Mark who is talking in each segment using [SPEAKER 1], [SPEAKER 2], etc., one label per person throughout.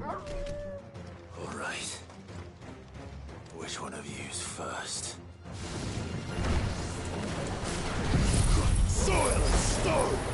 [SPEAKER 1] All right. Which one of you's first?
[SPEAKER 2] Soil and stone!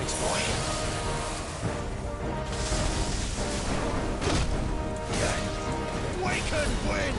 [SPEAKER 1] Thanks, boy.
[SPEAKER 2] Waken, wind!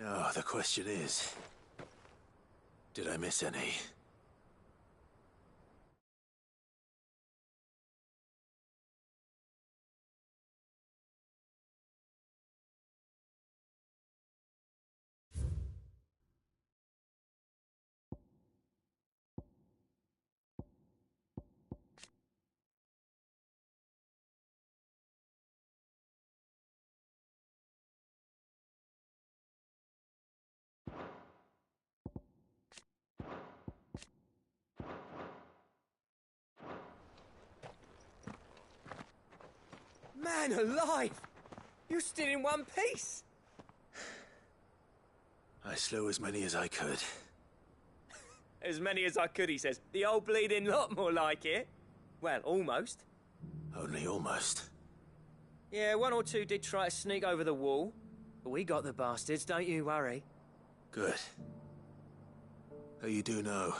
[SPEAKER 1] Now, the question is, did I miss any?
[SPEAKER 3] Man alive! You're still in one piece!
[SPEAKER 1] I slew as many as I could.
[SPEAKER 3] As many as I could, he says. The old bleeding lot, more like it. Well, almost.
[SPEAKER 1] Only almost.
[SPEAKER 3] Yeah, one or two did try to sneak over the wall. But we got the bastards, don't you worry.
[SPEAKER 1] Good. Though you do know,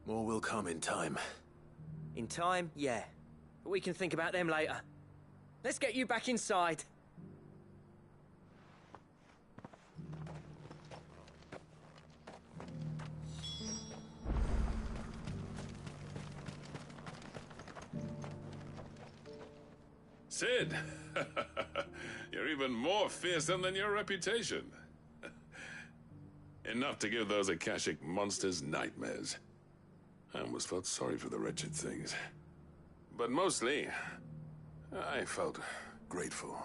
[SPEAKER 1] more will come in time.
[SPEAKER 3] In time, yeah. But we can think about them later. Let's get you back inside.
[SPEAKER 4] Sid! You're even more fearsome than your reputation. Enough to give those Akashic monsters nightmares. I almost felt sorry for the wretched things. But mostly, I felt grateful.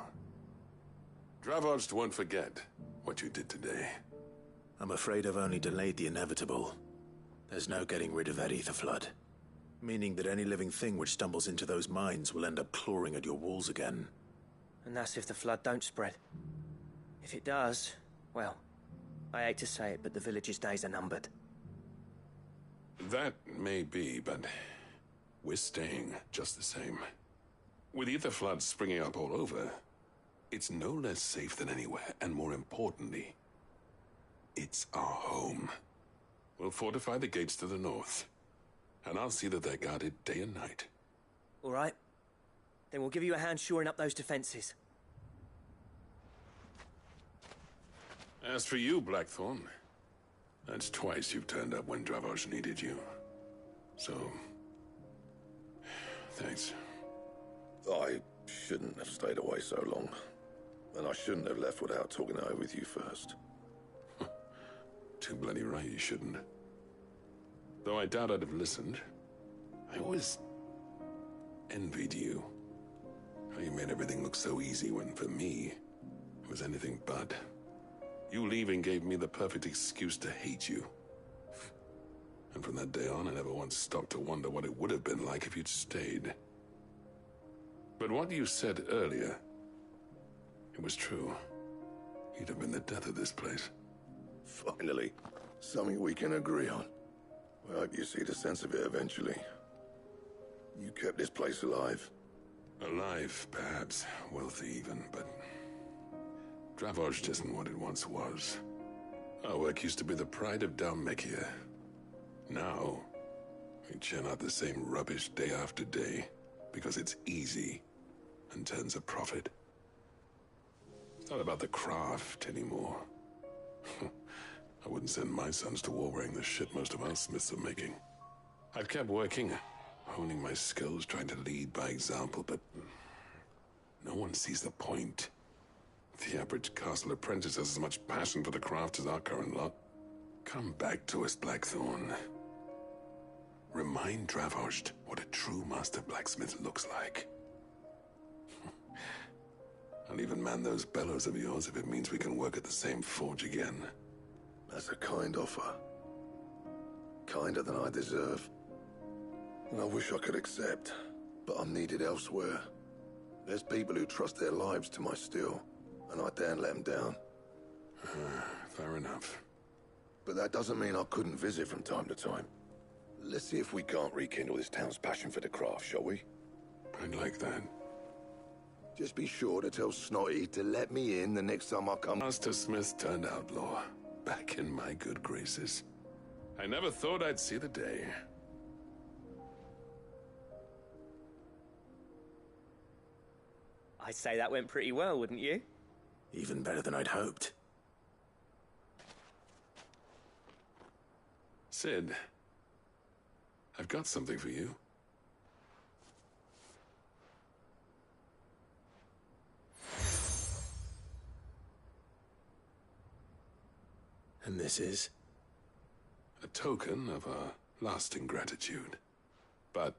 [SPEAKER 4] Dravost won't forget what you did today.
[SPEAKER 1] I'm afraid I've only delayed the inevitable. There's no getting rid of that ether flood. Meaning that any living thing which stumbles into those mines will end up clawing at your walls again.
[SPEAKER 3] And that's if the flood don't spread. If it does, well, I hate to say it, but the village's days are numbered.
[SPEAKER 4] That may be, but we're staying just the same. With ether floods springing up all over, It's no less safe than anywhere, and more importantly, it's our home. We'll fortify the gates to the north, and I'll see that they're guarded day and night.
[SPEAKER 3] All right. Then we'll give you a hand shoring up those defenses.
[SPEAKER 4] As for you, Blackthorn, that's twice you've turned up when Dravos needed you. So, thanks.
[SPEAKER 2] I shouldn't have stayed away so long. And I shouldn't have left without talking it over with you first.
[SPEAKER 4] Too bloody right you shouldn't. Though I doubt I'd have listened. I always envied you. How you made everything look so easy when, for me, it was anything but. You leaving gave me the perfect excuse to hate you. And from that day on, I never once stopped to wonder what it would have been like if you'd stayed. But what you said earlier, it was true. You'd have been the death of this place.
[SPEAKER 2] Finally, something we can agree on. I hope you see the sense of it eventually. You kept this place alive.
[SPEAKER 4] Alive, perhaps. Wealthy even, but Dravos isn't what it once was. Our work used to be the pride of Dalmekia. Now, we churn out the same rubbish day after day because it's easy and turns a profit. It's not about the craft anymore. I wouldn't send my sons to war wearing the shit most of our smiths are making. I've kept working, honing my skills, trying to lead by example, but no one sees the point. The average castle apprentice has as much passion for the craft as our current lot. Come back to us, Blackthorn. Remind Dravos what a true master blacksmith looks like. I'll even man those bellows of yours if it means we can work at the same forge again.
[SPEAKER 2] That's a kind offer. Kinder than I deserve. And I wish I could accept, but I'm needed elsewhere. There's people who trust their lives to my steel, and I daren't let them down.
[SPEAKER 4] Fair enough.
[SPEAKER 2] But that doesn't mean I couldn't visit from time to time. Let's see if we can't rekindle this town's passion for the craft, shall we?
[SPEAKER 4] I'd like that.
[SPEAKER 2] Just be sure to tell Snotty to let me in the next time I come.
[SPEAKER 4] Master Smith turned outlaw, back in my good graces. I never thought I'd see the day.
[SPEAKER 3] I'd say that went pretty well, wouldn't you?
[SPEAKER 1] Even better than I'd hoped.
[SPEAKER 4] Sid, I've got something for you.
[SPEAKER 1] And this is?
[SPEAKER 4] A token of our lasting gratitude. But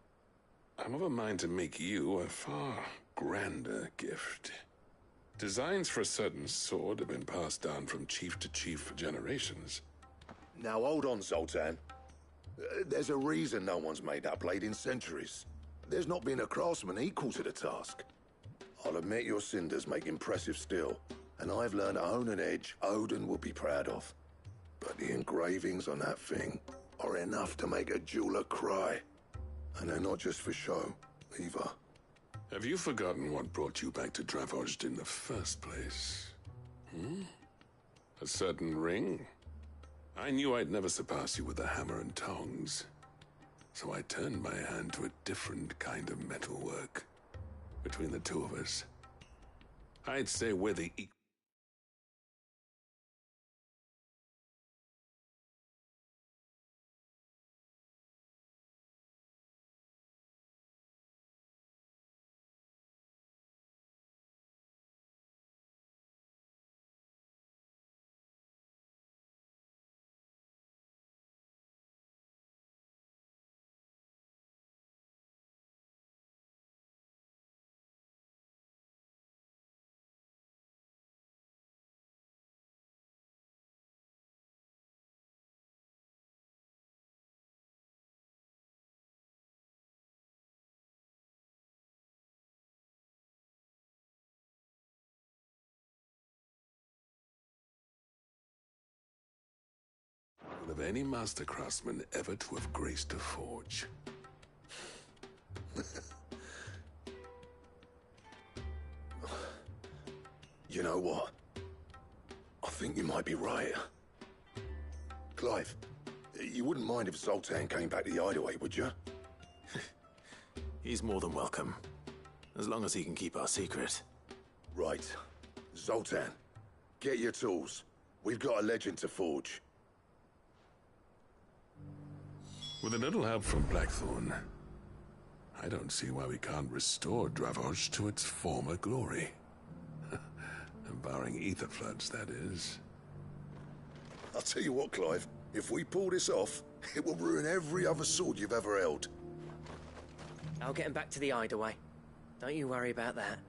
[SPEAKER 4] I'm of a mind to make you a far grander gift. Designs for a certain sword have been passed down from chief to chief for generations.
[SPEAKER 2] Now hold on, Zoltan. There's a reason no one's made that blade in centuries. There's not been a craftsman equal to the task. I'll admit your cinders make impressive steel, and I've learned to own an edge Odin will be proud of. But the engravings on that thing are enough to make a jeweler cry. And they're not just for show, either.
[SPEAKER 4] Have you forgotten what brought you back to Dravos in the first place? A certain ring? I knew I'd never surpass you with the hammer and tongs. So I turned my hand to a different kind of metalwork. Between the two of us, I'd say we're the equal. Of any master craftsman ever to have graced a forge.
[SPEAKER 2] You know what? I think you might be right. Clive, you wouldn't mind if Zoltan came back to the hideaway, would you?
[SPEAKER 1] He's more than welcome. As long as he can keep our secret.
[SPEAKER 2] Right. Zoltan, get your tools. We've got a legend to forge.
[SPEAKER 4] With a little help from Blackthorn, I don't see why we can't restore Dravos to its former glory. Barring ether floods, that is.
[SPEAKER 2] I'll tell you what, Clive. If we pull this off, it will ruin every other sword you've ever held.
[SPEAKER 3] I'll get him back to the hideaway. Don't you worry about that.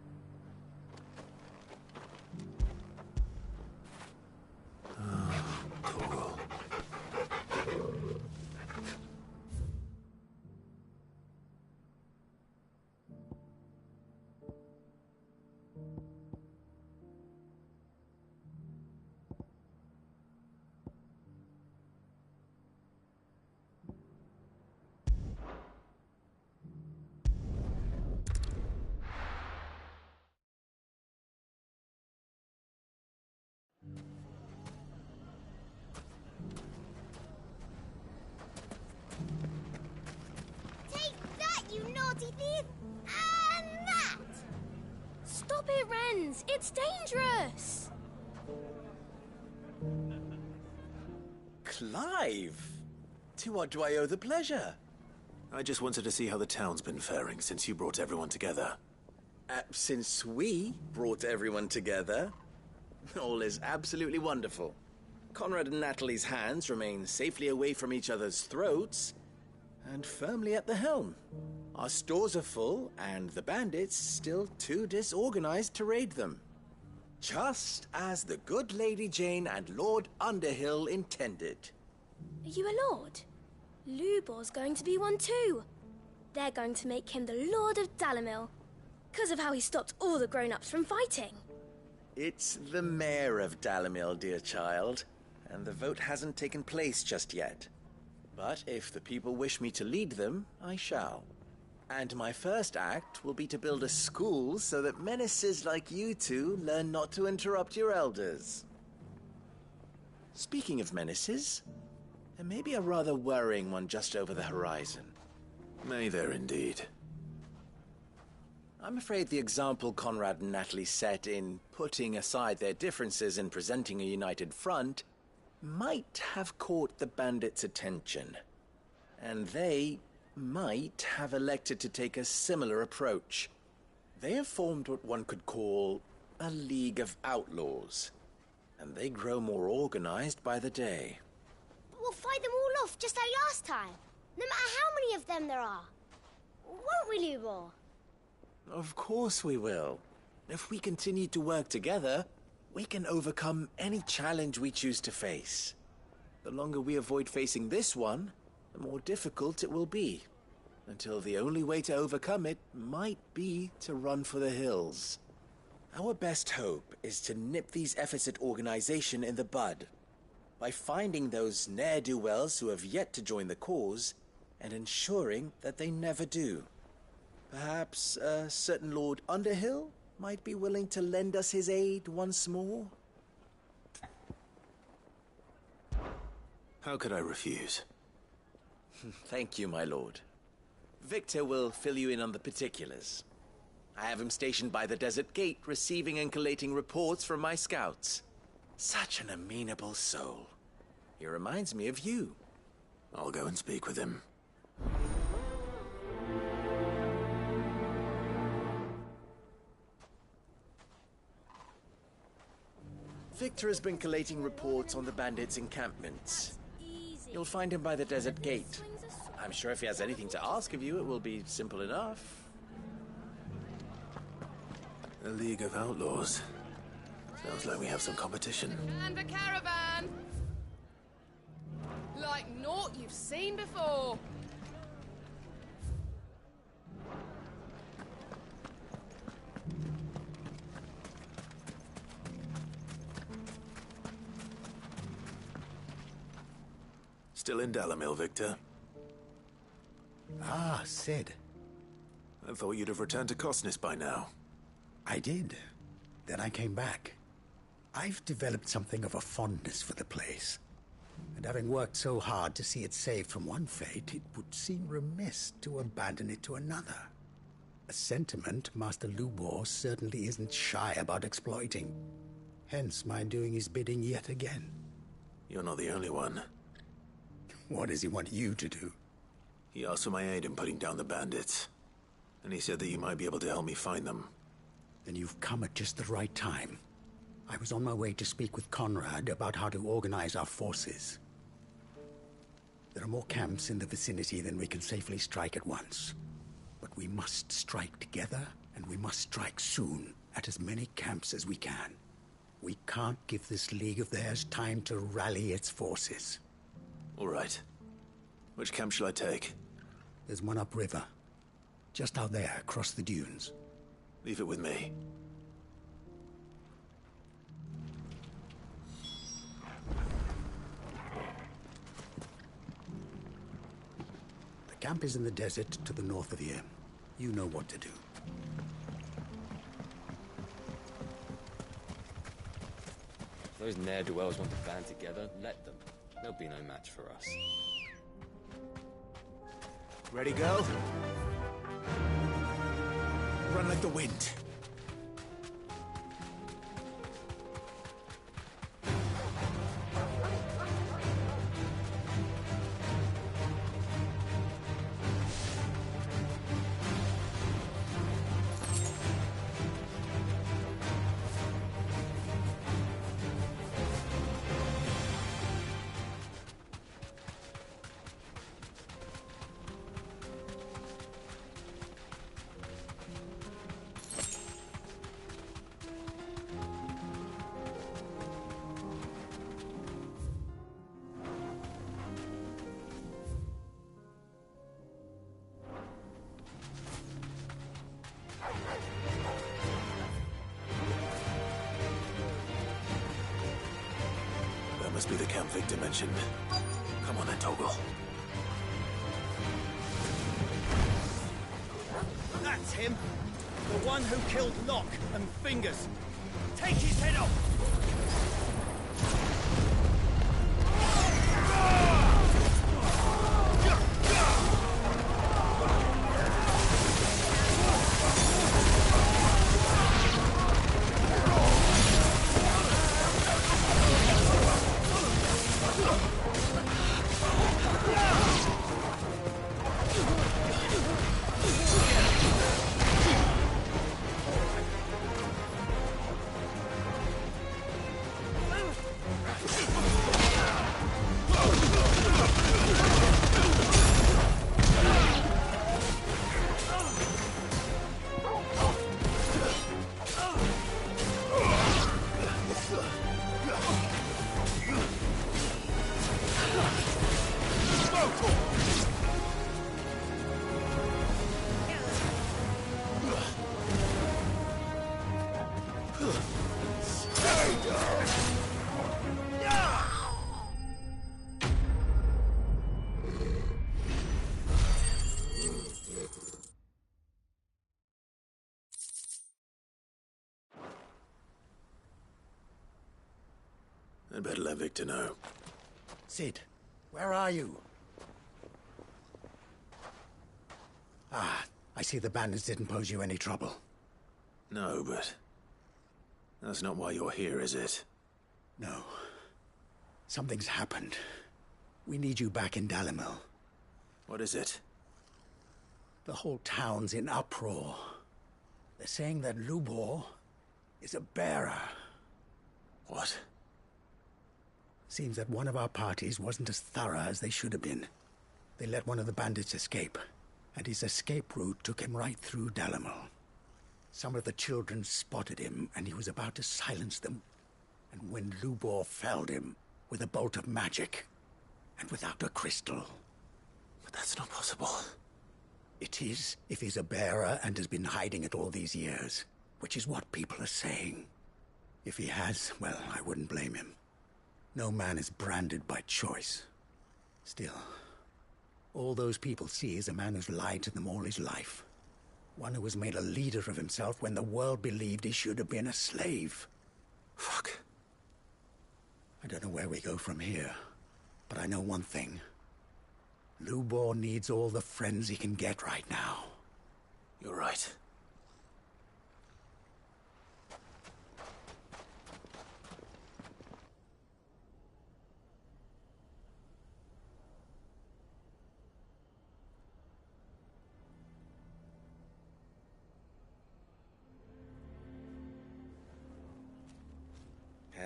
[SPEAKER 1] Cool.
[SPEAKER 5] Take that, you naughty thief! And that!
[SPEAKER 6] Stop it, Renz! It's dangerous!
[SPEAKER 7] Clive! To what do I owe the pleasure?
[SPEAKER 1] I just wanted to see how the town's been faring since you brought everyone together.
[SPEAKER 7] Since we brought everyone together, all is absolutely wonderful. Conrad and Natalie's hands remain safely away from each other's throats and firmly at the helm. Our stores are full, and the bandits still too disorganized to raid them. Just as the good Lady Jane and Lord Underhill intended.
[SPEAKER 6] Are you a lord? Lubor's going to be one too. They're going to make him the Lord of Dalimil, because of how he stopped all the grown-ups from fighting.
[SPEAKER 7] It's the mayor of Dalimil, dear child, and the vote hasn't taken place just yet. But if the people wish me to lead them, I shall. And my first act will be to build a school so that menaces like you two learn not to interrupt your elders. Speaking of menaces, there may be a rather worrying one just over the horizon.
[SPEAKER 1] May there indeed.
[SPEAKER 7] I'm afraid the example Conrad and Natalie set in putting aside their differences and presenting a united front might have caught the bandits' attention. And they might have elected to take a similar approach. They have formed what one could call a League of Outlaws, and they grow more organized by the day.
[SPEAKER 5] We'll fight them all off just like last time, no matter how many of them there are. Won't we, Lubor?
[SPEAKER 7] Of course we will. If we continue to work together, we can overcome any challenge we choose to face. The longer we avoid facing this one, the more difficult it will be, until the only way to overcome it might be to run for the hills. Our best hope is to nip these efforts at organization in the bud, by finding those ne'er-do-wells who have yet to join the cause, and ensuring that they never do. Perhaps a certain Lord Underhill might be willing to lend us his aid once more?
[SPEAKER 1] How could I refuse?
[SPEAKER 7] Thank you, my lord. Victor will fill you in on the particulars. I have him stationed by the Desert Gate, receiving and collating reports from my scouts. Such an amenable soul. He reminds me of you.
[SPEAKER 1] I'll go and speak with him.
[SPEAKER 7] Victor has been collating reports on the bandits' encampments.
[SPEAKER 6] Easy.
[SPEAKER 7] You'll find him by the Desert Gate. I'm sure if he has anything to ask of you, it will be simple enough.
[SPEAKER 1] A League of Outlaws. Sounds like we have some competition.
[SPEAKER 8] And a caravan! Like naught you've seen before.
[SPEAKER 1] Still in Dalimil, Victor?
[SPEAKER 9] Ah, Sid.
[SPEAKER 1] I thought you'd have returned to Cosnis by now.
[SPEAKER 9] I did. then I came back. I've developed something of a fondness for the place. And having worked so hard to see it saved from one fate, it would seem remiss to abandon it to another. A sentiment Master Lubor certainly isn't shy about exploiting. Hence my doing his bidding yet again.
[SPEAKER 1] You're not the only one.
[SPEAKER 9] What does he want you to do?
[SPEAKER 1] He asked for my aid in putting down the bandits. And he said that you might be able to help me find them.
[SPEAKER 9] Then you've come at just the right time. I was on my way to speak with Conrad about how to organize our forces. There are more camps in the vicinity than we can safely strike at once. But we must strike together, and we must strike soon at as many camps as we can. We can't give this league of theirs time to rally its forces.
[SPEAKER 1] All right. Which camp shall I take?
[SPEAKER 9] There's one upriver. Just out there, across the dunes.
[SPEAKER 1] Leave it with me.
[SPEAKER 9] The camp is in the desert to the north of here. You know what to do.
[SPEAKER 10] If those ne'er-do-wells want to band together, let them. They'll be no match for us.
[SPEAKER 7] Ready, go? Run like the wind.
[SPEAKER 1] Must be the camp Victor mentioned. Come on then, Toggle.
[SPEAKER 11] That's him! The one who killed Locke and Fingers! Take his head off!
[SPEAKER 1] I'd better let Victor know.
[SPEAKER 9] Sid, where are you? Ah, I see the bandits didn't pose you any trouble.
[SPEAKER 1] No, but that's not why you're here, is it?
[SPEAKER 9] No. Something's happened. We need you back in Dalimil.
[SPEAKER 1] What is it?
[SPEAKER 9] The whole town's in uproar. They're saying that Lubor is a bearer.
[SPEAKER 1] What?
[SPEAKER 9] Seems that one of our parties wasn't as thorough as they should have been. They let one of the bandits escape, and his escape route took him right through Dalimil. Some of the children spotted him, and he was about to silence them. And when Lubor felled him with a bolt of magic, and without a crystal.
[SPEAKER 1] But that's not possible.
[SPEAKER 9] It is, if he's a bearer and has been hiding it all these years, which is what people are saying. If he has, well, I wouldn't blame him. No man is branded by choice. Still, all those people see is a man who's lied to them all his life. One who has made a leader of himself when the world believed he should have been a slave.
[SPEAKER 7] Fuck.
[SPEAKER 9] I don't know where we go from here, but I know one thing. Lubor needs all the friends he can get right now.
[SPEAKER 7] You're right.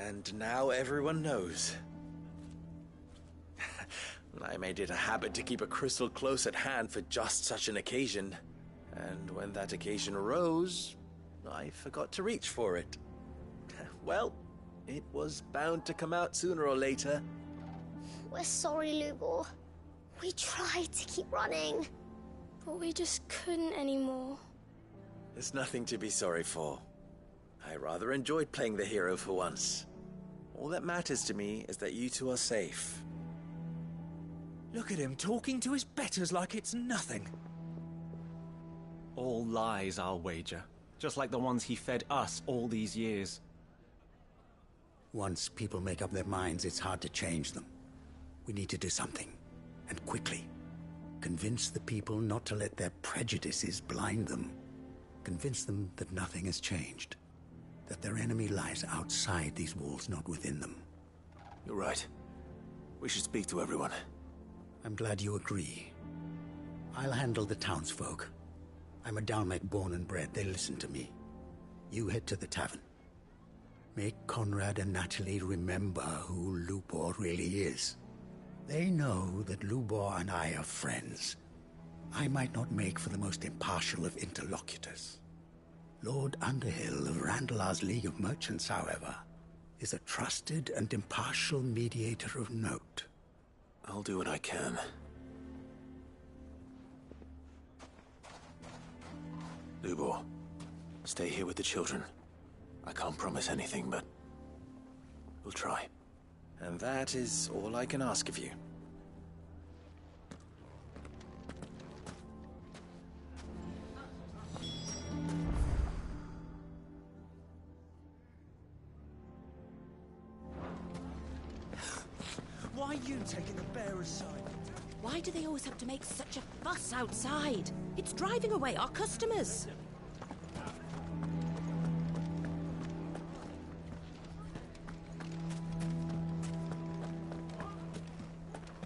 [SPEAKER 7] And now everyone knows. I made it a habit to keep a crystal close at hand for just such an occasion. And when that occasion arose, I forgot to reach for it. Well, it was bound to come out sooner or later.
[SPEAKER 5] We're sorry, Lubor. We tried to keep running.
[SPEAKER 6] But we just couldn't anymore.
[SPEAKER 7] There's nothing to be sorry for. I rather enjoyed playing the hero for once. All that matters to me is that you two are safe.
[SPEAKER 12] Look at him talking to his betters like it's nothing. All lies, I'll wager. Just like the ones he fed us all these years.
[SPEAKER 9] Once people make up their minds, it's hard to change them. We need to do something, and quickly. Convince the people not to let their prejudices blind them. Convince them that nothing has changed. That their enemy lies outside these walls, not within them.
[SPEAKER 7] You're right. We should speak to everyone.
[SPEAKER 9] I'm glad you agree. I'll handle the townsfolk. I'm a Dalmec born and bred. They listen to me. You head to the tavern. Make Conrad and Natalie remember who Lubor really is. They know that Lubor and I are friends. I might not make for the most impartial of interlocutors. Lord Underhill of Randalar's League of Merchants, however, is a trusted and impartial mediator of note.
[SPEAKER 1] I'll do what I can. Lubor, stay here with the children. I can't promise anything, but we'll try.
[SPEAKER 7] And that is all I can ask of you.
[SPEAKER 11] Why are you taking the bearer's side?
[SPEAKER 13] Why do they always have to make such a fuss outside? It's driving away our customers.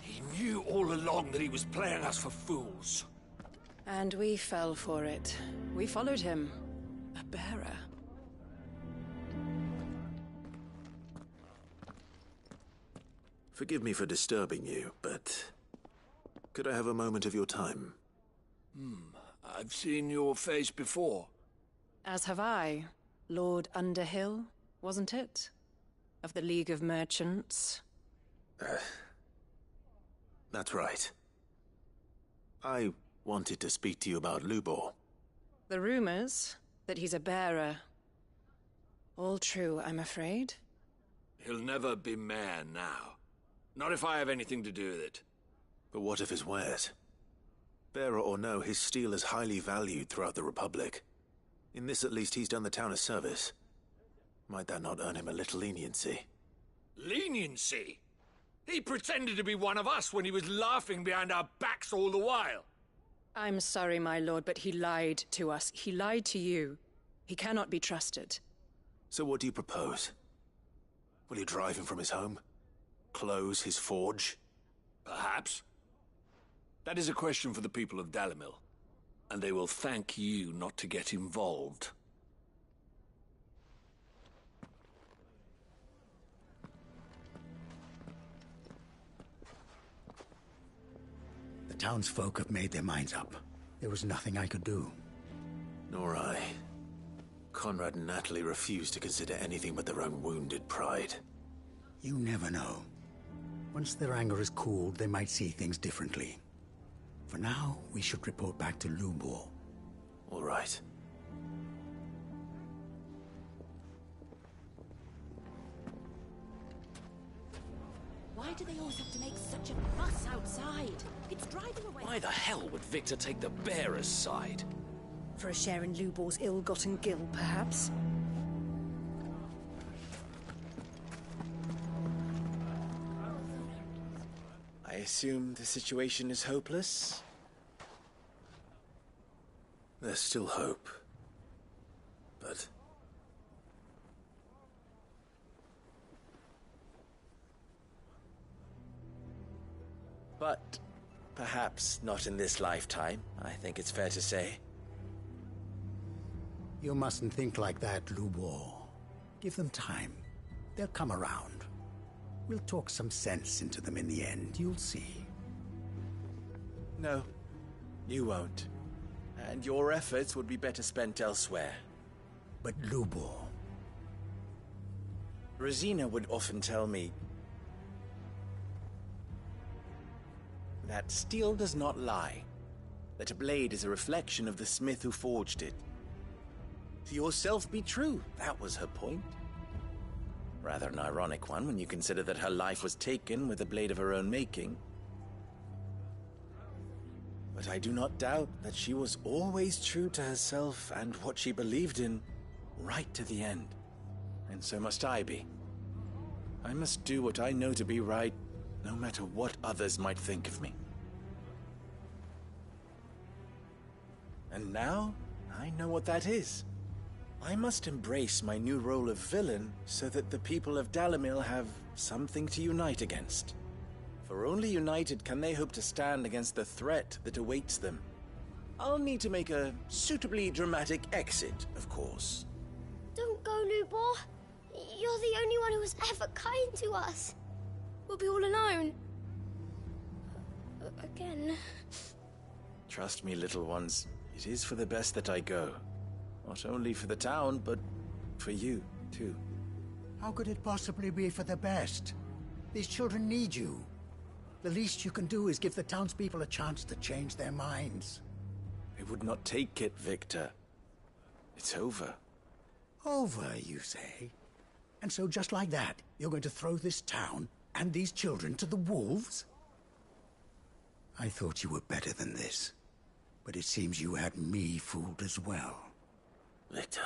[SPEAKER 14] He knew all along that he was playing us for fools.
[SPEAKER 15] And we fell for it. We followed him. A bearer.
[SPEAKER 1] Forgive me for disturbing you, but could I have a moment of your time?
[SPEAKER 14] I've seen your face before.
[SPEAKER 15] As have I. Lord Underhill, wasn't it? Of the League of Merchants.
[SPEAKER 1] That's right. I wanted to speak to you about Lubor.
[SPEAKER 15] The rumors that he's a bearer. All true, I'm afraid.
[SPEAKER 14] He'll never be mayor now. Not if I have anything to do with it.
[SPEAKER 1] But what of his wares? Bearer or no, his steel is highly valued throughout the Republic. In this at least he's done the town a service. Might that not earn him a little leniency?
[SPEAKER 14] Leniency? He pretended to be one of us when he was laughing behind our backs all the while.
[SPEAKER 15] I'm sorry, my lord, but he lied to us. He lied to you. He cannot be trusted.
[SPEAKER 1] So what do you propose? Will you drive him from his home? Close his forge?
[SPEAKER 14] Perhaps. That is a question for the people of Dalimil, and they will thank you not to get involved.
[SPEAKER 9] The townsfolk have made their minds up. There was nothing I could do.
[SPEAKER 1] Nor I. Conrad and Natalie refused to consider anything but their own wounded pride.
[SPEAKER 9] You never know. Once their anger is cooled, they might see things differently. For now, we should report back to Lubor.
[SPEAKER 1] All right.
[SPEAKER 13] Why do they always have to make such a fuss outside? It's driving away...
[SPEAKER 16] Why the hell would Victor take the bearer's side? For a share in Lubor's ill-gotten gil, perhaps?
[SPEAKER 7] I assume the situation is hopeless?
[SPEAKER 1] There's still hope. But...
[SPEAKER 7] But perhaps not in this lifetime, I think it's fair to say.
[SPEAKER 9] You mustn't think like that, Lubor. Give them time. They'll come around. We'll talk some sense into them in the end, you'll see.
[SPEAKER 7] No, you won't. And your efforts would be better spent elsewhere.
[SPEAKER 9] But Lubor...
[SPEAKER 7] Rosina would often tell me that steel does not lie, that a blade is a reflection of the smith who forged it. To yourself be true, that was her point. Rather an ironic one when you consider that her life was taken with a blade of her own making. But I do not doubt that she was always true to herself and what she believed in, right to the end. And so must I be. I must do what I know to be right, no matter what others might think of me. And now, I know what that is. I must embrace my new role of villain so that the people of Dalimil have something to unite against. For only united can they hope to stand against the threat that awaits them. I'll need to make a suitably dramatic exit, of course.
[SPEAKER 5] Don't go, Lubor. You're the only one who was ever kind to us.
[SPEAKER 6] We'll be all alone. Again.
[SPEAKER 7] Trust me, little ones. It is for the best that I go. Not only for the town, but for you, too.
[SPEAKER 9] How could it possibly be for the best? These children need you. The least you can do is give the townspeople a chance to change their minds.
[SPEAKER 7] I would not take it, Victor. It's over.
[SPEAKER 9] Over, you say? And so just like that, you're going to throw this town and these children to the wolves? I thought you were better than this. But it seems you had me fooled as well.
[SPEAKER 1] Victor.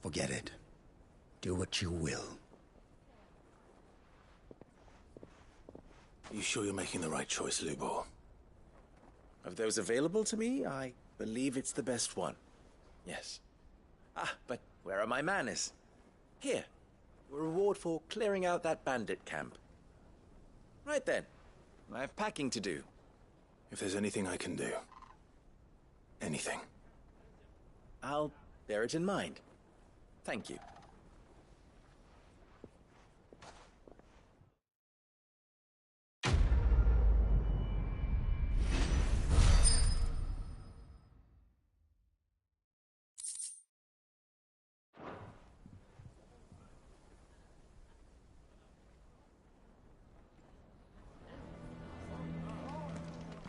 [SPEAKER 9] Forget it. Do what you will.
[SPEAKER 1] You sure you're making the right choice, Lubor?
[SPEAKER 7] Of those available to me, I believe it's the best one. Yes. Ah, but where are my manners? Here. A reward for clearing out that bandit camp. Right then. I have packing to do.
[SPEAKER 1] If there's anything I can do. Anything.
[SPEAKER 7] I'll bear it in mind. Thank you.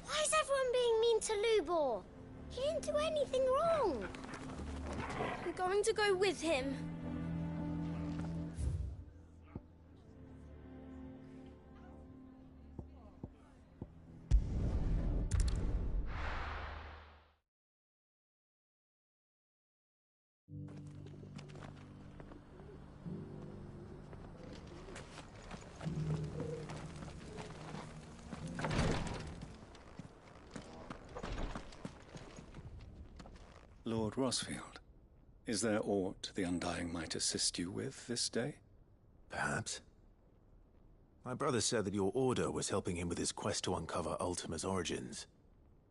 [SPEAKER 5] Why is everyone being mean to Lubor? He didn't do anything wrong.
[SPEAKER 6] I'm going to go with him.
[SPEAKER 17] Lord Rosfield, is there aught the Undying might assist you with this day?
[SPEAKER 1] Perhaps. My brother said that your order was helping him with his quest to uncover Ultima's origins.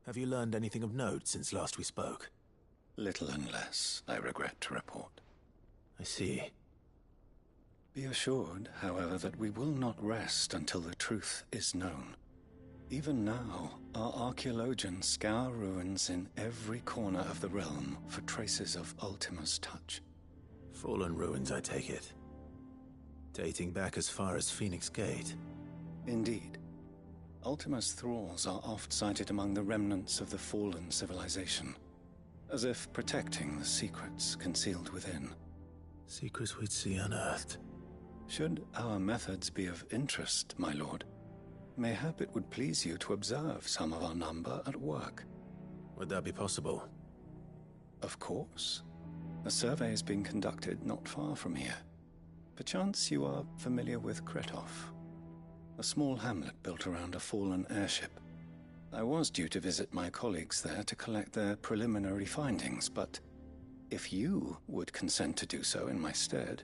[SPEAKER 1] Have you learned anything of note since last we spoke?
[SPEAKER 17] Little and less, I regret to report.
[SPEAKER 1] I see.
[SPEAKER 17] Be assured, however, that we will not rest until the truth is known. Even now, our archaeologians scour ruins in every corner of the realm for traces of Ultima's touch.
[SPEAKER 1] Fallen ruins, I take it. Dating back as far as Phoenix Gate.
[SPEAKER 17] Indeed. Ultima's thralls are oft sighted among the remnants of the fallen civilization, as if protecting the secrets concealed within.
[SPEAKER 1] Secrets we'd see unearthed.
[SPEAKER 17] Should our methods be of interest, my lord, mayhap it would please you to observe some of our number at work.
[SPEAKER 1] Would that be possible?
[SPEAKER 17] Of course. A survey is being conducted not far from here. Perchance you are familiar with Kretov, a small hamlet built around a fallen airship. I was due to visit my colleagues there to collect their preliminary findings, but if you would consent to do so in my stead,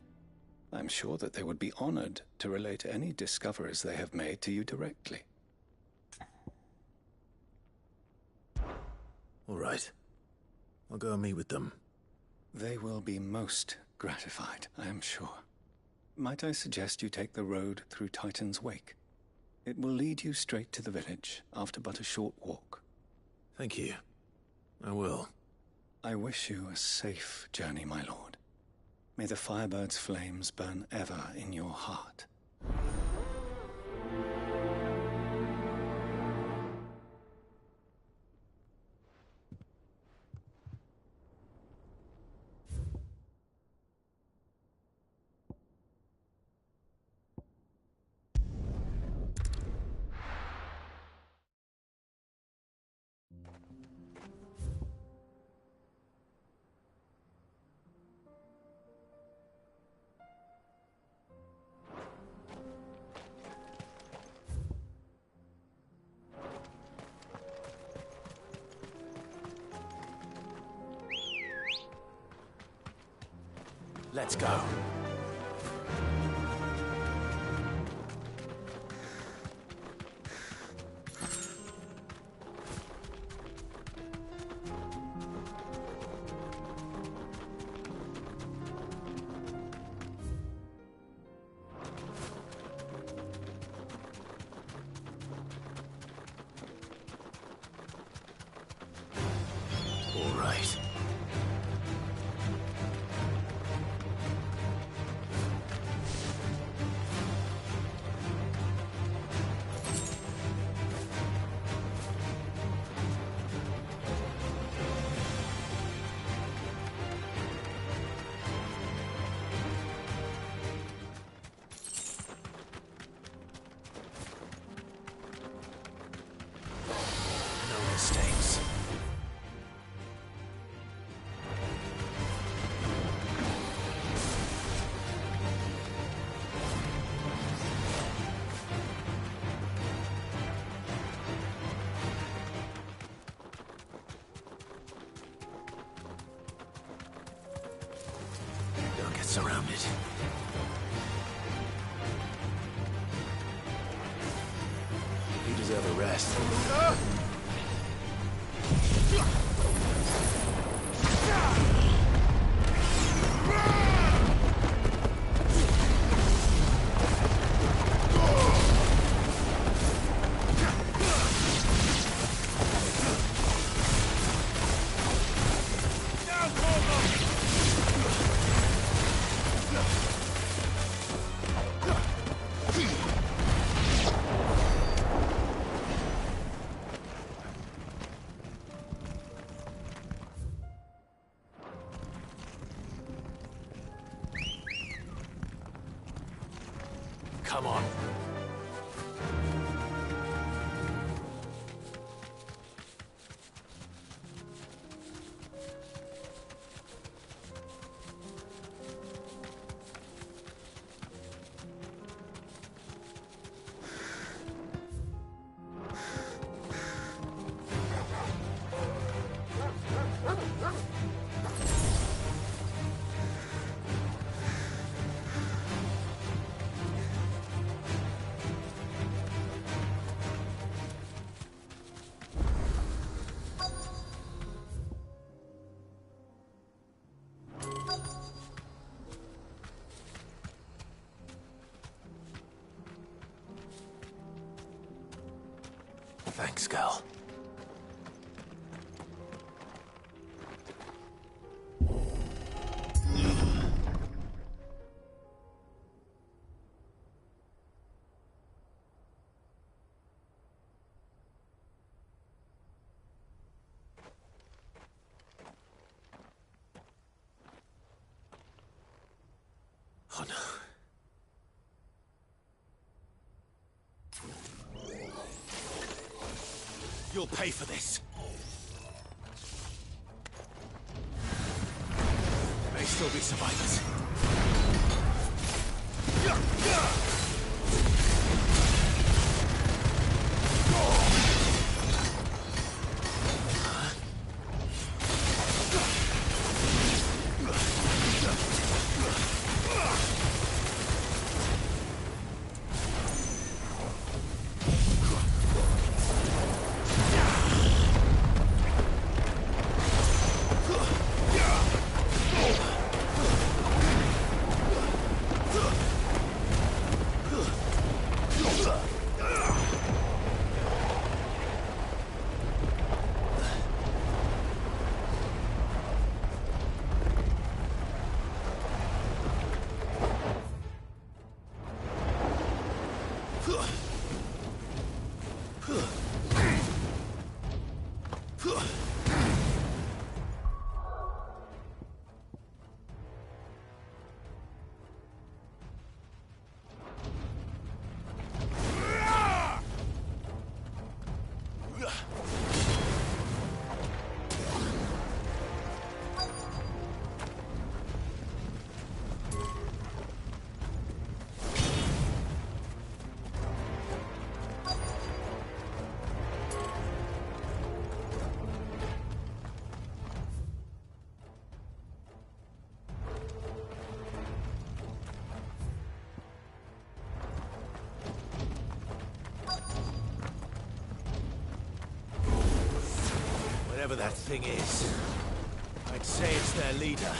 [SPEAKER 17] I'm sure that they would be honored to relate any discoveries they have made to you directly.
[SPEAKER 1] All right. I'll go and meet with them.
[SPEAKER 17] They will be most gratified, I am sure. Might I suggest you take the road through Titan's Wake? It will lead you straight to the village after but a short walk.
[SPEAKER 1] Thank you. I will.
[SPEAKER 17] I wish you a safe journey, my lord. May the Firebird's flames burn ever in your heart.
[SPEAKER 1] Let's go. All right. Mistakes. Don't get surrounded. You deserve a rest. Come on. Thanks, girl. Oh no. You'll pay for this.
[SPEAKER 7] still be survivors. Whatever that thing is, I'd say it's their leader.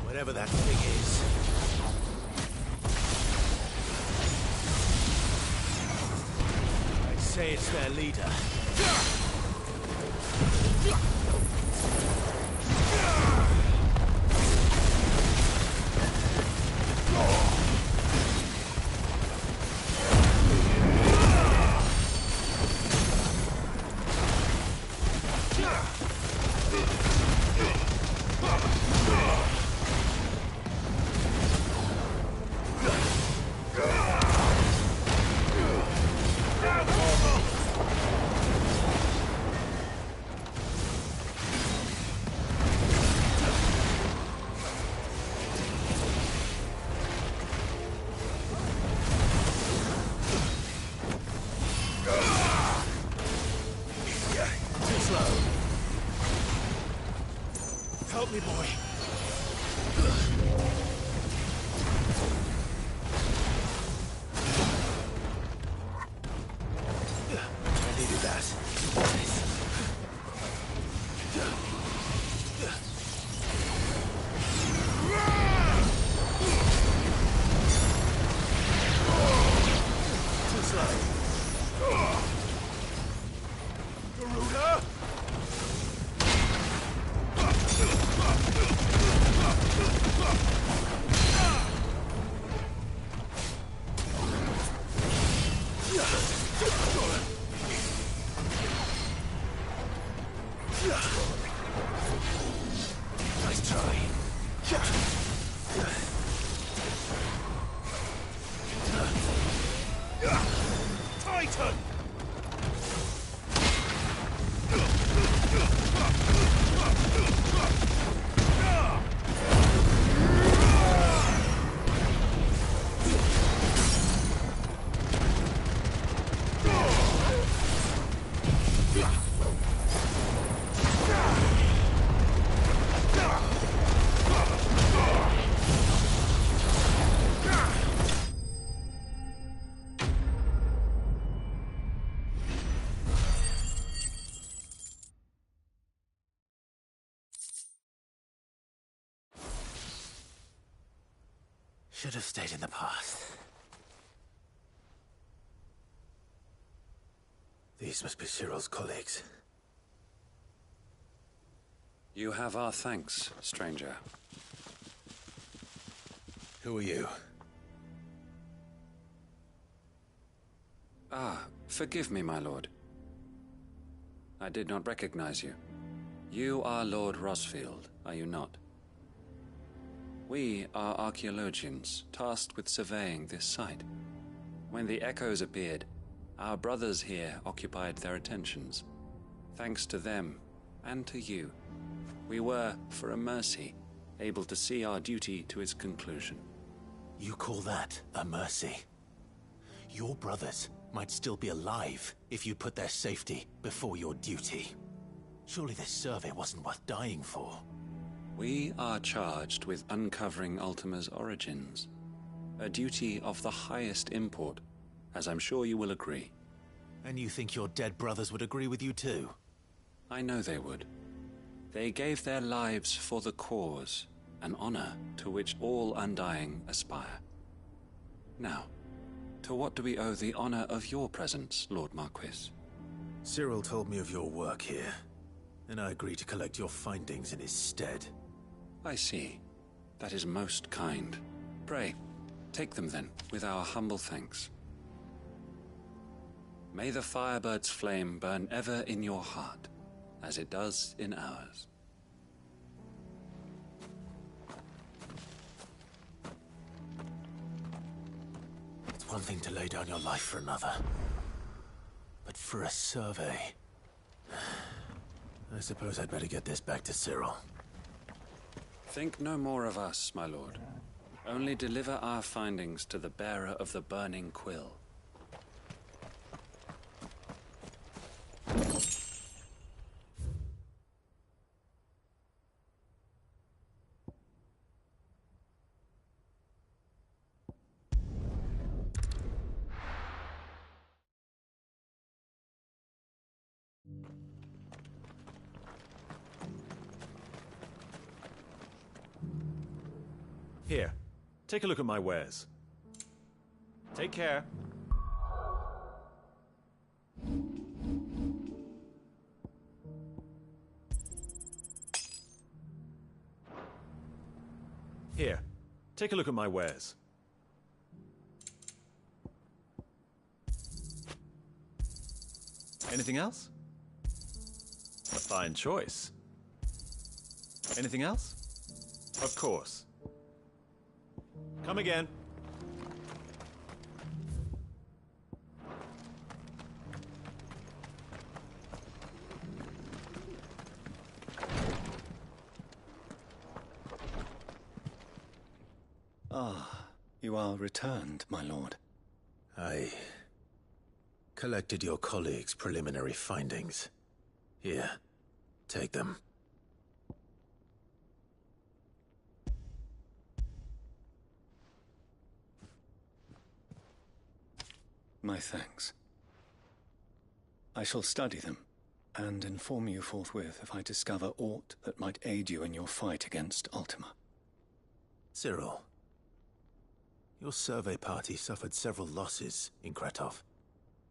[SPEAKER 7] Whatever that thing is. I'd say it's their leader. Help me, boy.
[SPEAKER 1] Should have stayed in the past. These must be Cyril's colleagues.
[SPEAKER 17] You have our thanks, stranger.
[SPEAKER 1] Who are you?
[SPEAKER 17] Ah, forgive me, my lord. I did not recognize you. You are Lord Rosfield, are you not? We are archaeologians, tasked with surveying this site. When the echoes appeared, our brothers here occupied their attentions. Thanks to them, and to you, we were, for a mercy, able to see our duty to its conclusion.
[SPEAKER 1] You call that a mercy? Your brothers might still be alive if you put their safety before your duty. Surely this survey wasn't worth dying for.
[SPEAKER 17] We are charged with uncovering Ultima's origins. A duty of the highest import, as I'm sure you will agree.
[SPEAKER 1] And you think your dead brothers would agree with you too?
[SPEAKER 17] I know they would. They gave their lives for the cause, an honor to which all Undying aspire. Now, to what do we owe the honor of your presence, Lord Marquis?
[SPEAKER 1] Cyril told me of your work here, and I agreed to collect your findings in his stead.
[SPEAKER 17] I see. That is most kind. Pray, take them then, with our humble thanks. May the Firebird's flame burn ever in your heart, as it does in ours.
[SPEAKER 1] It's one thing to lay down your life for another, but for a survey... I suppose I'd better get this back to Cyril.
[SPEAKER 17] Think no more of us, my lord. Only deliver our findings to the bearer of the burning quill.
[SPEAKER 18] Here, take a look at my wares. Take care. Here, take a look at my wares. Anything else? A fine choice. Anything else? Of course. Come again.
[SPEAKER 17] Ah, you are returned, my lord.
[SPEAKER 1] I collected your colleagues' preliminary findings. Here, take them.
[SPEAKER 17] My thanks. I shall study them, and inform you forthwith if I discover aught that might aid you in your fight against Ultima.
[SPEAKER 1] Cyril, your survey party suffered several losses in Kretov.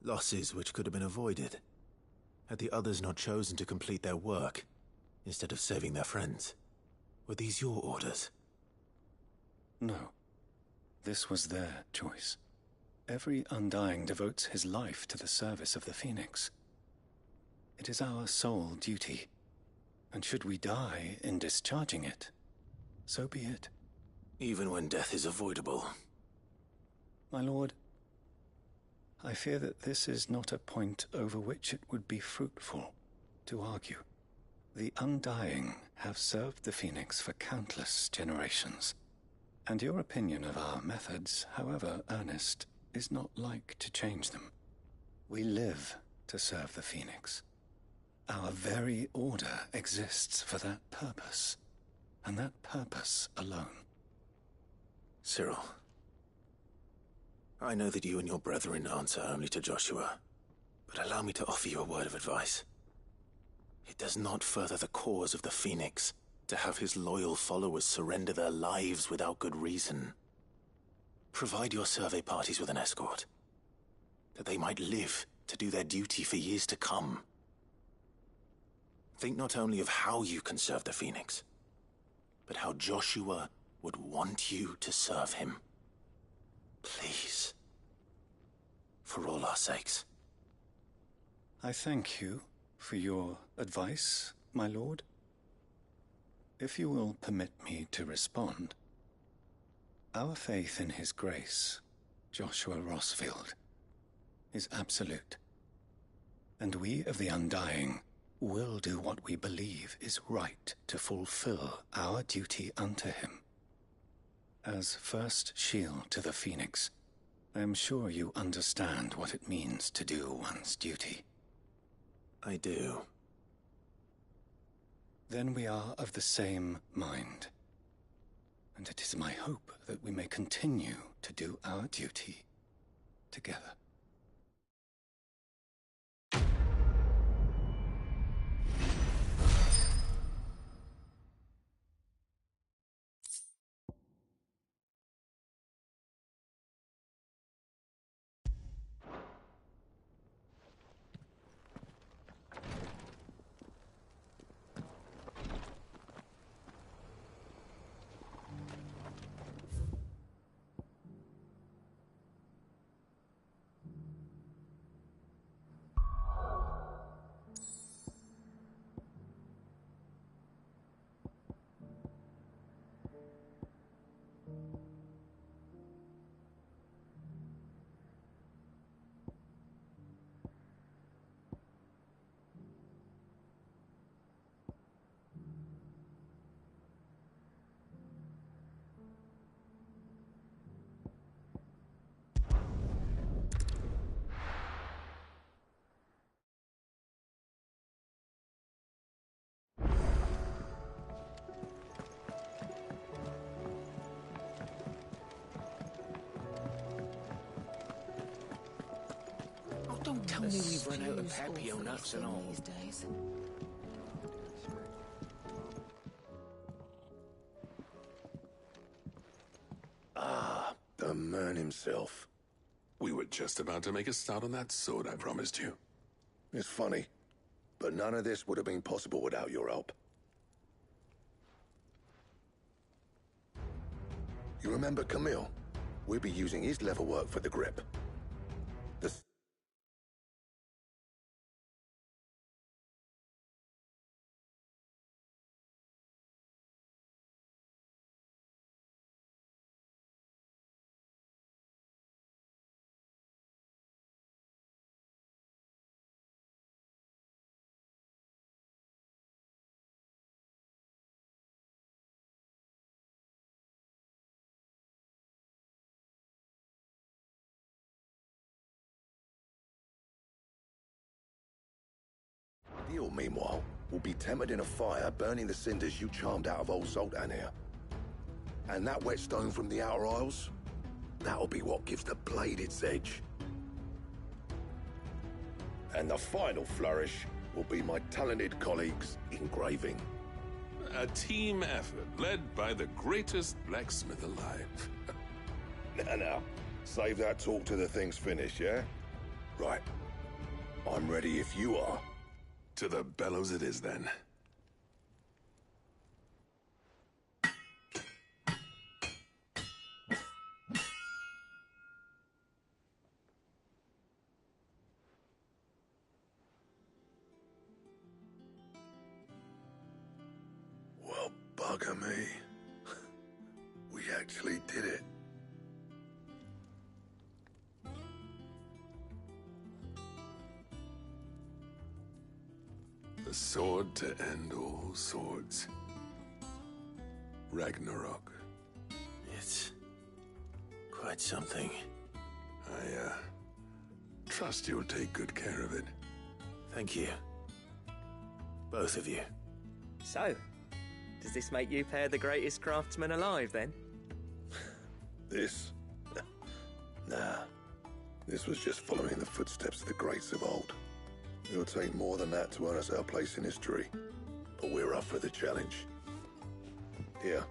[SPEAKER 1] Losses which could have been avoided, had the others not chosen to complete their work, instead of saving their friends. Were these your orders?
[SPEAKER 17] No. This was their choice. Every Undying devotes his life to the service of the Phoenix. It is our sole duty, and should we die in discharging it, so be it.
[SPEAKER 1] Even when death is avoidable.
[SPEAKER 17] My lord, I fear that this is not a point over which it would be fruitful to argue. The Undying have served the Phoenix for countless generations, and your opinion of our methods, however earnest, is not like to change them. We live to serve the Phoenix. Our very order exists for that purpose, and that purpose alone.
[SPEAKER 1] Cyril, I know that you and your brethren answer only to Joshua, but allow me to offer you a word of advice. It does not further the cause of the Phoenix to have his loyal followers surrender their lives without good reason. Provide your survey parties with an escort, that they might live to do their duty for years to come. Think not only of how you can serve the Phoenix, but how Joshua would want you to serve him. Please. For all our sakes.
[SPEAKER 17] I thank you for your advice, my lord. If you will permit me to respond, our faith in his grace, Joshua Rossfield, is absolute. And we of the Undying will do what we believe is right to fulfill our duty unto him. As first shield to the Phoenix, I am sure you understand what it means to do one's duty.
[SPEAKER 1] I do.
[SPEAKER 17] Then we are of the same mind. And it is my hope that we may continue to do our duty together.
[SPEAKER 7] Don't tell me we've run out of Papio nuts and all.
[SPEAKER 13] These days.
[SPEAKER 2] Ah, the man himself.
[SPEAKER 4] We were just about to make a start on that sword I promised you.
[SPEAKER 2] It's funny, but none of this would have been possible without your help. You remember Camille? We'll be using his leather work for the grip. The steel, meanwhile, will be tempered in a fire, burning the cinders you charmed out of old Zoltan here. And that whetstone from the Outer Isles, that'll be what gives the blade its edge. And the final flourish will be my talented colleagues' engraving.
[SPEAKER 4] A team effort led by the greatest blacksmith alive.
[SPEAKER 2] Now, save that talk till the thing's finished, yeah? Right. I'm ready if you are.
[SPEAKER 4] To the bellows it is, then.
[SPEAKER 2] Well, bugger me. We actually did it.
[SPEAKER 4] The sword to end all swords. Ragnarok.
[SPEAKER 1] It's quite something.
[SPEAKER 4] I trust you'll take good care of it.
[SPEAKER 1] Thank you. Both of you.
[SPEAKER 3] So, does this make you pair the greatest craftsman alive, then?
[SPEAKER 2] This? Nah. This was just following the footsteps of the greats of old. It'll take more than that to earn us our place in history. But we're up for the challenge. Here.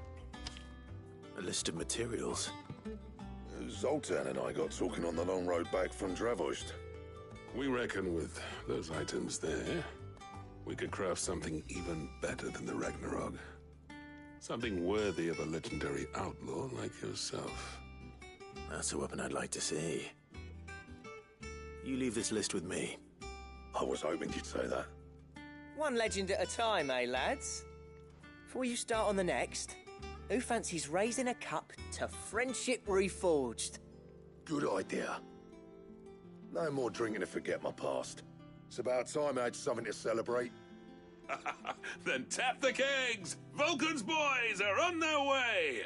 [SPEAKER 1] A list of materials.
[SPEAKER 2] Zoltan and I got talking on the long road back from Dravost.
[SPEAKER 4] We reckon with those items there, we could craft something even better than the Ragnarok. Something worthy of a legendary outlaw like yourself.
[SPEAKER 1] That's a weapon I'd like to see. You leave this list with me.
[SPEAKER 2] I was hoping you'd say that.
[SPEAKER 3] One legend at a time, eh, lads? Before you start on the next, who fancies raising a cup to friendship reforged?
[SPEAKER 2] Good idea. No more drinking to forget my past. It's about time I had something to celebrate.
[SPEAKER 4] Then tap the kegs! Vulcan's boys are on their way!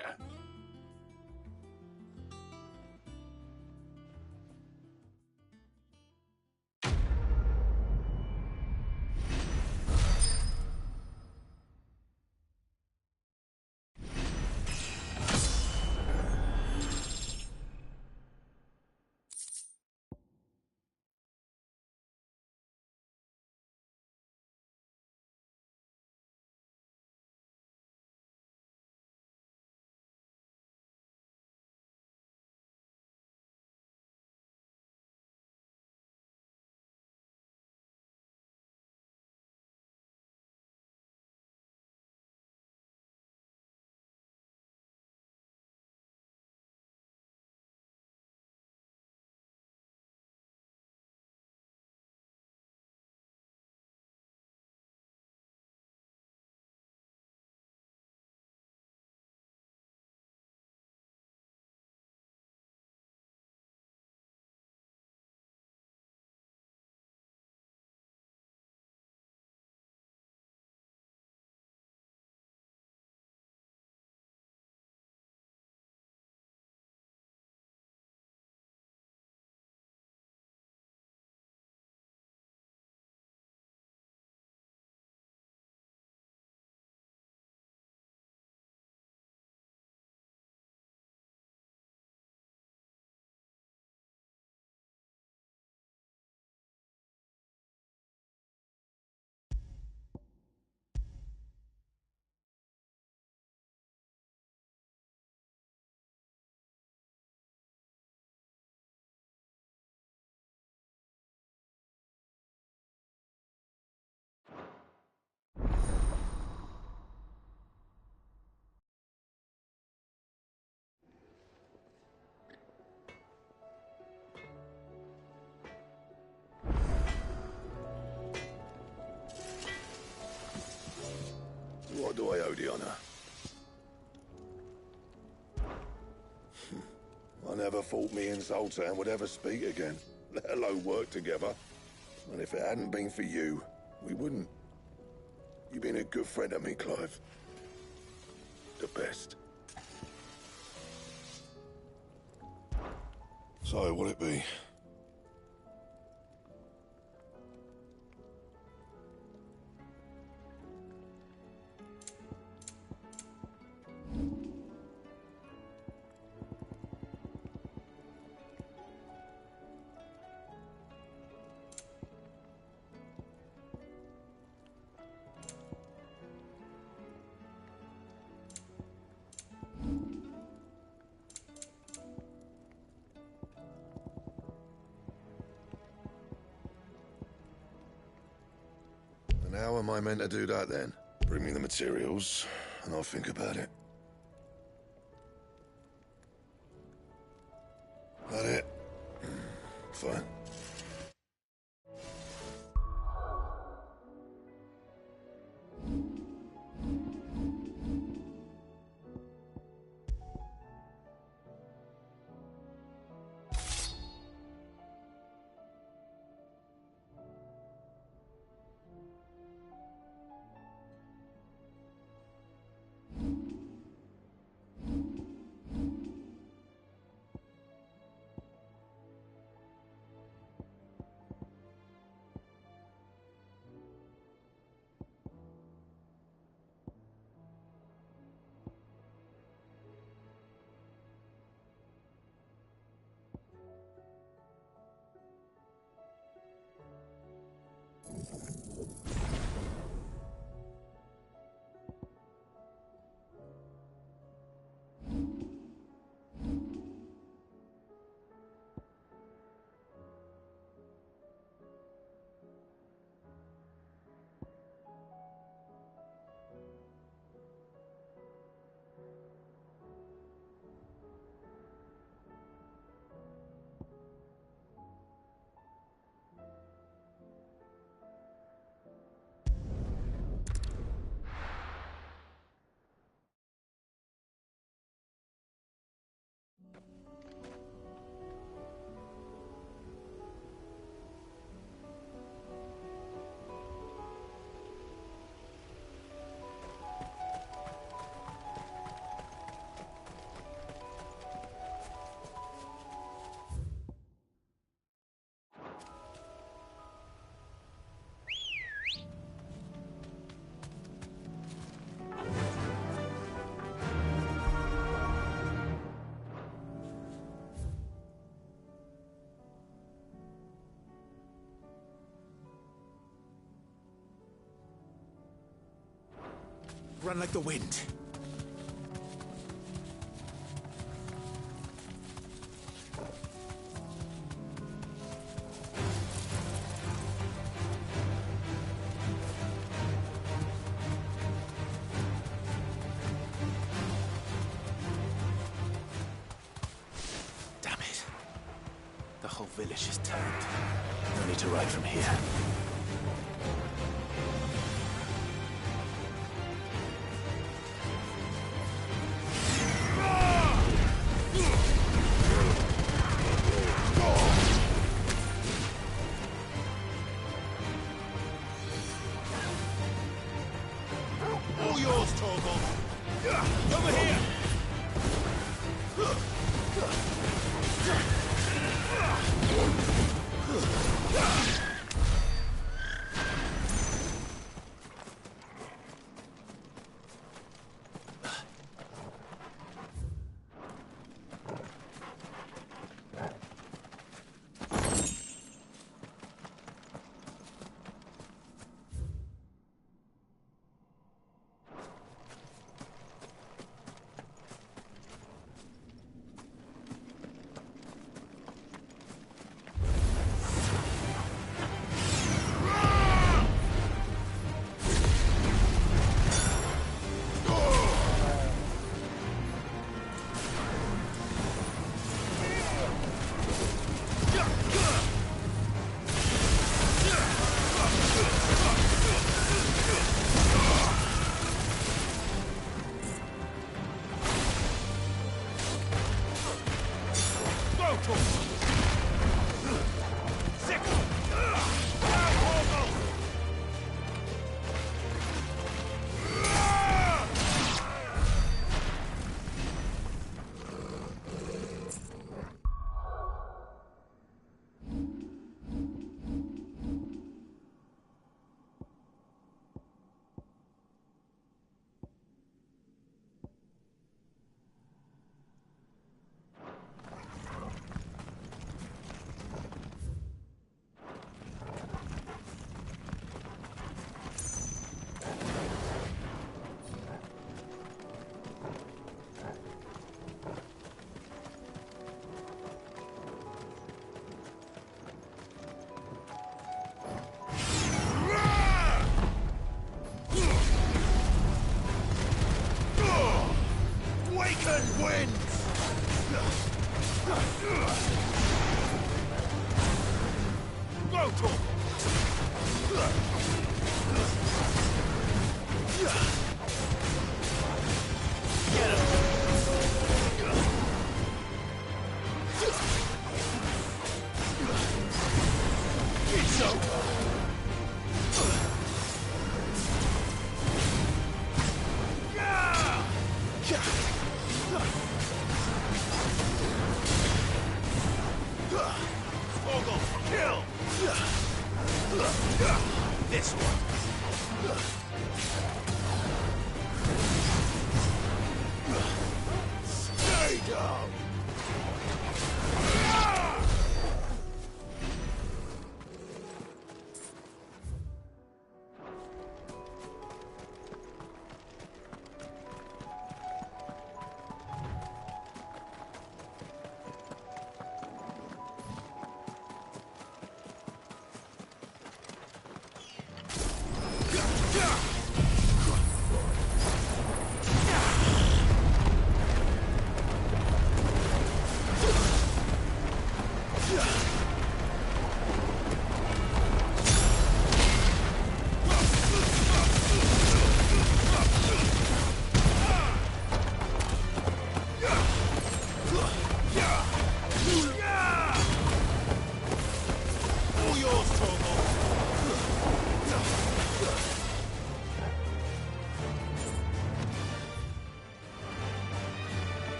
[SPEAKER 2] What do I owe the honor? I never thought me and Zoltan would ever speak again, let alone work together. And if it hadn't been for you, we wouldn't. You've been a good friend to me, Clive. The best. So, what'll it be? And how am I meant to do that then? Bring me the materials, and I'll think about it. That it? Fine.
[SPEAKER 7] Run like the wind.
[SPEAKER 1] Damn it. The whole village is turned. No need to ride from here.
[SPEAKER 11] All yours, Torgal. Over here!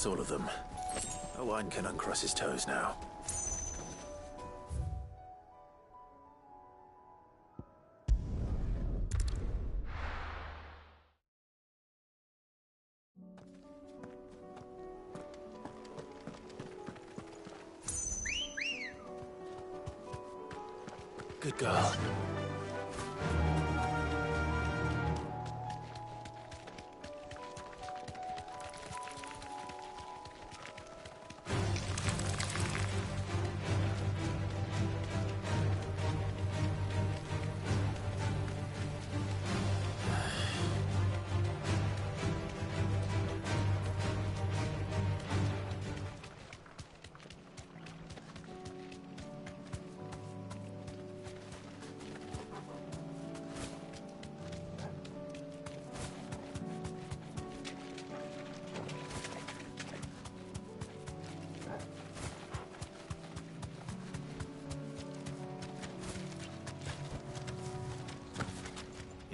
[SPEAKER 1] That's all of them. Owain can uncross his toes now. Good girl.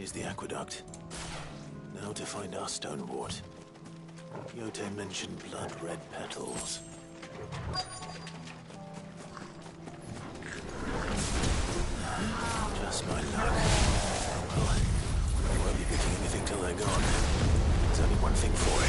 [SPEAKER 1] Here's the aqueduct. Now to find our stonewort. Yote mentioned blood-red petals. Just my luck. Well, I won't be picking anything till they're gone. There's only one thing for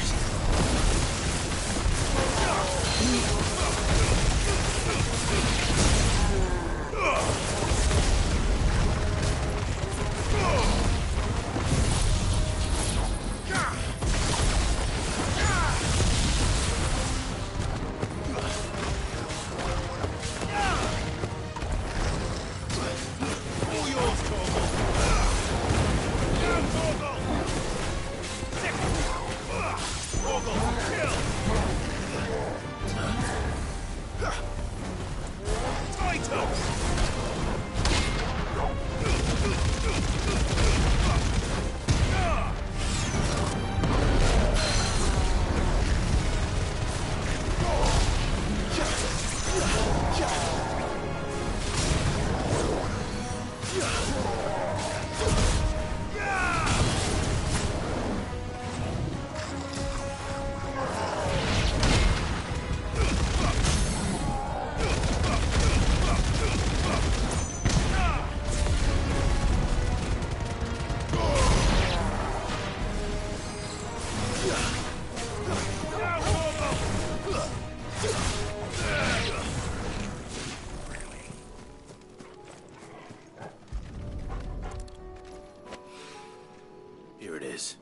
[SPEAKER 1] Here it is.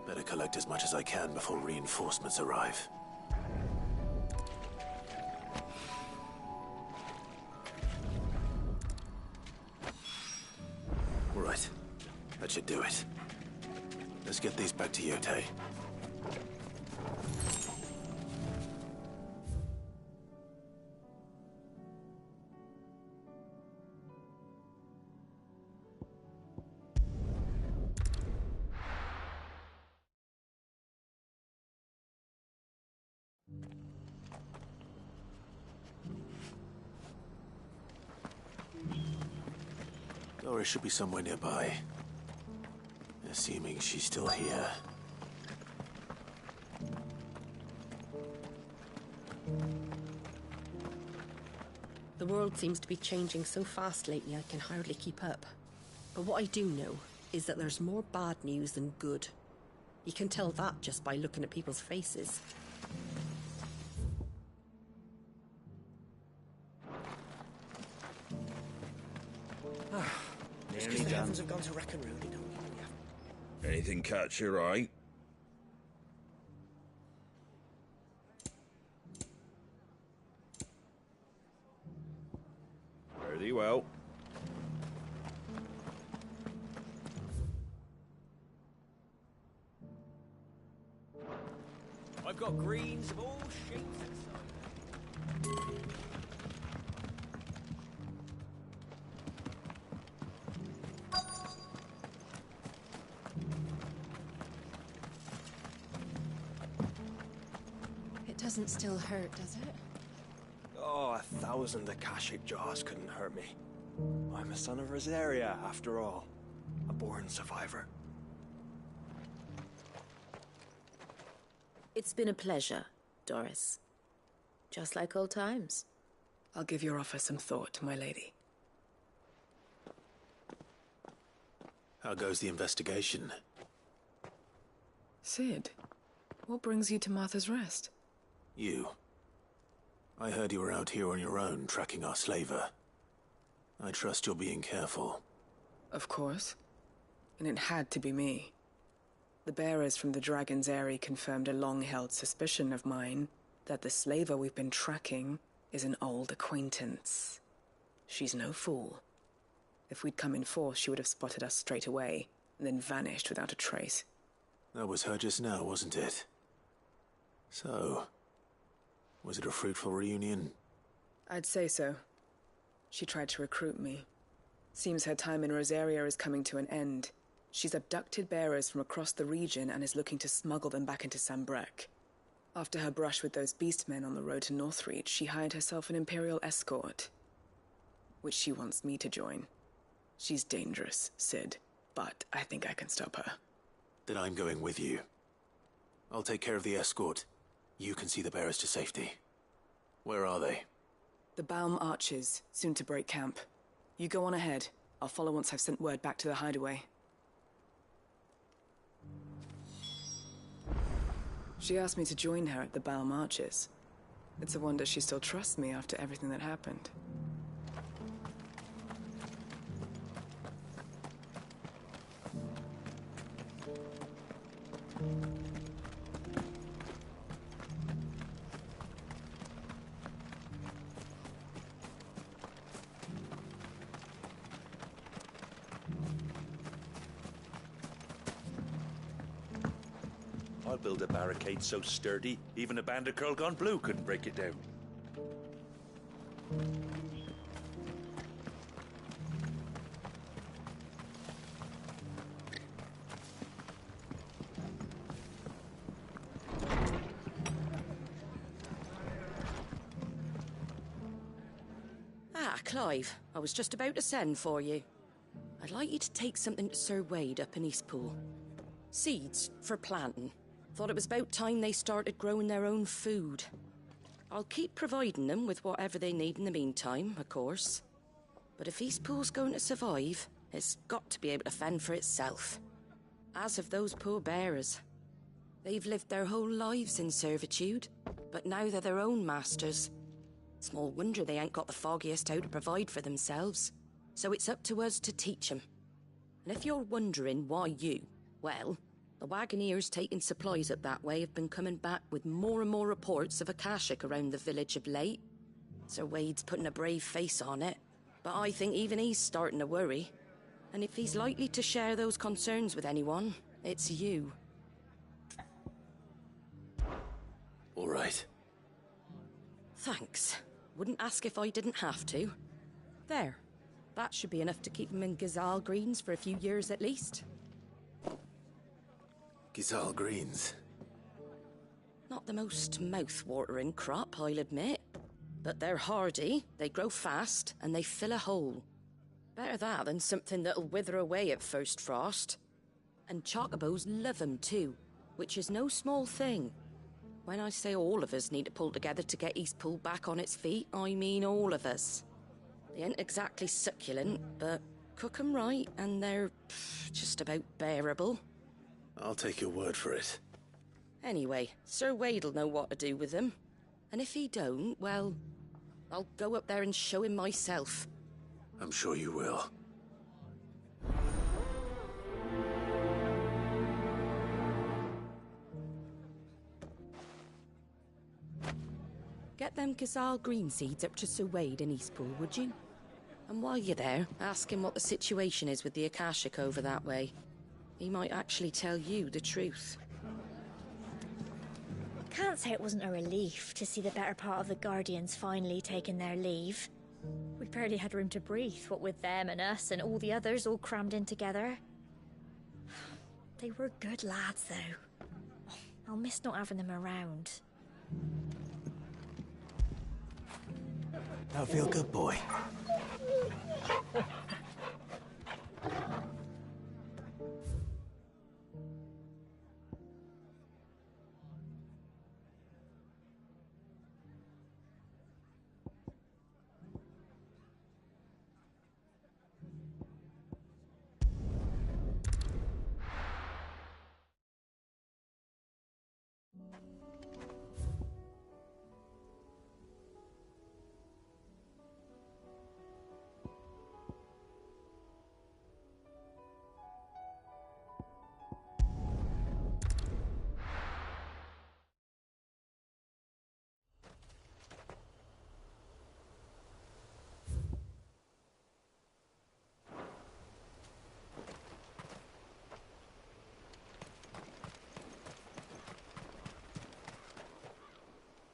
[SPEAKER 1] Better collect as much as I can before reinforcements arrive. Right. That should do it. Let's get these back to Yote. Doris should be somewhere nearby. Assuming she's still here.
[SPEAKER 19] The world seems to be changing so fast lately I can hardly keep up. But what I do know is that there's more bad news than good. You can tell that just by looking at people's faces.
[SPEAKER 3] Nearly done. Have gone to Rackaroo, don't you?
[SPEAKER 20] Anything catch your eye? Very well.
[SPEAKER 11] I've got greens of all shapes and sizes.
[SPEAKER 15] It doesn't still hurt, does it?
[SPEAKER 21] Oh, 1,000 Akashic jaws couldn't hurt me. I'm a son of Rosaria, after all. A born survivor.
[SPEAKER 13] It's been a pleasure, Doris. Just like old times.
[SPEAKER 15] I'll give your offer some thought, my lady.
[SPEAKER 1] How goes the investigation?
[SPEAKER 15] Sid, what brings you to Martha's Rest?
[SPEAKER 1] You. I heard you were out here on your own, tracking our slaver. I trust you're being careful.
[SPEAKER 15] Of course. And it had to be me. The bearers from the Dragon's Eyrie confirmed a long-held suspicion of mine that the slaver we've been tracking is an old acquaintance. She's no fool. If we'd come in force, she would have spotted us straight away, and then vanished without a trace.
[SPEAKER 1] That was her just now, wasn't it? So, was it a fruitful reunion?
[SPEAKER 15] I'd say so. She tried to recruit me. Seems her time in Rosaria is coming to an end. She's abducted bearers from across the region and is looking to smuggle them back into Sambrek. After her brush with those beastmen on the road to Northreach, she hired herself an Imperial escort, which she wants me to join. She's dangerous, Sid, but I think I can stop her.
[SPEAKER 1] Then I'm going with you. I'll take care of the escort. You can see the bearers to safety. Where are they?
[SPEAKER 15] The Baum Archers, soon to break camp. You go on ahead. I'll follow once I've sent word back to the hideaway. She asked me to join her at the Baum Archers. It's a wonder she still trusts me after everything that happened.
[SPEAKER 20] I'll build a barricade so sturdy, even a band of Curl Gone Blue couldn't break it down.
[SPEAKER 13] Ah, Clive, I was just about to send for you. I'd like you to take something to Sir Wade up in Eastpool. Seeds for planting. Thought it was about time they started growing their own food. I'll keep providing them with whatever they need in the meantime, of course. But if Eastpool's going to survive, it's got to be able to fend for itself. As have those poor bearers. They've lived their whole lives in servitude, but now they're their own masters. Small wonder they ain't got the foggiest how to provide for themselves. So it's up to us to teach them. And if you're wondering why you, well, the Wagoneers taking supplies up that way have been coming back with more and more reports of Akashic around the village of late. Sir Wade's putting a brave face on it, but I think even he's starting to worry. And if he's likely to share those concerns with anyone, it's you.
[SPEAKER 1] All right.
[SPEAKER 13] Thanks. Wouldn't ask if I didn't have to. There. That should be enough to keep him in Gazal Greens for a few years at least.
[SPEAKER 1] Gazal Greens.
[SPEAKER 13] Not the most mouth-watering crop, I'll admit. But they're hardy, they grow fast, and they fill a hole. Better that than something that'll wither away at first frost. And chocobos love 'em too, which is no small thing. When I say all of us need to pull together to get Eastpool back on its feet, I mean all of us. They ain't exactly succulent, but cook 'em right and they're just about bearable.
[SPEAKER 1] I'll take your word for it.
[SPEAKER 13] Anyway, Sir Wade'll know what to do with them. And if he don't, well, I'll go up there and show him myself.
[SPEAKER 1] I'm sure you will.
[SPEAKER 13] Get them Ghazal green seeds up to Sir Wade in Eastpool, would you? And while you're there, ask him what the situation is with the Akashic over that way. He might actually tell you the truth.
[SPEAKER 8] Can't say it wasn't a relief to see the better part of the Guardians finally taking their leave. We barely had room to breathe, what with them and us and all the others all crammed in together. They were good lads, though. I'll miss not having them around.
[SPEAKER 1] Now feel good, boy.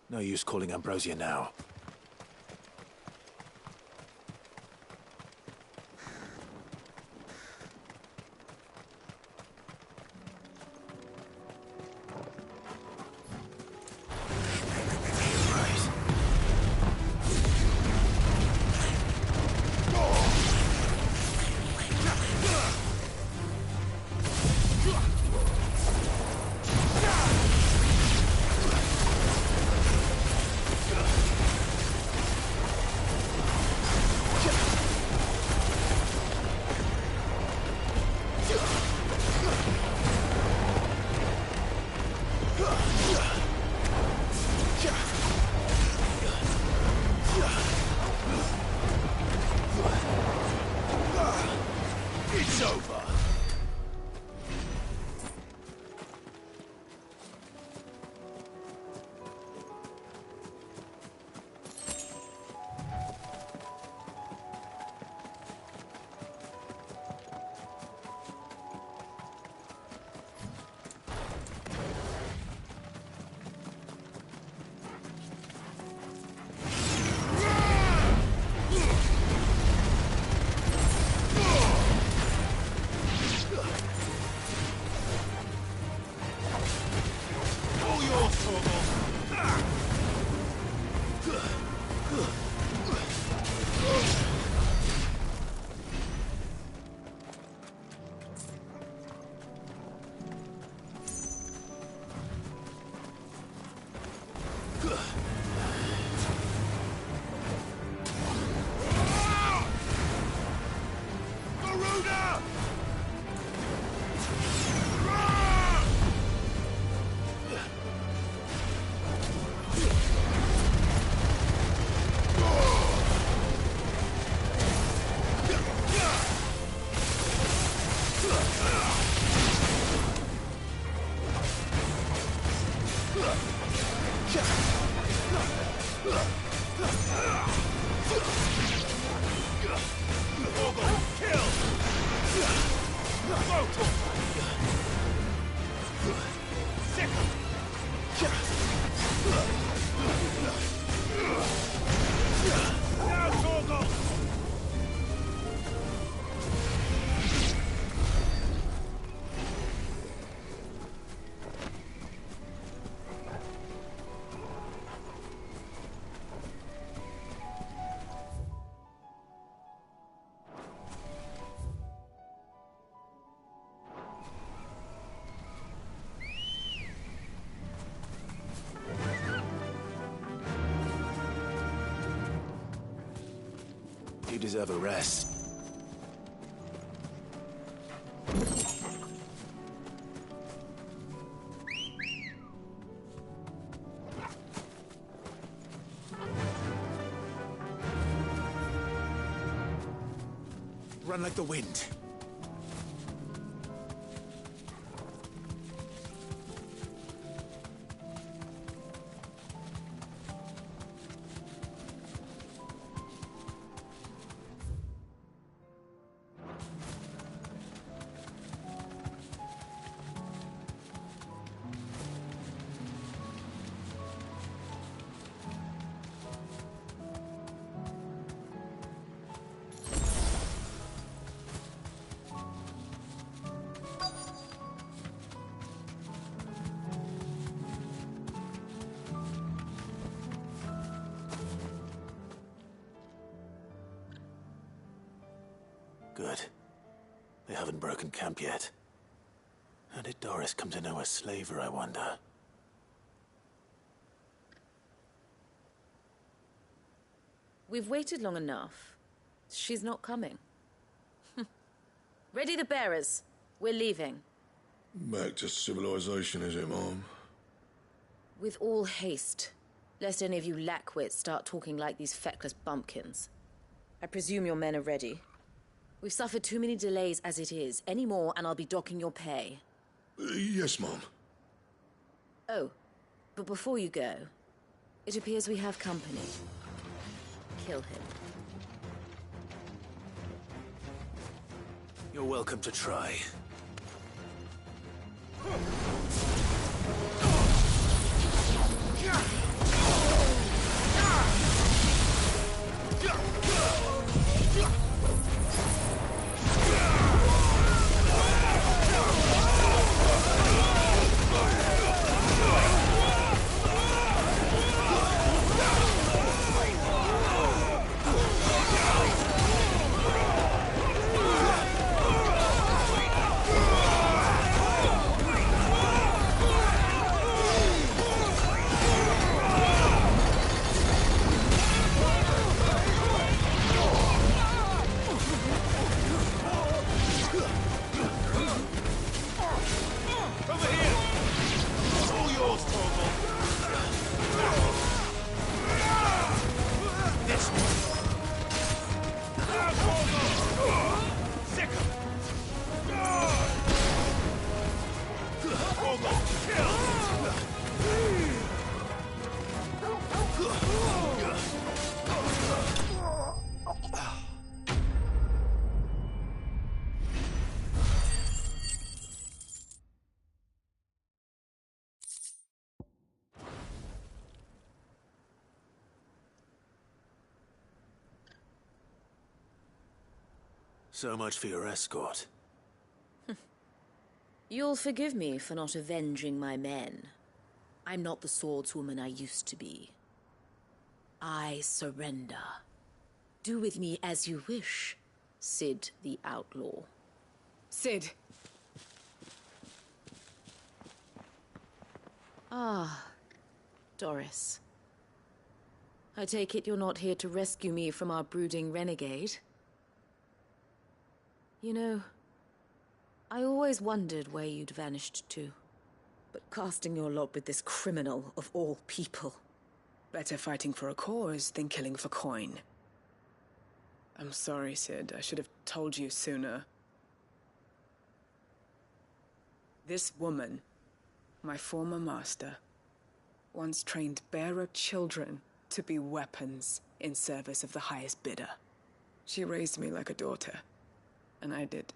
[SPEAKER 1] No use calling Ambrosia now. It's over! You deserve a rest.
[SPEAKER 7] Run like the wind.
[SPEAKER 1] Good. They haven't broken camp yet. How did Doris come to know a slaver, I wonder?
[SPEAKER 10] We've waited long enough. She's not coming. Ready the bearers. We're leaving.
[SPEAKER 2] Back to civilization, is it, Mom?
[SPEAKER 10] With all haste, lest any of you lackwits start talking like these feckless bumpkins. I presume your men are ready. We've suffered too many delays as it is. Any more and I'll be docking your pay.
[SPEAKER 2] Yes, Mom.
[SPEAKER 10] Oh, but before you go, it appears we have company. Kill him.
[SPEAKER 1] You're welcome to try. So much for your escort.
[SPEAKER 10] You'll forgive me for not avenging my men. I'm not the swordswoman I used to be. I surrender. Do with me as you wish, Sid the Outlaw.
[SPEAKER 15] Sid!
[SPEAKER 10] Ah, Doris. I take it you're not here to rescue me from our brooding renegade? You know, I always wondered where you'd vanished to. But casting your lot with this criminal of all people.
[SPEAKER 15] Better fighting for a cause than killing for coin. I'm sorry, Sid. I should have told you sooner. This woman, my former master, once trained bearer children to be weapons in service of the highest bidder. She raised me like a daughter, and I did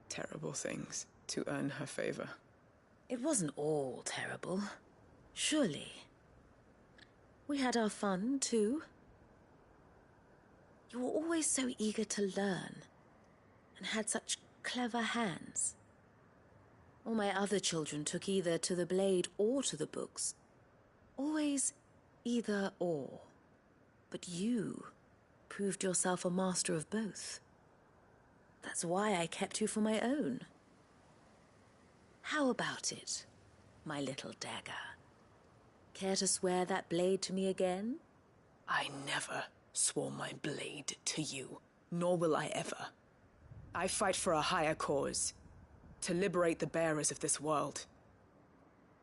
[SPEAKER 15] terrible things to earn her favor.
[SPEAKER 10] It wasn't all terrible, surely. We had our fun, too. You were always so eager to learn, and had such clever hands. All my other children took either to the blade or to the books. Always either or. But you proved yourself a master of both. That's why I kept you for my own. How about it, my little dagger? Care to swear that blade to me again?
[SPEAKER 15] I never swore my blade to you, nor will I ever. I fight for a higher cause, to liberate the bearers of this world.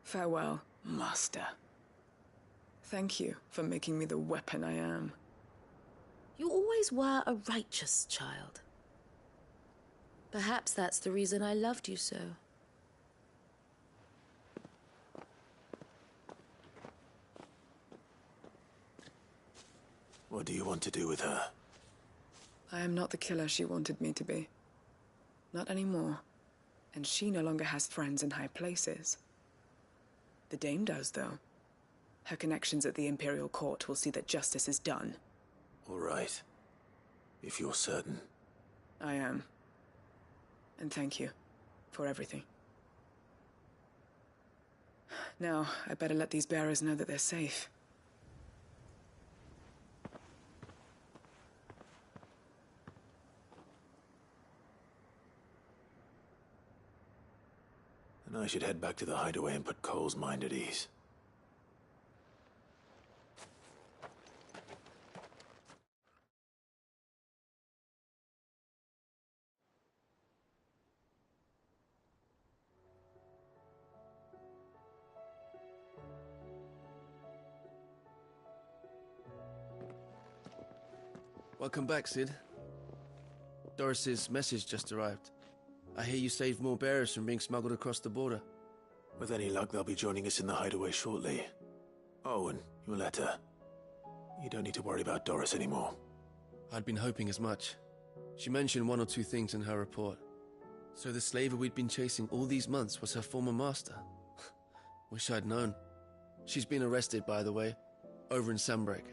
[SPEAKER 15] Farewell, Master. Thank you for making me the weapon I am.
[SPEAKER 10] You always were a righteous child. Perhaps that's the reason I loved you so.
[SPEAKER 1] What do you want to do with her?
[SPEAKER 15] I am not the killer she wanted me to be. Not anymore. And she no longer has friends in high places. The Dame does, though. Her connections at the Imperial Court will see that justice is done.
[SPEAKER 1] All right. If you're certain.
[SPEAKER 15] I am. And thank you for everything. Now, I better let these bearers know that they're safe.
[SPEAKER 1] And I should head back to the hideaway and put Cole's mind at ease.
[SPEAKER 12] Welcome back, Sid. Doris's message just arrived. I hear you saved more bearers from being smuggled across the border.
[SPEAKER 1] With any luck, they'll be joining us in the hideaway shortly. Oh, and your letter. You don't need to worry about Doris anymore.
[SPEAKER 12] I'd been hoping as much. She mentioned one or two things in her report. So the slaver we'd been chasing all these months was her former master. Wish I'd known. She's been arrested, by the way, over in Sambrek.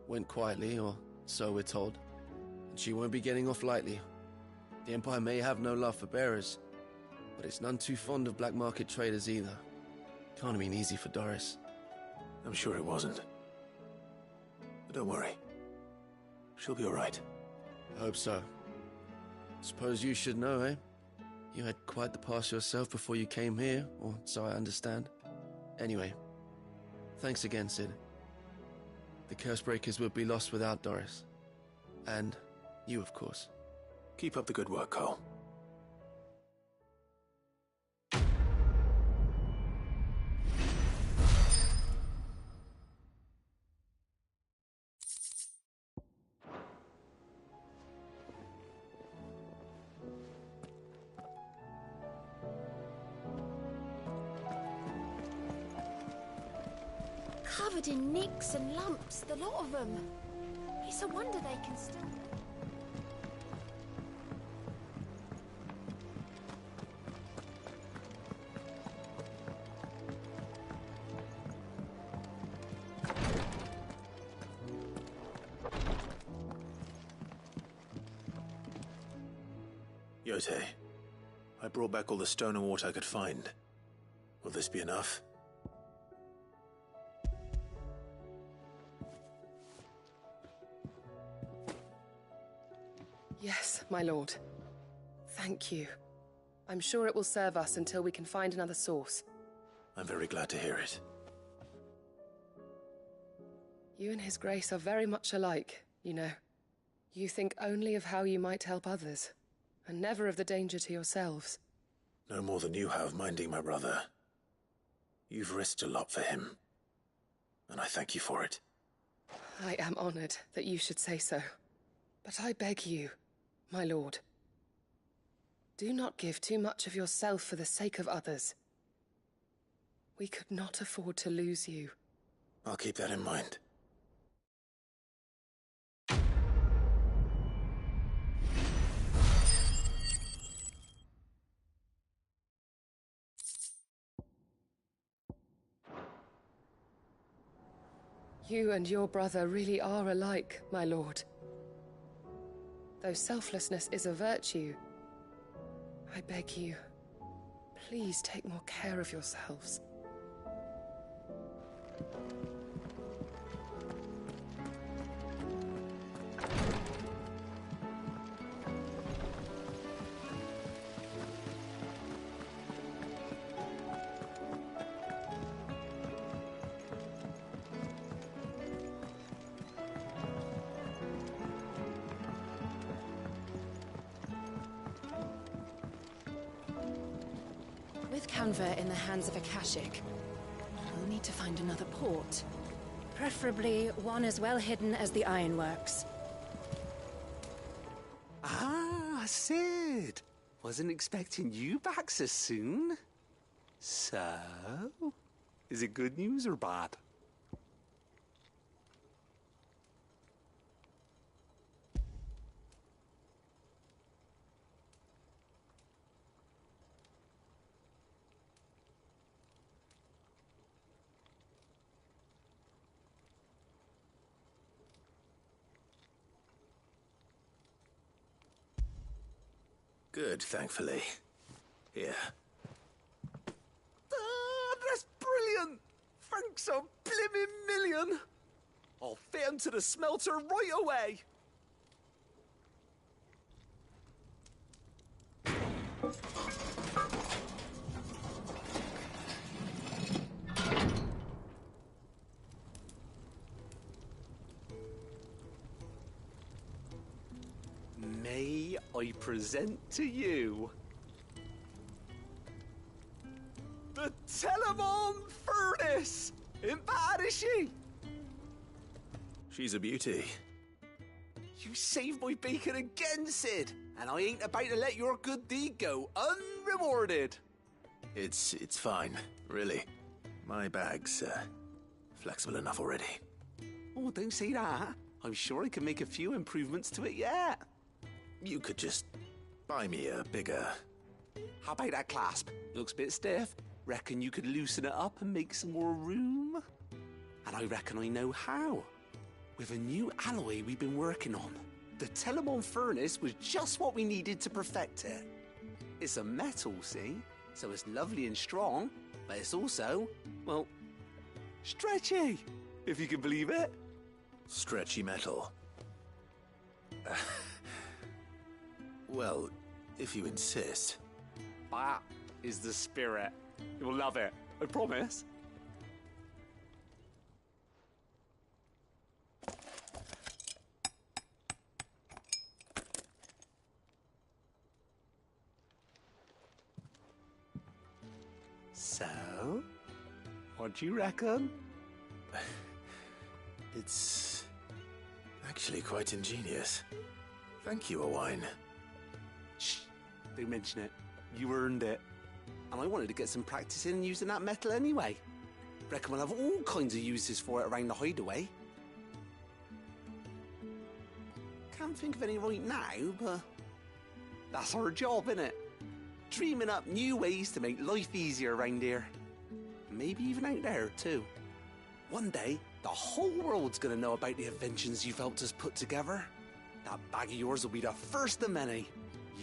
[SPEAKER 12] Went quietly, or so we're told. And she won't be getting off lightly. The Empire may have no love for bearers, but it's none too fond of black market traders either. Can't have been easy for Doris.
[SPEAKER 1] I'm sure it wasn't. But don't worry. She'll be all right.
[SPEAKER 12] I hope so. Suppose you should know, eh? You had quite the past yourself before you came here, or so I understand. Anyway, thanks again, Sid. The Cursebreakers would be lost without Doris. And you, of course.
[SPEAKER 1] Keep up the good work, Cole.
[SPEAKER 6] Covered in nicks and lumps, the lot of them. It's a wonder they can still...
[SPEAKER 1] Yote, I brought back all the stone and water I could find. Will this be enough?
[SPEAKER 22] Yes, my lord. Thank you. I'm sure it will serve us until we can find another source.
[SPEAKER 1] I'm very glad to hear it.
[SPEAKER 22] You and His Grace are very much alike, you know. You think only of how you might help others, and never of the danger to yourselves.
[SPEAKER 1] No more than you have minding my brother. You've risked a lot for him, and I thank you for it.
[SPEAKER 22] I am honored that you should say so. But I beg you, my lord, do not give too much of yourself for the sake of others. We could not afford to lose you.
[SPEAKER 1] I'll keep that in mind.
[SPEAKER 22] You and your brother really are alike, my lord. Though selflessness is a virtue, I beg you, please take more care of yourselves.
[SPEAKER 13] With Canva in the hands of Akashic, we'll need to find another port. Preferably one as well hidden as the ironworks.
[SPEAKER 14] Ah, Sid! Wasn't expecting you back so soon. So, is it good news or bad?
[SPEAKER 1] Good, thankfully. Here.
[SPEAKER 14] Ah, that's brilliant! Thanks a blimmin' million! I'll fit 'em to the smelter right away! May I present to you the Telemon Furnace! Ain't bad, is she?
[SPEAKER 1] She's a beauty.
[SPEAKER 14] You saved my bacon again, Sid, and I ain't about to let your good deed go unrewarded.
[SPEAKER 1] It's fine, really. My bag's flexible enough already.
[SPEAKER 14] Oh, don't say that. I'm sure I can make a few improvements to it yet.
[SPEAKER 1] You could just buy me a bigger...
[SPEAKER 14] How about that clasp? Looks a bit stiff. Reckon you could loosen it up and make some more room? And I reckon I know how. With a new alloy we've been working on. The Telemon Furnace was just what we needed to perfect it. It's a metal, see? So it's lovely and strong, but it's also, well, stretchy, if you can believe it.
[SPEAKER 1] Stretchy metal. Well, if you insist.
[SPEAKER 14] That is the spirit. You'll love it, I promise. So, what do you reckon?
[SPEAKER 1] It's actually quite ingenious. Thank you, Owain.
[SPEAKER 14] Shh, don't mention it. You earned it. And I wanted to get some practice in using that metal anyway. Reckon we'll have all kinds of uses for it around the hideaway. Can't think of any right now, but that's our job, innit? Dreaming up new ways to make life easier around here. Maybe even out there, too. One day, the whole world's gonna know about the inventions you've helped us put together. That bag of yours will be the first of many.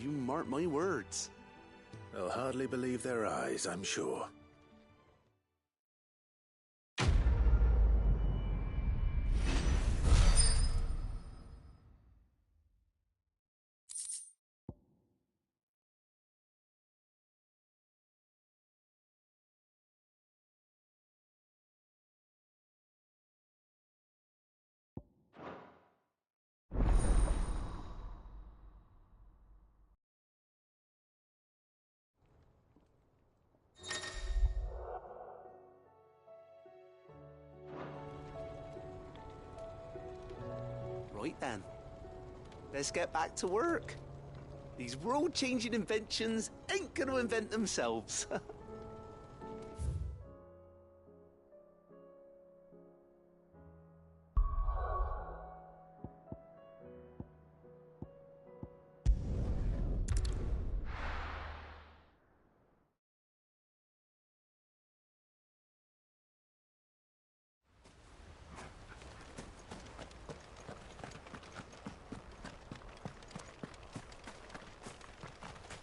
[SPEAKER 14] You mark my words.
[SPEAKER 1] They'll hardly believe their eyes, I'm sure.
[SPEAKER 14] Right then, let's get back to work. These world-changing inventions ain't gonna invent themselves.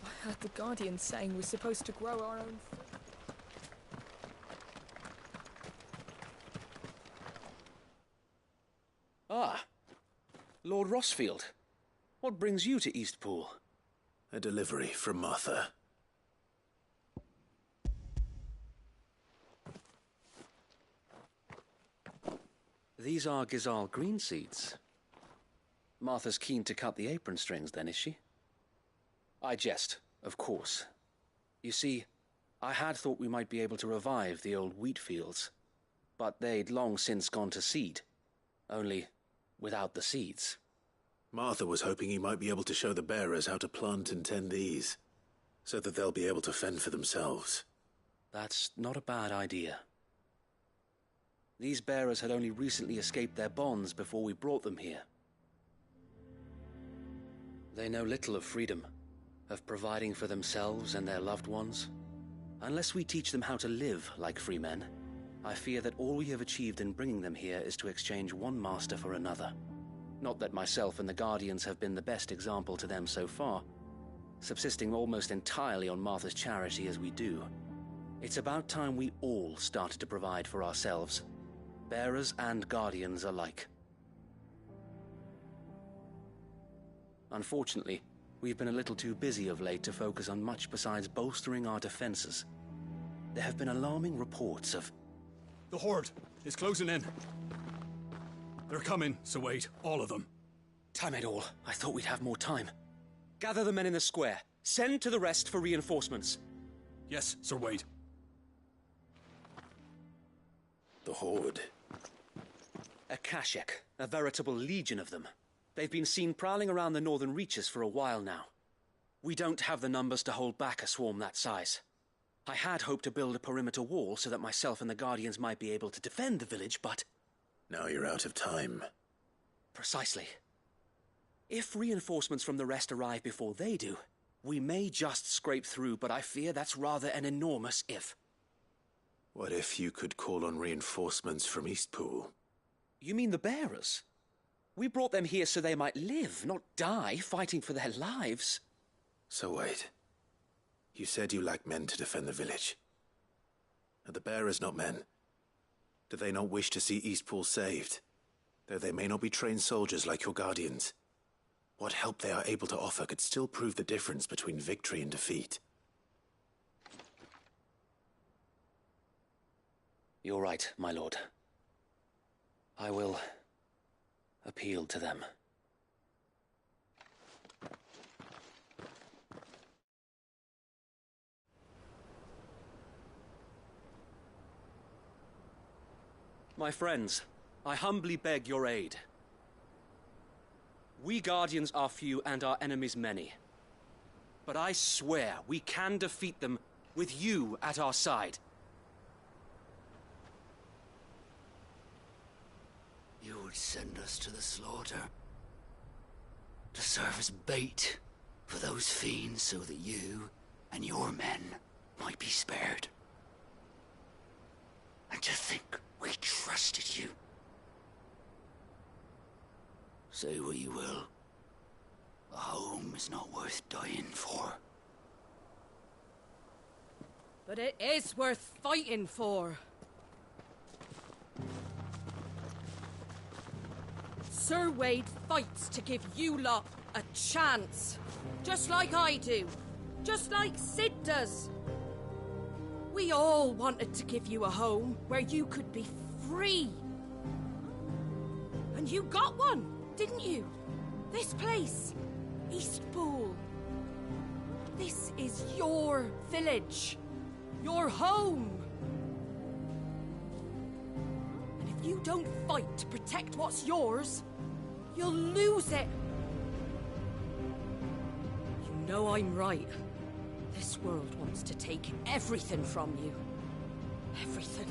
[SPEAKER 15] I heard the Guardian saying we're supposed to grow our own food.
[SPEAKER 16] Ah, Lord Rossfield. What brings you to Eastpool?
[SPEAKER 1] A delivery from Martha.
[SPEAKER 16] These are Gizal green seeds. Martha's keen to cut the apron strings then, is she? I jest, of course. You see, I had thought we might be able to revive the old wheat fields, but they'd long since gone to seed, only without the seeds.
[SPEAKER 1] Martha was hoping he might be able to show the bearers how to plant and tend these, so that they'll be able to fend for themselves.
[SPEAKER 16] That's not a bad idea. These bearers had only recently escaped their bonds before we brought them here. They know little of freedom, of providing for themselves and their loved ones. Unless we teach them how to live like free men, I fear that all we have achieved in bringing them here is to exchange one master for another. Not that myself and the Guardians have been the best example to them so far, subsisting almost entirely on Martha's charity as we do. It's about time we all started to provide for ourselves, bearers and Guardians alike. Unfortunately, we've been a little too busy of late to focus on much besides bolstering our defenses. There have been alarming reports of...
[SPEAKER 5] The Horde is closing in. They're coming, so wait, all of them.
[SPEAKER 16] Time it all. I thought we'd have more time. Gather the men in the square. Send to the rest for reinforcements.
[SPEAKER 5] Yes, Sir Wade.
[SPEAKER 1] The Horde.
[SPEAKER 16] A Kashek, a veritable legion of them. They've been seen prowling around the northern reaches for a while now. We don't have the numbers to hold back a swarm that size. I had hoped to build a perimeter wall so that myself and the Guardians might be able to defend the village, but...
[SPEAKER 1] Now you're out of time.
[SPEAKER 16] Precisely. If reinforcements from the rest arrive before they do, we may just scrape through, but I fear that's rather an enormous if.
[SPEAKER 1] What if you could call on reinforcements from Eastpool?
[SPEAKER 16] You mean the bearers? We brought them here so they might live, not die, fighting for their lives.
[SPEAKER 1] So wait. You said you lack men to defend the village. Are the bearers not men? Do they not wish to see Eastpool saved? Though they may not be trained soldiers like your Guardians. What help they are able to offer could still prove the difference between victory and defeat.
[SPEAKER 16] You're right, my lord. I will appeal to them. My friends, I humbly beg your aid. We Guardians are few and our enemies many. But I swear we can defeat them with you at our side.
[SPEAKER 9] You would send us to the slaughter, to serve as bait for those fiends so that you and your men might be spared. And to think we trusted you. Say what you will, a home is not worth dying for.
[SPEAKER 13] But it is worth fighting for. Sir Wade fights to give you lot a chance. Just like I do. Just like Sid does. We all wanted to give you a home where you could be free. And you got one, didn't you? This place, Eastpool. This is your village. Your home. And if you don't fight to protect what's yours, you'll lose it. You know I'm right. This world wants to take everything from you. Everything.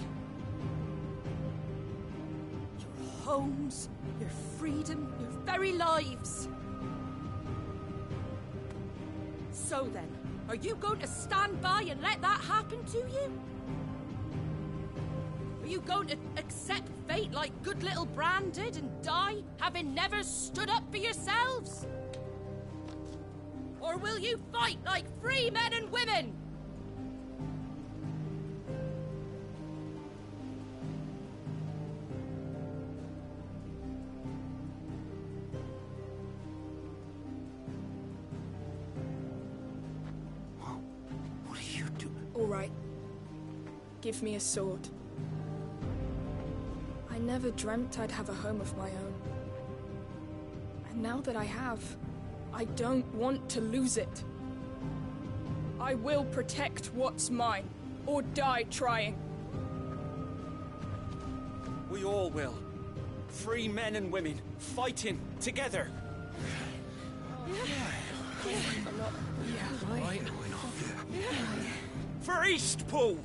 [SPEAKER 13] Your homes, your freedom, your very lives. So then, are you going to stand by and let that happen to you? Are you going to accept fate like good little Bran did and die, having never stood up for yourselves? Or will you fight like free men and women?
[SPEAKER 9] What are you doing?
[SPEAKER 23] All right. Give me a sword. I never dreamt I'd have a home of my own. And now that I have, I don't want to lose it. I will protect what's mine. Or die trying.
[SPEAKER 11] We all will. Free men and women, fighting together. For Eastpool!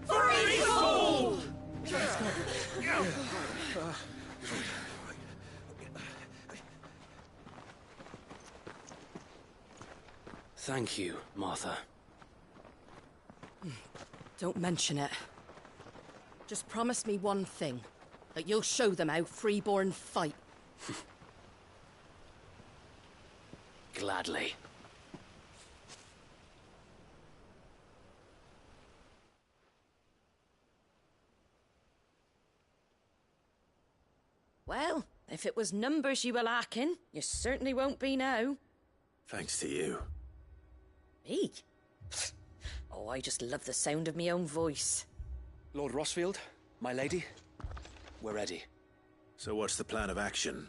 [SPEAKER 11] For Eastpool!
[SPEAKER 16] Thank you, Martha.
[SPEAKER 13] Don't mention it. Just promise me one thing. That you'll show them how freeborn fight.
[SPEAKER 16] Gladly.
[SPEAKER 13] Well, if it was numbers you were lacking, you certainly won't be now.
[SPEAKER 1] Thanks to you.
[SPEAKER 13] Me? Oh, I just love the sound of my own voice.
[SPEAKER 16] Lord Rossfield, my lady, we're ready.
[SPEAKER 1] So what's the plan of action?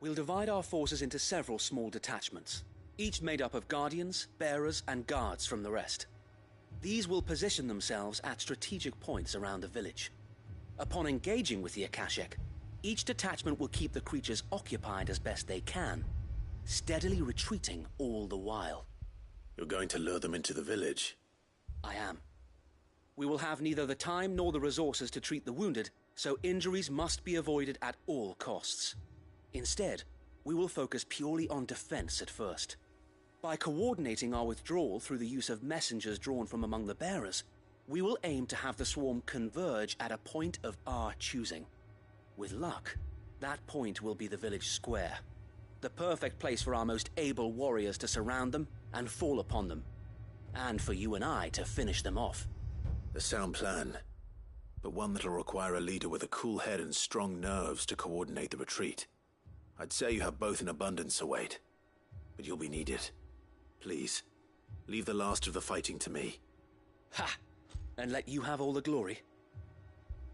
[SPEAKER 16] We'll divide our forces into several small detachments, each made up of guardians, bearers, and guards from the rest. These will position themselves at strategic points around the village. Upon engaging with the Akashic, each detachment will keep the creatures occupied as best they can, steadily retreating all the while.
[SPEAKER 1] You're going to lure them into the village?
[SPEAKER 16] I am. We will have neither the time nor the resources to treat the wounded, so injuries must be avoided at all costs. Instead, we will focus purely on defense at first. By coordinating our withdrawal through the use of messengers drawn from among the bearers, we will aim to have the swarm converge at a point of our choosing. With luck, that point will be the village square, the perfect place for our most able warriors to surround them and fall upon them, and for you and I to finish them off.
[SPEAKER 1] A sound plan, but one that'll require a leader with a cool head and strong nerves to coordinate the retreat. I'd say you have both in abundance, Await, but you'll be needed. Please, leave the last of the fighting to me.
[SPEAKER 16] Ha! And let you have all the glory.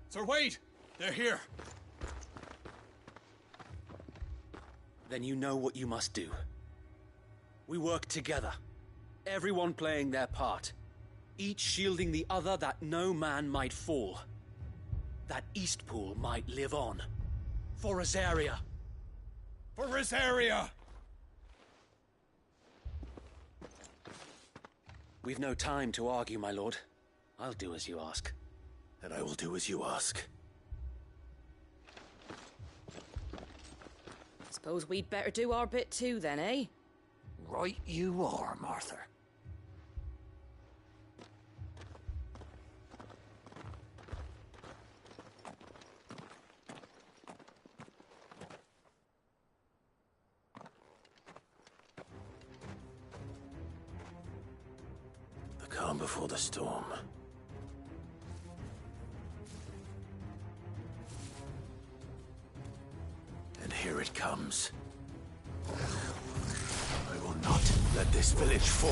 [SPEAKER 5] Sir Wade! They're here!
[SPEAKER 16] Then you know what you must do. We work together, everyone playing their part, each shielding the other that no man might fall, that Eastpool might live on. For Rosaria!
[SPEAKER 5] For Rosaria!
[SPEAKER 16] We've no time to argue, my lord. I'll do as you ask.
[SPEAKER 1] And I will do as you ask.
[SPEAKER 13] Suppose we'd better do our bit too, then, eh?
[SPEAKER 9] Right you are, Martha.
[SPEAKER 1] The calm before the storm. And here it comes. I will not let this village fall.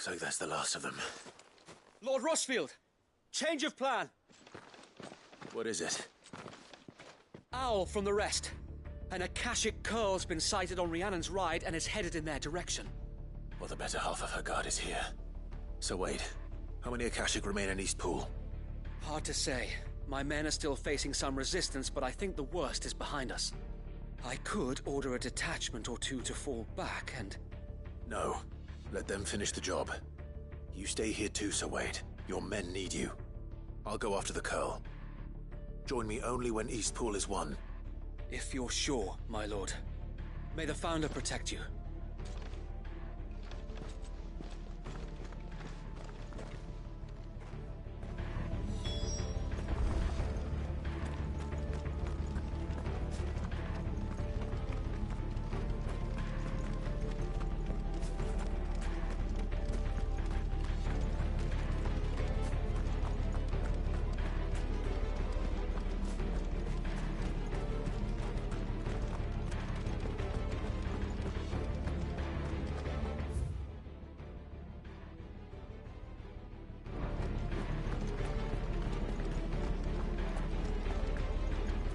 [SPEAKER 1] Looks like that's the last of them.
[SPEAKER 16] Lord Rossfield! Change of plan!
[SPEAKER 1] What is it?
[SPEAKER 16] Owl from the rest. An Akashic Curl's been sighted on Rhiannon's Ride and is headed in their direction.
[SPEAKER 1] Well, the better half of her guard is here. So wait, how many Akashic remain in East Pool?
[SPEAKER 16] Hard to say. My men are still facing some resistance, but I think the worst is behind us. I could order a detachment or two to fall back and...
[SPEAKER 1] No. Let them finish the job. You stay here too, Sir Wade. Your men need you. I'll go after the Curl. Join me only when East Pool is won.
[SPEAKER 16] If you're sure, my lord. May the Founder protect you.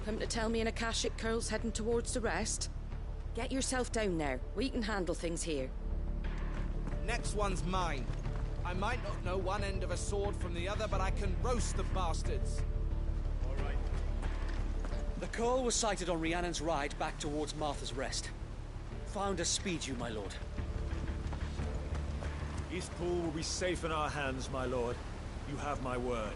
[SPEAKER 13] Come to tell me an Akashic Curl's heading towards the rest? Get yourself down there. We can handle things here.
[SPEAKER 4] Next one's mine. I might not know one end of a sword from the other, but I can roast the bastards.
[SPEAKER 16] All right. The Curl was sighted on Rhiannon's Ride back towards Martha's Rest. Founder speed you, my lord.
[SPEAKER 21] East Pool will be safe in our hands, my lord. You have my word.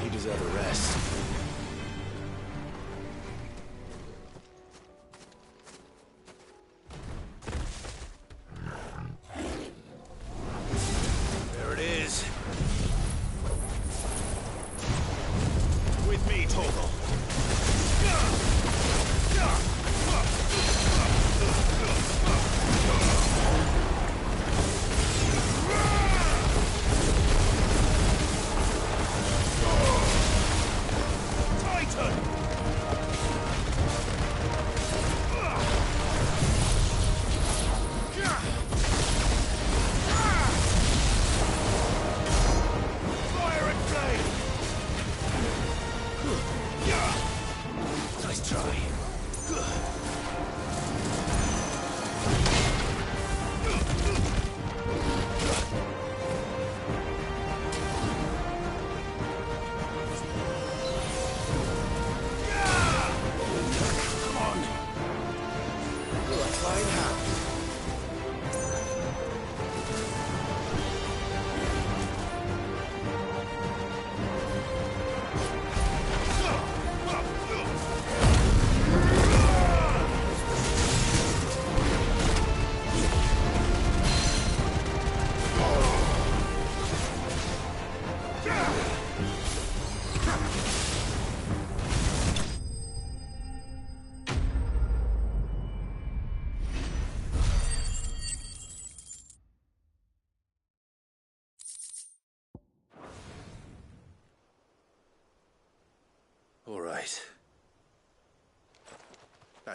[SPEAKER 1] You deserve a rest. There it is. With me, Torgal.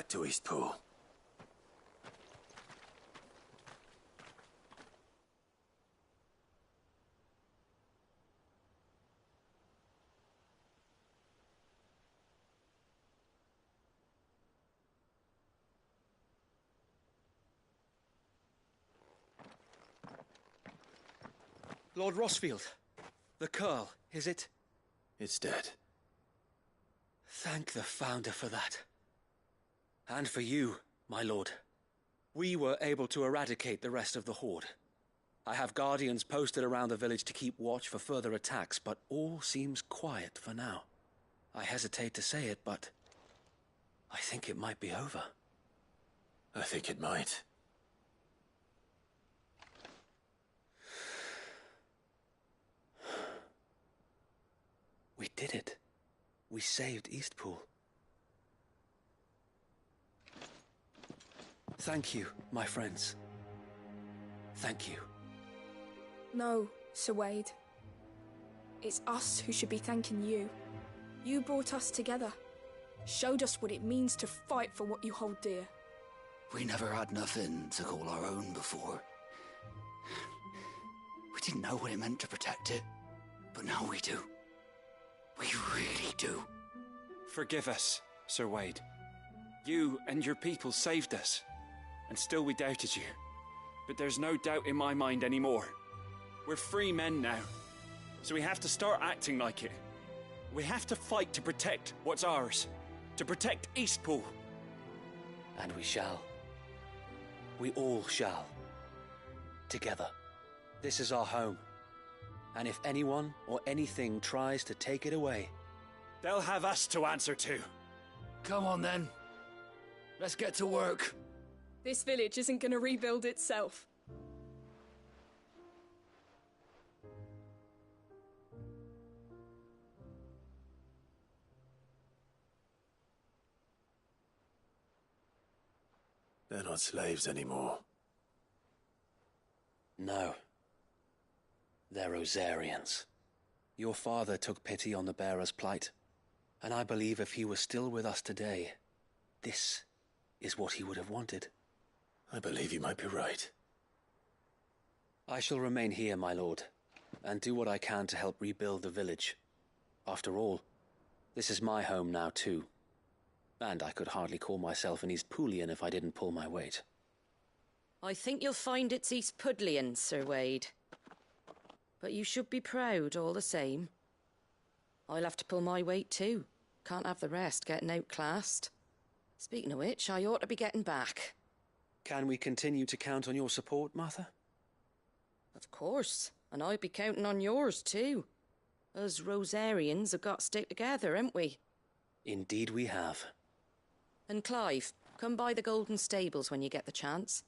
[SPEAKER 1] back to Eastpool.
[SPEAKER 16] Lord Rossfield, the Curl, is it?
[SPEAKER 1] It's dead.
[SPEAKER 16] Thank the Founder for that. And for you, my lord. We were able to eradicate the rest of the Horde. I have guardians posted around the village to keep watch for further attacks, but all seems quiet for now. I hesitate to say it, but I think it might be over.
[SPEAKER 1] I think it might.
[SPEAKER 16] We did it. We saved Eastpool. Thank you, my friends. Thank you.
[SPEAKER 23] No, Sir Wade. It's us who should be thanking you. You brought us together. Showed us what it means to fight for what you hold dear.
[SPEAKER 9] We never had nothing to call our own before. We didn't know what it meant to protect it, but now we do. We really do.
[SPEAKER 17] Forgive us, Sir Wade. You and your people saved us, and still we doubted you. But there's no doubt in my mind anymore. We're free men now, so we have to start acting like it. We have to fight to protect what's ours, to protect Eastpool.
[SPEAKER 16] And we shall. We all shall. Together. This is our home. And if anyone or anything tries to take it away,
[SPEAKER 17] they'll have us to answer to.
[SPEAKER 9] Come on then. Let's get to work.
[SPEAKER 23] This village isn't going to rebuild itself.
[SPEAKER 1] They're not slaves anymore.
[SPEAKER 16] No. They're Rosarians. Your father took pity on the bearer's plight, and I believe if he was still with us today, this is what he would have wanted.
[SPEAKER 1] I believe you might be right.
[SPEAKER 16] I shall remain here, my lord, and do what I can to help rebuild the village. After all, this is my home now too, and I could hardly call myself an Eastpoolian if I didn't pull my weight.
[SPEAKER 13] I think you'll find it's Eastpudlian, Sir Wade. But you should be proud all the same. I'll have to pull my weight too. Can't have the rest getting outclassed. Speaking of which, I ought to be getting back.
[SPEAKER 16] Can we continue to count on your support, Martha?
[SPEAKER 13] Of course, and I'd be counting on yours too. Us Rosarians have got to stick together, haven't we?
[SPEAKER 16] Indeed we have.
[SPEAKER 13] And Clive, come by the Golden Stables when you get the chance.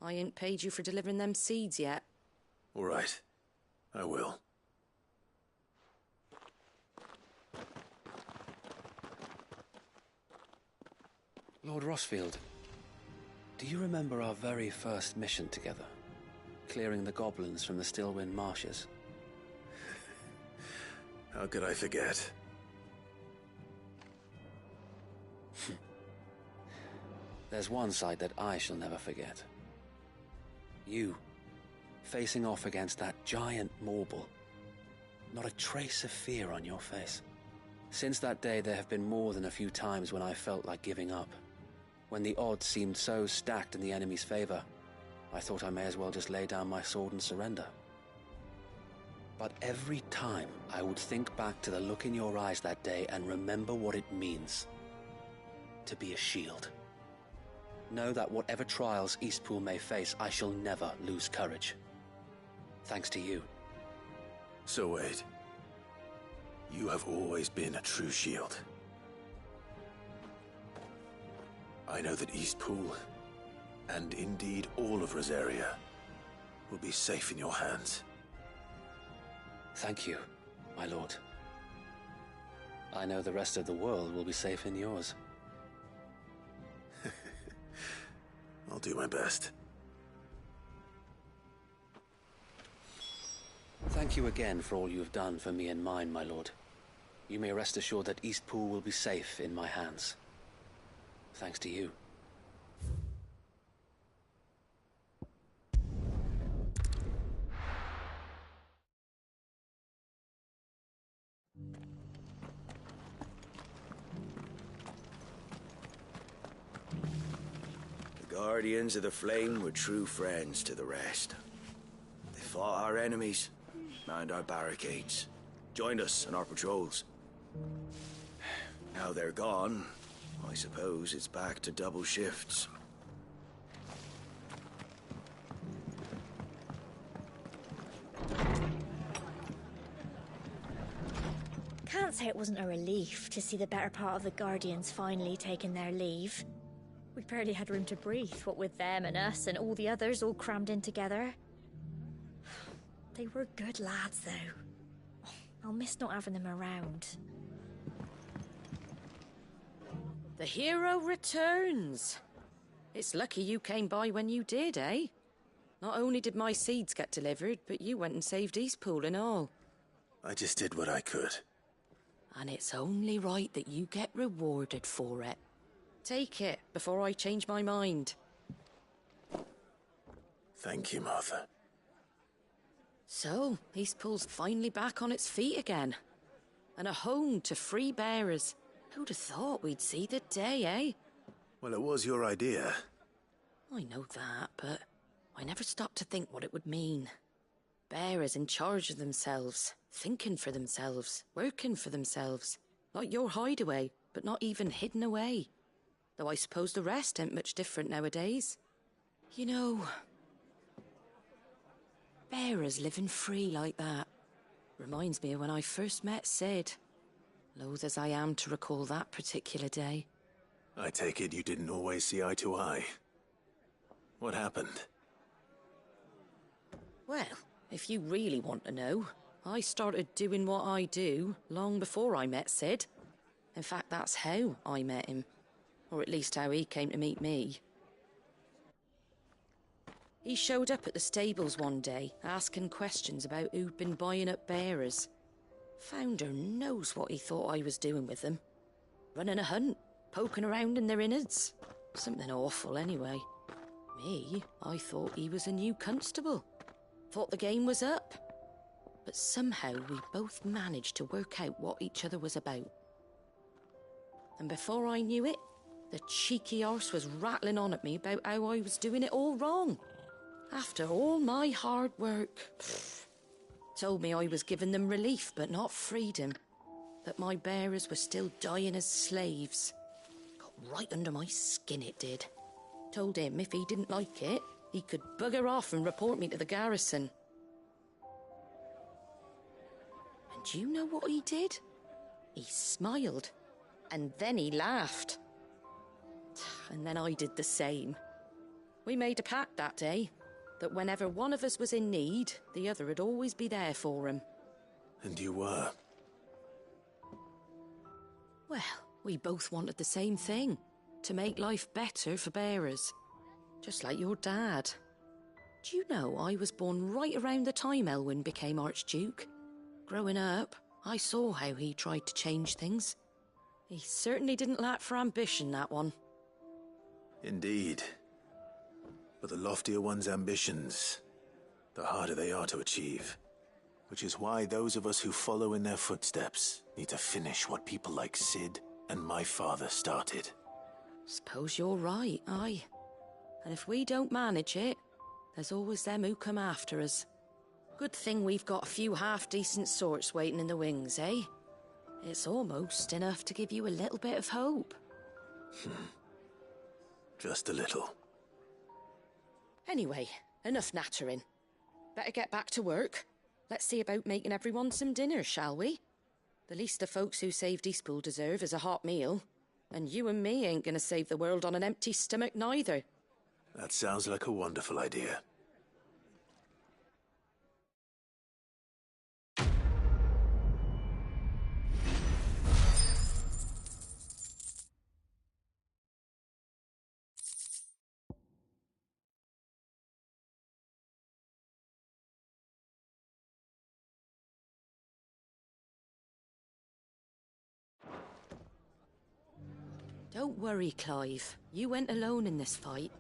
[SPEAKER 13] I ain't paid you for delivering them seeds yet.
[SPEAKER 1] All right. I will.
[SPEAKER 16] Lord Rossfield, do you remember our very first mission together? Clearing the goblins from the Stillwind marshes?
[SPEAKER 1] How could I forget?
[SPEAKER 16] There's one sight that I shall never forget. You, facing off against that giant Morble. Not a trace of fear on your face. Since that day, there have been more than a few times when I felt like giving up. When the odds seemed so stacked in the enemy's favor, I thought I may as well just lay down my sword and surrender. But every time, I would think back to the look in your eyes that day and remember what it means to be a shield. Know that whatever trials Eastpool may face, I shall never lose courage. Thanks to you.
[SPEAKER 1] So Wade, you have always been a true shield. I know that Eastpool, and indeed all of Rosaria, will be safe in your hands.
[SPEAKER 16] Thank you, my lord. I know the rest of the world will be safe in yours.
[SPEAKER 1] I'll do my best.
[SPEAKER 16] Thank you again for all you have done for me and mine, my lord. You may rest assured that Eastpool will be safe in my hands. thanks to you.
[SPEAKER 3] The Guardians of the Flame were true friends to the rest. They fought our enemies, manned our barricades, joined us in our patrols. Now they're gone, I suppose it's back to double shifts.
[SPEAKER 8] Can't say it wasn't a relief to see the better part of the Guardians finally taking their leave. We barely had room to breathe, what with them and us and all the others all crammed in together. They were good lads, though. I'll miss not having them around.
[SPEAKER 13] The hero returns. It's lucky you came by when you did, eh? Not only did my seeds get delivered, but you went and saved Eastpool and all.
[SPEAKER 1] I just did what I could.
[SPEAKER 13] And it's only right that you get rewarded for it. Take it before I change my mind.
[SPEAKER 1] Thank you, Martha.
[SPEAKER 13] So, Eastpool's finally back on its feet again. And a home to free bearers. Who'd have thought we'd see the day, eh?
[SPEAKER 1] Well, it was your idea.
[SPEAKER 13] I know that, but I never stopped to think what it would mean. Bearers in charge of themselves, thinking for themselves, working for themselves. Like your hideaway, but not even hidden away. Though I suppose the rest ain't much different nowadays. You know, bearers living free like that reminds me of when I first met Sid. Loath as I am to recall that particular day.
[SPEAKER 1] I take it you didn't always see eye to eye. What happened?
[SPEAKER 13] Well, if you really want to know, I started doing what I do long before I met Sid. In fact, that's how I met him. Or at least how he came to meet me. He showed up at the stables one day, asking questions about who'd been buying up bearers. Founder knows what he thought I was doing with them. Running a hunt, poking around in their innards. Something awful, anyway. Me, I thought he was a new constable. Thought the game was up. But somehow we both managed to work out what each other was about. And before I knew it, the cheeky arse was rattling on at me about how I was doing it all wrong. After all my hard work. Told me I was giving them relief, but not freedom. That my bearers were still dying as slaves. Got right under my skin, it did. Told him if he didn't like it, he could bugger off and report me to the garrison. And do you know what he did? He smiled. And then he laughed. And then I did the same. We made a pact that day, that whenever one of us was in need, the other would always be there for him.
[SPEAKER 1] And you were?
[SPEAKER 13] Well, we both wanted the same thing. To make life better for bearers. Just like your dad. Do you know I was born right around the time Elwyn became Archduke? Growing up, I saw how he tried to change things. He certainly didn't lack for ambition, that one.
[SPEAKER 1] Indeed. But the loftier one's ambitions, the harder they are to achieve. Which is why those of us who follow in their footsteps need to finish what people like Sid and my father started.
[SPEAKER 13] Suppose you're right, aye. And if we don't manage it, there's always them who come after us. Good thing we've got a few half-decent sorts waiting in the wings, eh? It's almost enough to give you a little bit of hope.
[SPEAKER 1] Just a little.
[SPEAKER 13] Anyway, enough nattering. Better get back to work. Let's see about making everyone some dinner, shall we? The least the folks who saved Eastpool deserve is a hot meal. And you and me ain't gonna save the world on an empty stomach neither.
[SPEAKER 1] That sounds like a wonderful idea.
[SPEAKER 13] Don't worry, Clive. You went alone in this fight.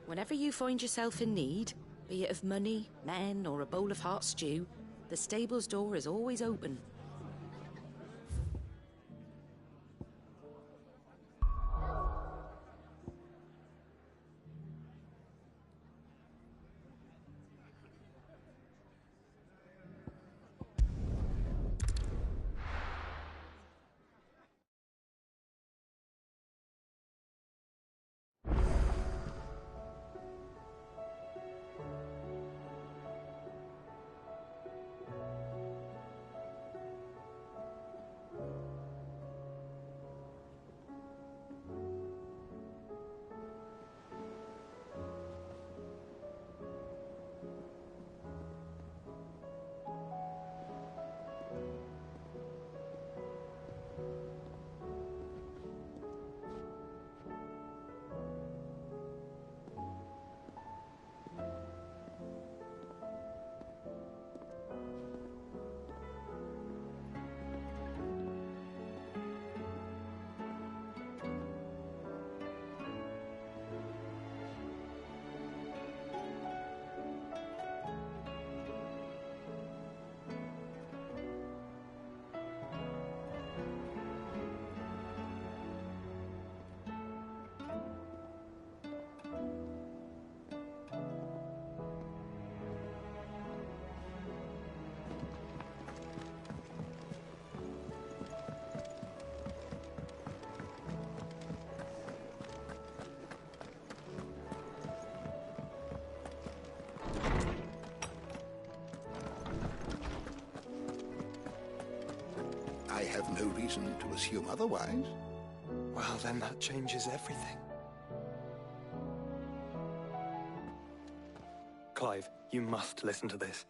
[SPEAKER 13] Whenever you find yourself in need, be it of money, men, or a bowl of hot stew, the stable's door is always open.
[SPEAKER 2] I have no reason to assume otherwise.
[SPEAKER 21] Well, then that changes everything. Clive, you must listen to this.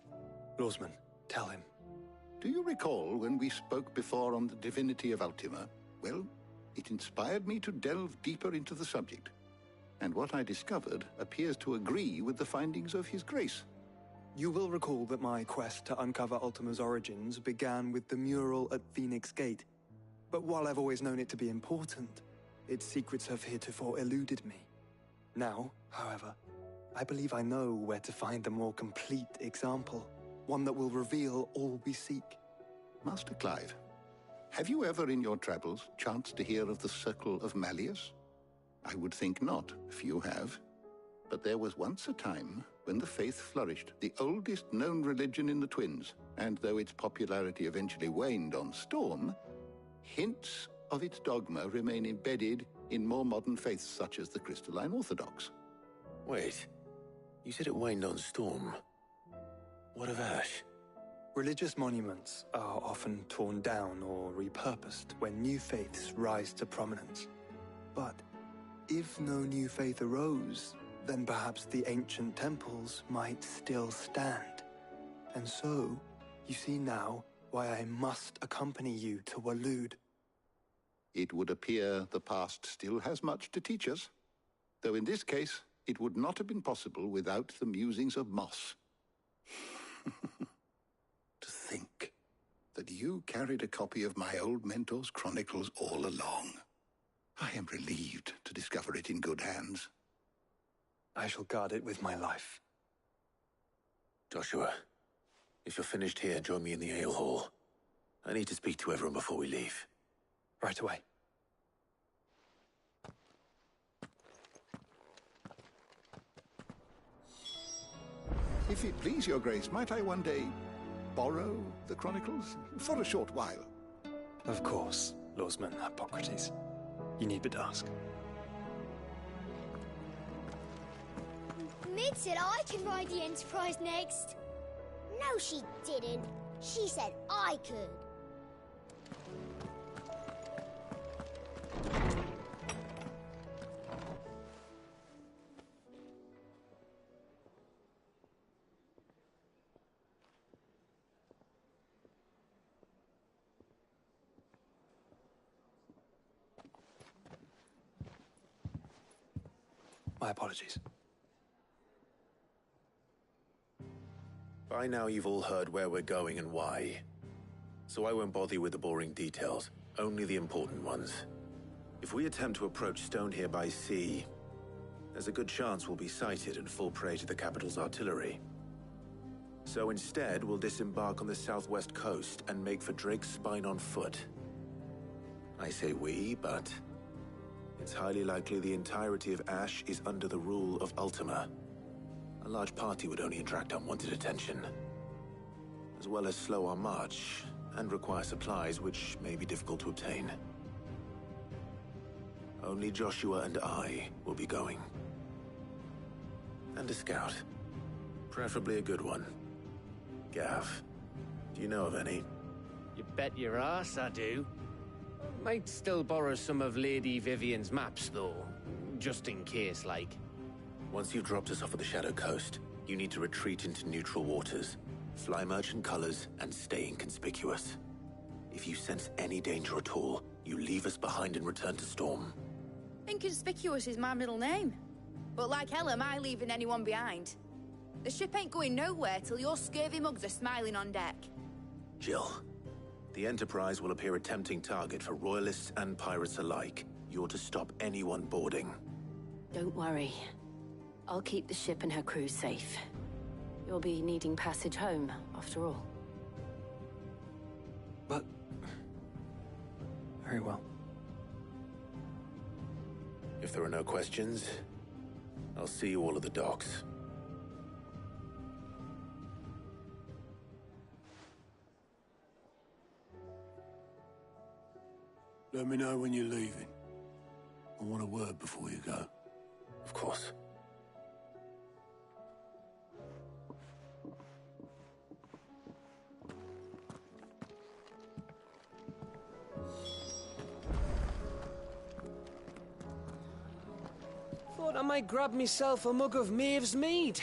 [SPEAKER 21] Lawsman, tell him.
[SPEAKER 2] Do you recall when we spoke before on the divinity of Ultima? Well, it inspired me to delve deeper into the subject. And what I discovered appears to agree with the findings of His Grace.
[SPEAKER 21] You will recall that my quest to uncover Ultima's origins began with the mural at Phoenix Gate. But while I've always known it to be important, its secrets have heretofore eluded me. Now, however, I believe I know where to find the more complete example, one that will reveal all we seek.
[SPEAKER 2] Master Clive, have you ever in your travels chanced to hear of the Circle of Malleus? I would think not, few have. But there was once a time when the faith flourished, the oldest known religion in the Twins, and though its popularity eventually waned on storm, hints of its dogma remain embedded in more modern faiths such as the Crystalline Orthodox.
[SPEAKER 1] Wait, you said it waned on storm. What of Ash?
[SPEAKER 21] Religious monuments are often torn down or repurposed when new faiths rise to prominence. But if no new faith arose, then perhaps the ancient temples might still stand. And so, you see now why I must accompany you to Waloed.
[SPEAKER 2] It would appear the past still has much to teach us, though in this case, it would not have been possible without the musings of Moss. To think that you carried a copy of my old mentor's chronicles all along. I am relieved to discover it in good hands.
[SPEAKER 21] I shall guard it with my life.
[SPEAKER 1] Joshua, if you're finished here, join me in the ale hall. I need to speak to everyone before we leave.
[SPEAKER 21] Right away.
[SPEAKER 2] If it please your grace, might I one day borrow the chronicles for a short while?
[SPEAKER 21] Of course, Lawsman Hippocrates. You need but ask.
[SPEAKER 18] Mid said I could ride the Enterprise next. No, she didn't. She said I could.
[SPEAKER 21] My apologies.
[SPEAKER 1] By now you've all heard where we're going and why. So I won't bother you with the boring details, only the important ones. If we attempt to approach Stone here by sea, there's a good chance we'll be sighted and fall prey to the capital's artillery. So instead, we'll disembark on the southwest coast and make for Drake's Spine on foot. I say we, but it's highly likely the entirety of Ash is under the rule of Ultima. A large party would only attract unwanted attention, as well as slow our march and require supplies which may be difficult to obtain. Only Joshua and I will be going. And a scout. Preferably a good one. Gav, do you know of any?
[SPEAKER 7] You bet your ass I do. Might still borrow some of Lady Vivian's maps, though. Just in case, like.
[SPEAKER 1] Once you've dropped us off at the Shadow Coast, you need to retreat into neutral waters, fly merchant colors, and stay inconspicuous. If you sense any danger at all, you leave us behind and return to Storm.
[SPEAKER 19] Inconspicuous is my middle name. But like hell am I leaving anyone behind. The ship ain't going nowhere till your scurvy mugs are smiling on deck.
[SPEAKER 1] Jill, the Enterprise will appear a tempting target for royalists and pirates alike. You're to stop anyone boarding.
[SPEAKER 10] Don't worry. I'll keep the ship and her crew safe. You'll be needing passage home, after all.
[SPEAKER 21] But... very well.
[SPEAKER 1] If there are no questions, I'll see you all at the docks.
[SPEAKER 2] Let me know when you're leaving. I want a word before you go.
[SPEAKER 1] Of course.
[SPEAKER 7] Thought I might grab myself a mug of Maeve's mead.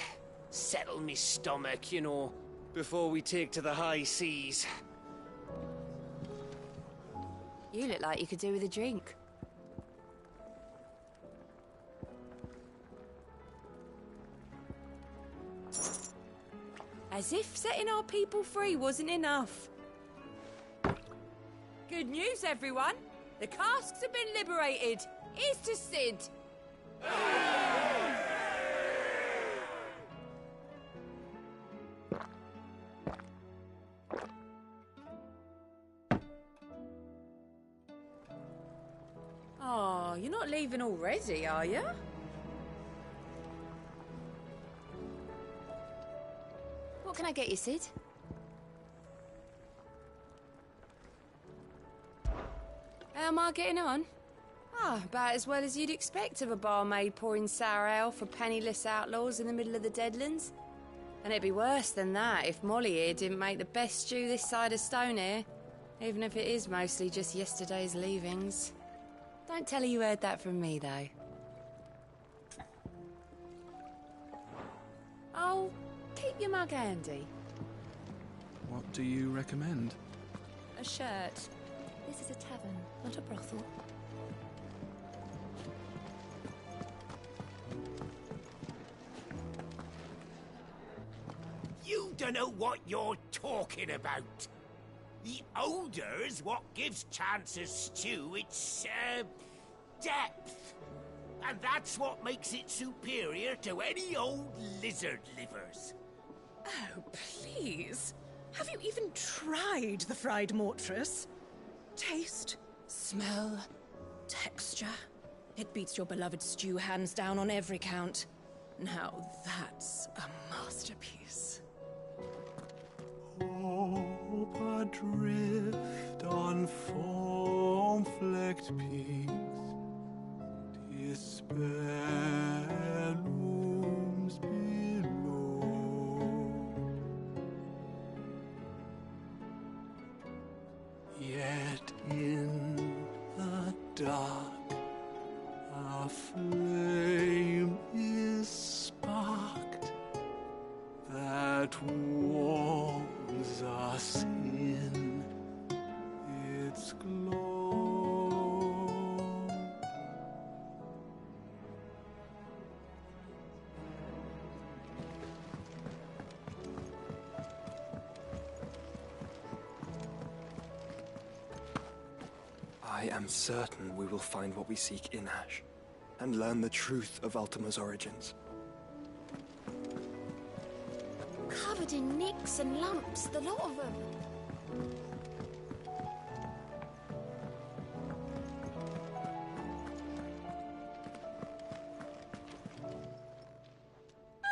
[SPEAKER 7] Settle me stomach, you know, before we take to the high seas.
[SPEAKER 19] You look like you could do with a drink.
[SPEAKER 20] As if setting our people free wasn't enough. Good news, everyone. The casks have been liberated. Here's to Sid. Oh, you're not leaving already, are you?
[SPEAKER 19] What can I get you, Sid?
[SPEAKER 20] How am I getting on? Ah, about as well as you'd expect of a barmaid pouring sour ale for penniless outlaws in the middle of the Deadlands. And it'd be worse than that if Molly here didn't make the best stew this side of Stone here, even if it is mostly just yesterday's leavings. Don't tell her you heard that from me, though. Oh, keep your mug handy.
[SPEAKER 5] What do you recommend?
[SPEAKER 20] A shirt. This is a tavern, not a brothel.
[SPEAKER 24] You don't know what you're talking about. The odour's what gives Chance's stew its, depth. And that's what makes it superior to any old lizard livers.
[SPEAKER 25] Oh, please. Have you even tried the fried mortress? Taste, smell, texture. It beats your beloved stew hands down on every count. Now that's a masterpiece.
[SPEAKER 21] Hope adrift on foam-flecked peaks, despair looms below. Yet in the dark, a flame is sparked that warms us in its glow. I I am certain we will find what we seek in Ash, and learn the truth of Ultima's origins.
[SPEAKER 18] Covered in nicks and lumps, the lot of them.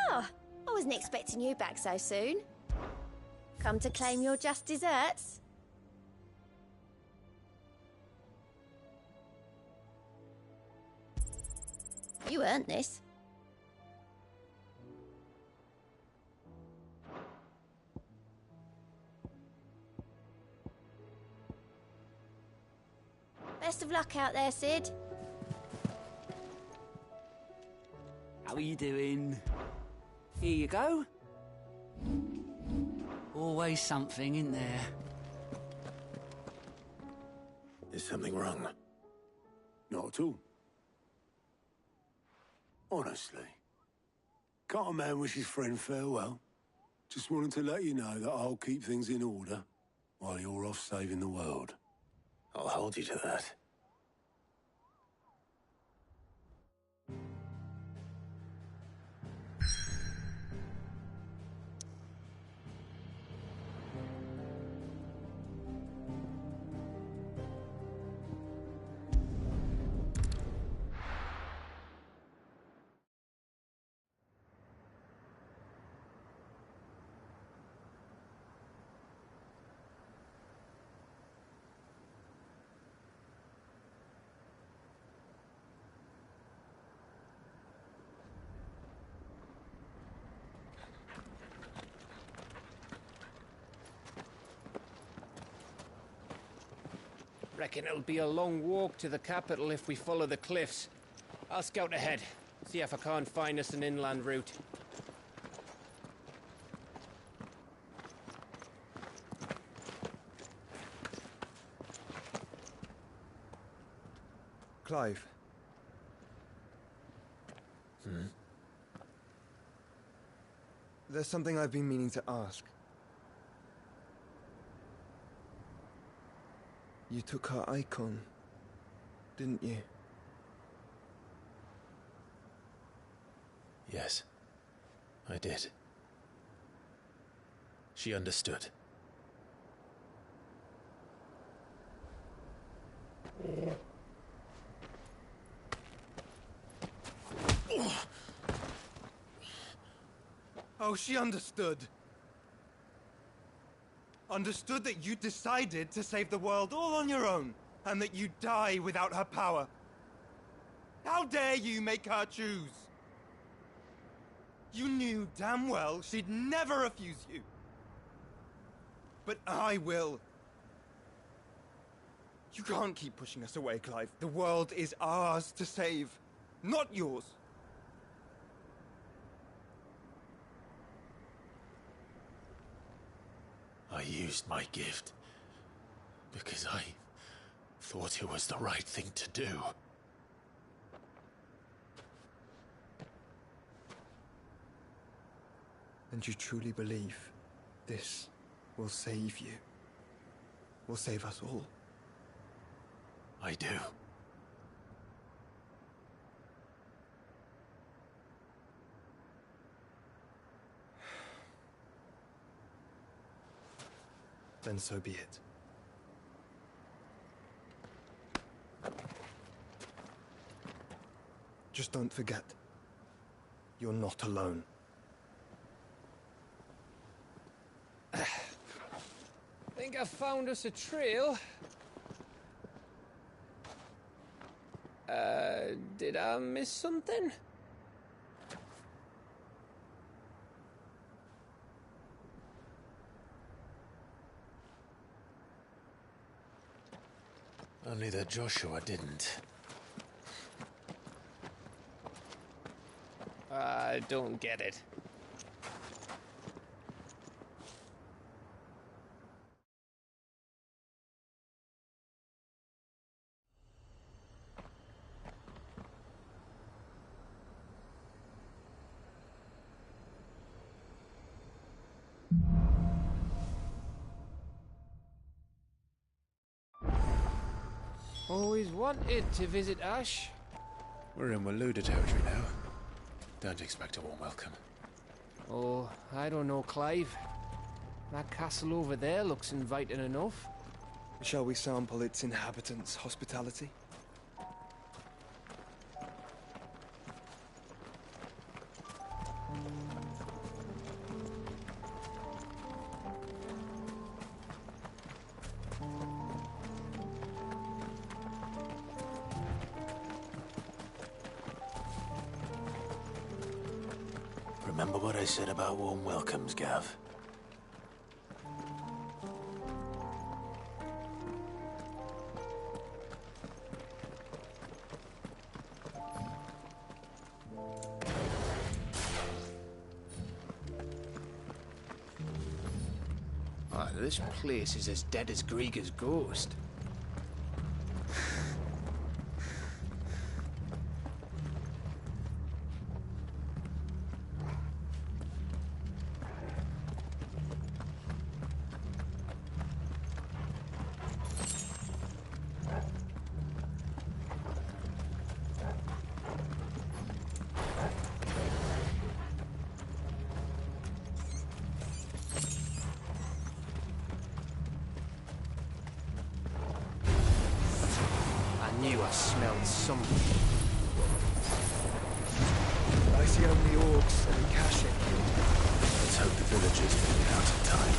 [SPEAKER 18] Oh, I wasn't expecting you back so soon. Come to claim your just desserts? You earned this. Best of luck out there, Sid.
[SPEAKER 9] How are you doing? Here you go. Always something in there.
[SPEAKER 1] Is something wrong?
[SPEAKER 6] Not at all. Honestly. Can't a man wish his friend farewell? Just wanted to let you know that I'll keep things in order while you're off saving the world.
[SPEAKER 1] I'll hold you to that.
[SPEAKER 7] Reckon it'll be a long walk to the capital if we follow the cliffs. I'll scout ahead, see if I can't find us an inland route.
[SPEAKER 21] Clive. There's something I've been meaning to ask. You took her icon, didn't you?
[SPEAKER 1] Yes, I did. She understood.
[SPEAKER 12] Oh, she understood. Understood that you decided to save the world all on your own, and that you'd die without her power. How dare you make her choose? You knew damn well she'd never refuse you. But I will. You can't keep pushing us away, Clive. The world is ours to save, not yours.
[SPEAKER 1] I used my gift because I thought it was the right thing to do.
[SPEAKER 21] And you truly believe this will save you? Will save us all?
[SPEAKER 1] I do.
[SPEAKER 21] Then so be it. Just don't forget, you're not alone.
[SPEAKER 7] Think I found us a trail. Did I miss something?
[SPEAKER 1] Only that Joshua didn't.
[SPEAKER 7] I don't get it. Always wanted to visit Ash.
[SPEAKER 1] We're in Waluda territory now. Don't expect a warm welcome.
[SPEAKER 7] Oh, I don't know, Clive. That castle over there looks inviting enough.
[SPEAKER 21] Shall we sample its inhabitants' hospitality?
[SPEAKER 1] Remember what I said about warm welcomes, Gav?
[SPEAKER 7] This place is as dead as Grieger's ghost. I knew I smelled something.
[SPEAKER 21] I see only orcs and caching.
[SPEAKER 1] Let's hope the villagers make it out in time.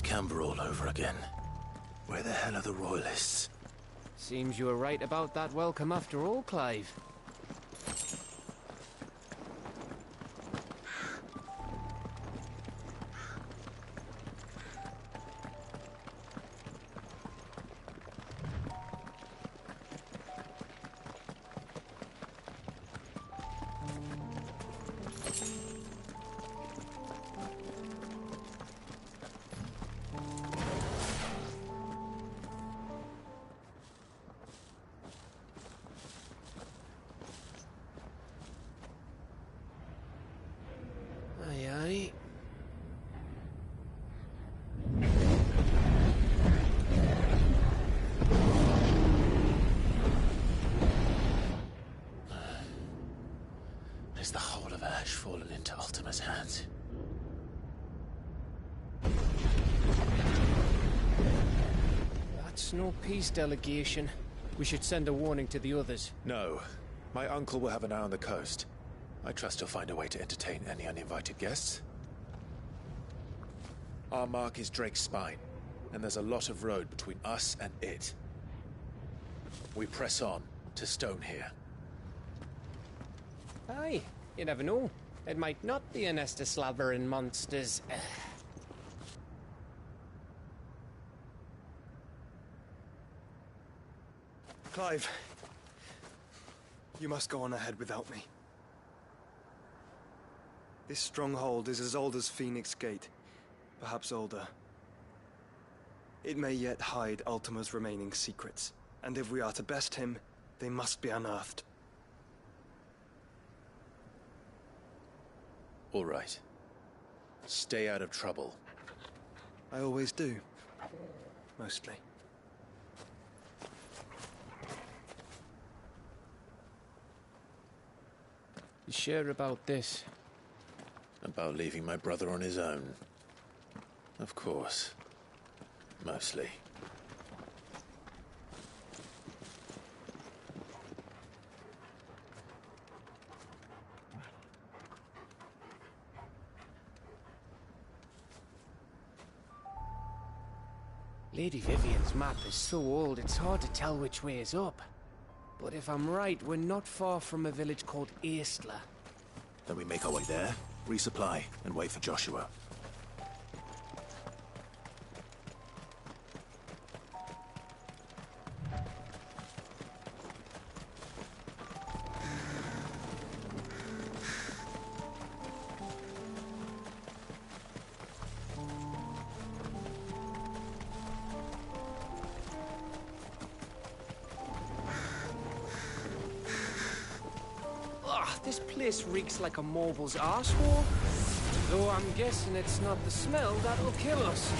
[SPEAKER 1] Camber all over again. Where the hell are the royalists?
[SPEAKER 7] Seems you were right about that welcome after all, Clive. aye.
[SPEAKER 1] Is the whole of Ash fallen into Ultima's hands?
[SPEAKER 7] That's no peace delegation. We should send a warning to the others.
[SPEAKER 1] No. My uncle will have an eye on the coast. I trust he'll find a way to entertain any uninvited guests. Our mark is Drake's Spine, and there's a lot of road between us and it. We press on to Stone here.
[SPEAKER 7] Aye, you never know. It might not be a nest of slavering monsters.
[SPEAKER 21] Clive, you must go on ahead without me. This stronghold is as old as Phoenix Gate, perhaps older. It may yet hide Ultima's remaining secrets, and if we are to best him, they must be unearthed.
[SPEAKER 1] All right. Stay out of trouble.
[SPEAKER 21] I always do. Mostly.
[SPEAKER 7] You sure about this?
[SPEAKER 1] About leaving my brother on his own. Of course. Mostly.
[SPEAKER 7] Lady Vivian's map is so old it's hard to tell which way is up. But if I'm right, we're not far from a village called Aistla.
[SPEAKER 1] Then we make our way there, resupply, and wait for Joshua.
[SPEAKER 7] This place reeks like a moble's arsehole. Though I'm guessing it's not the smell that'll kill us.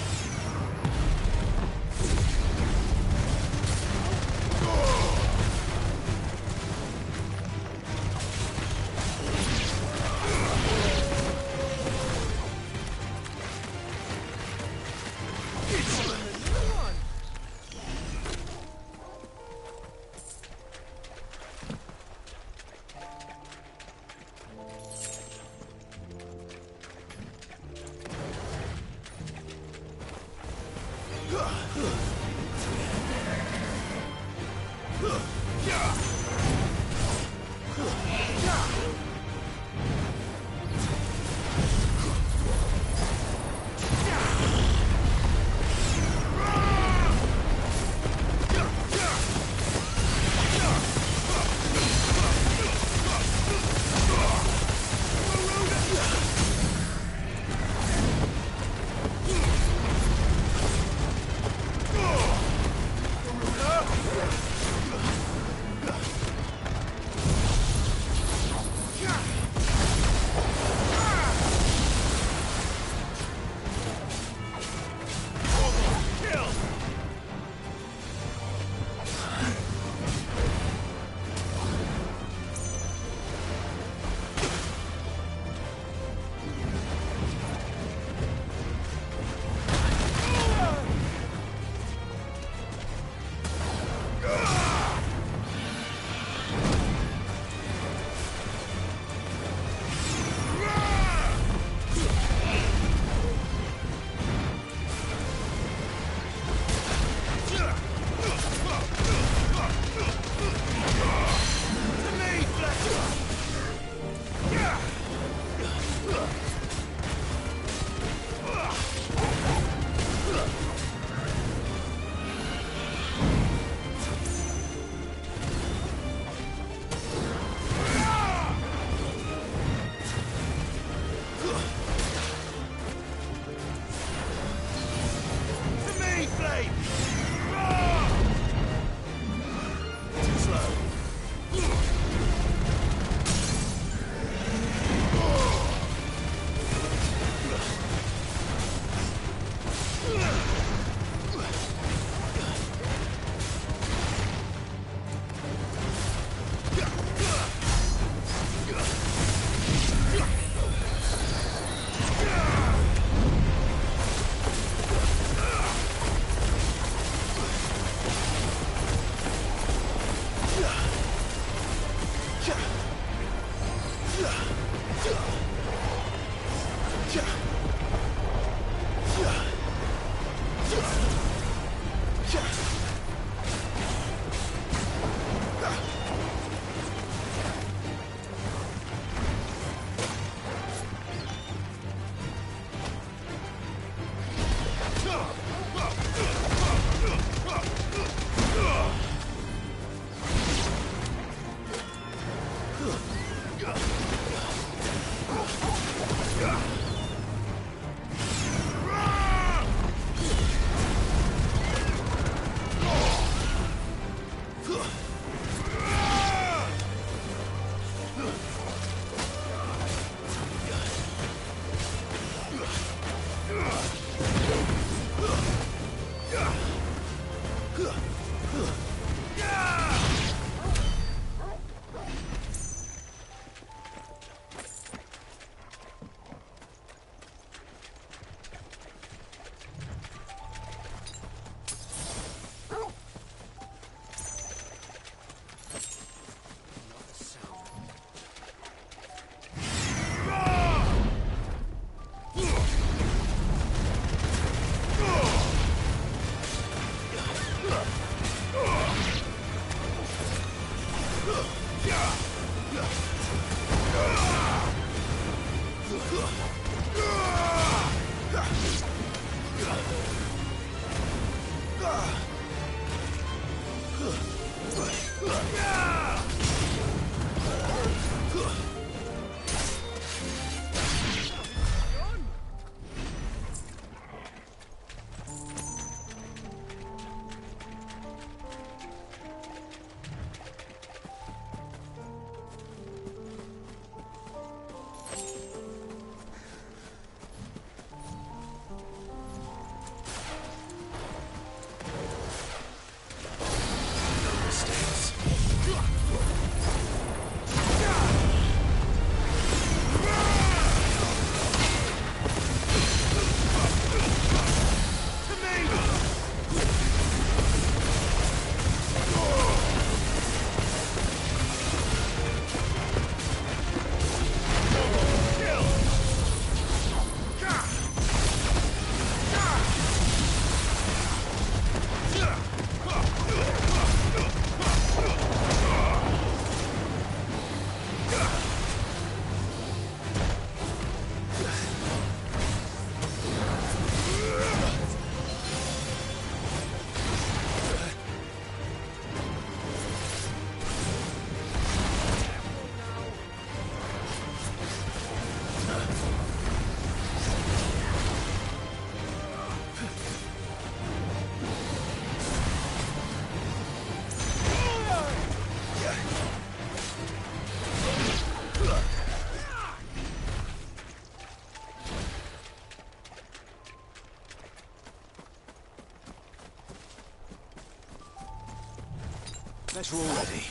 [SPEAKER 1] Let's roll ready.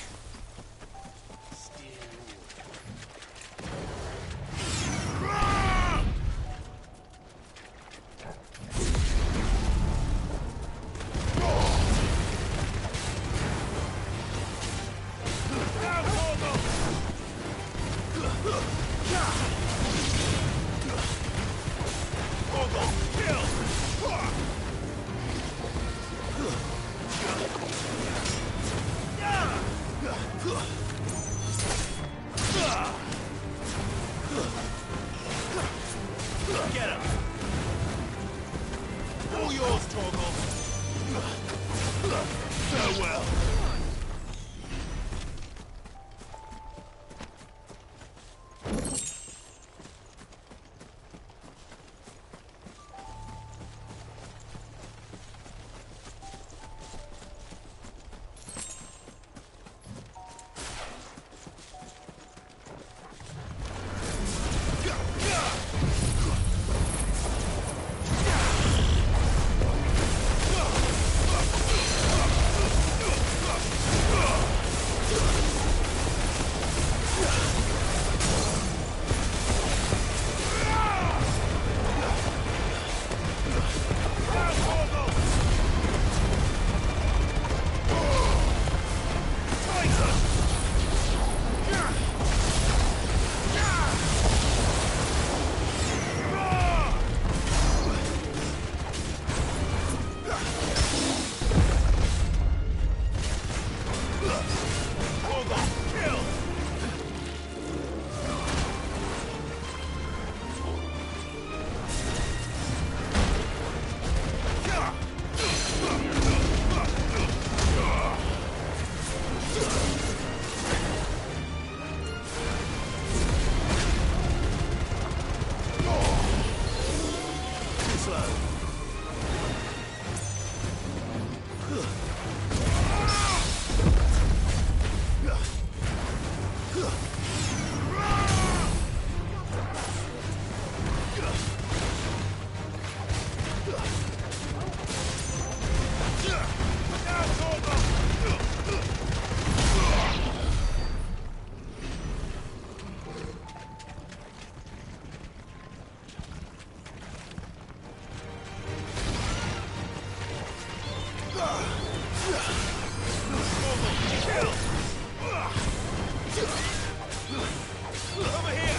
[SPEAKER 24] Over here!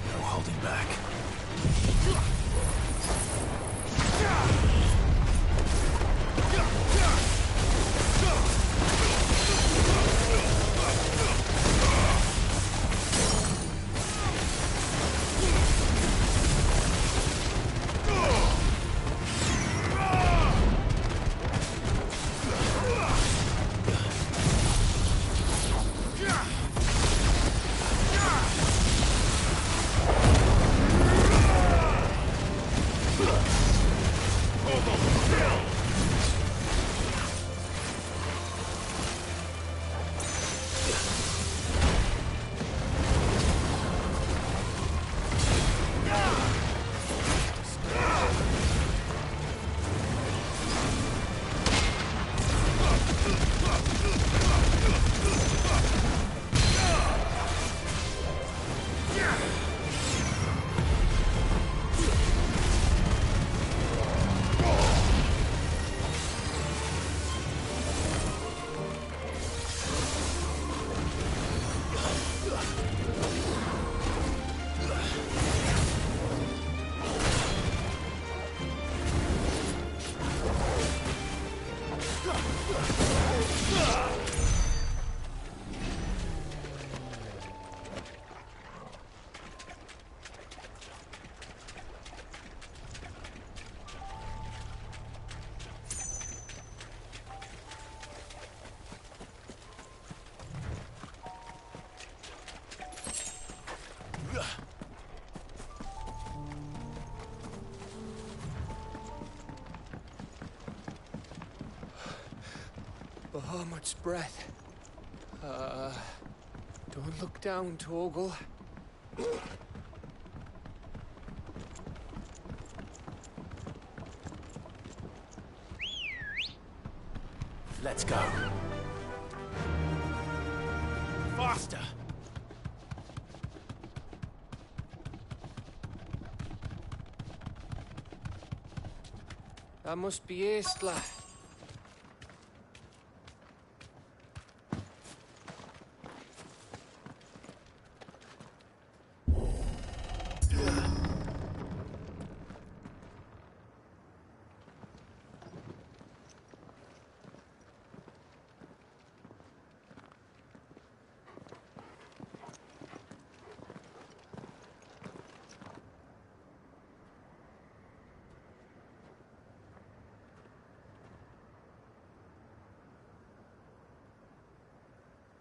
[SPEAKER 1] No holding back.
[SPEAKER 7] Bahamut's breath. Don't look down, Torgal.
[SPEAKER 1] Let's go.
[SPEAKER 24] Faster!
[SPEAKER 7] That must be Aistla.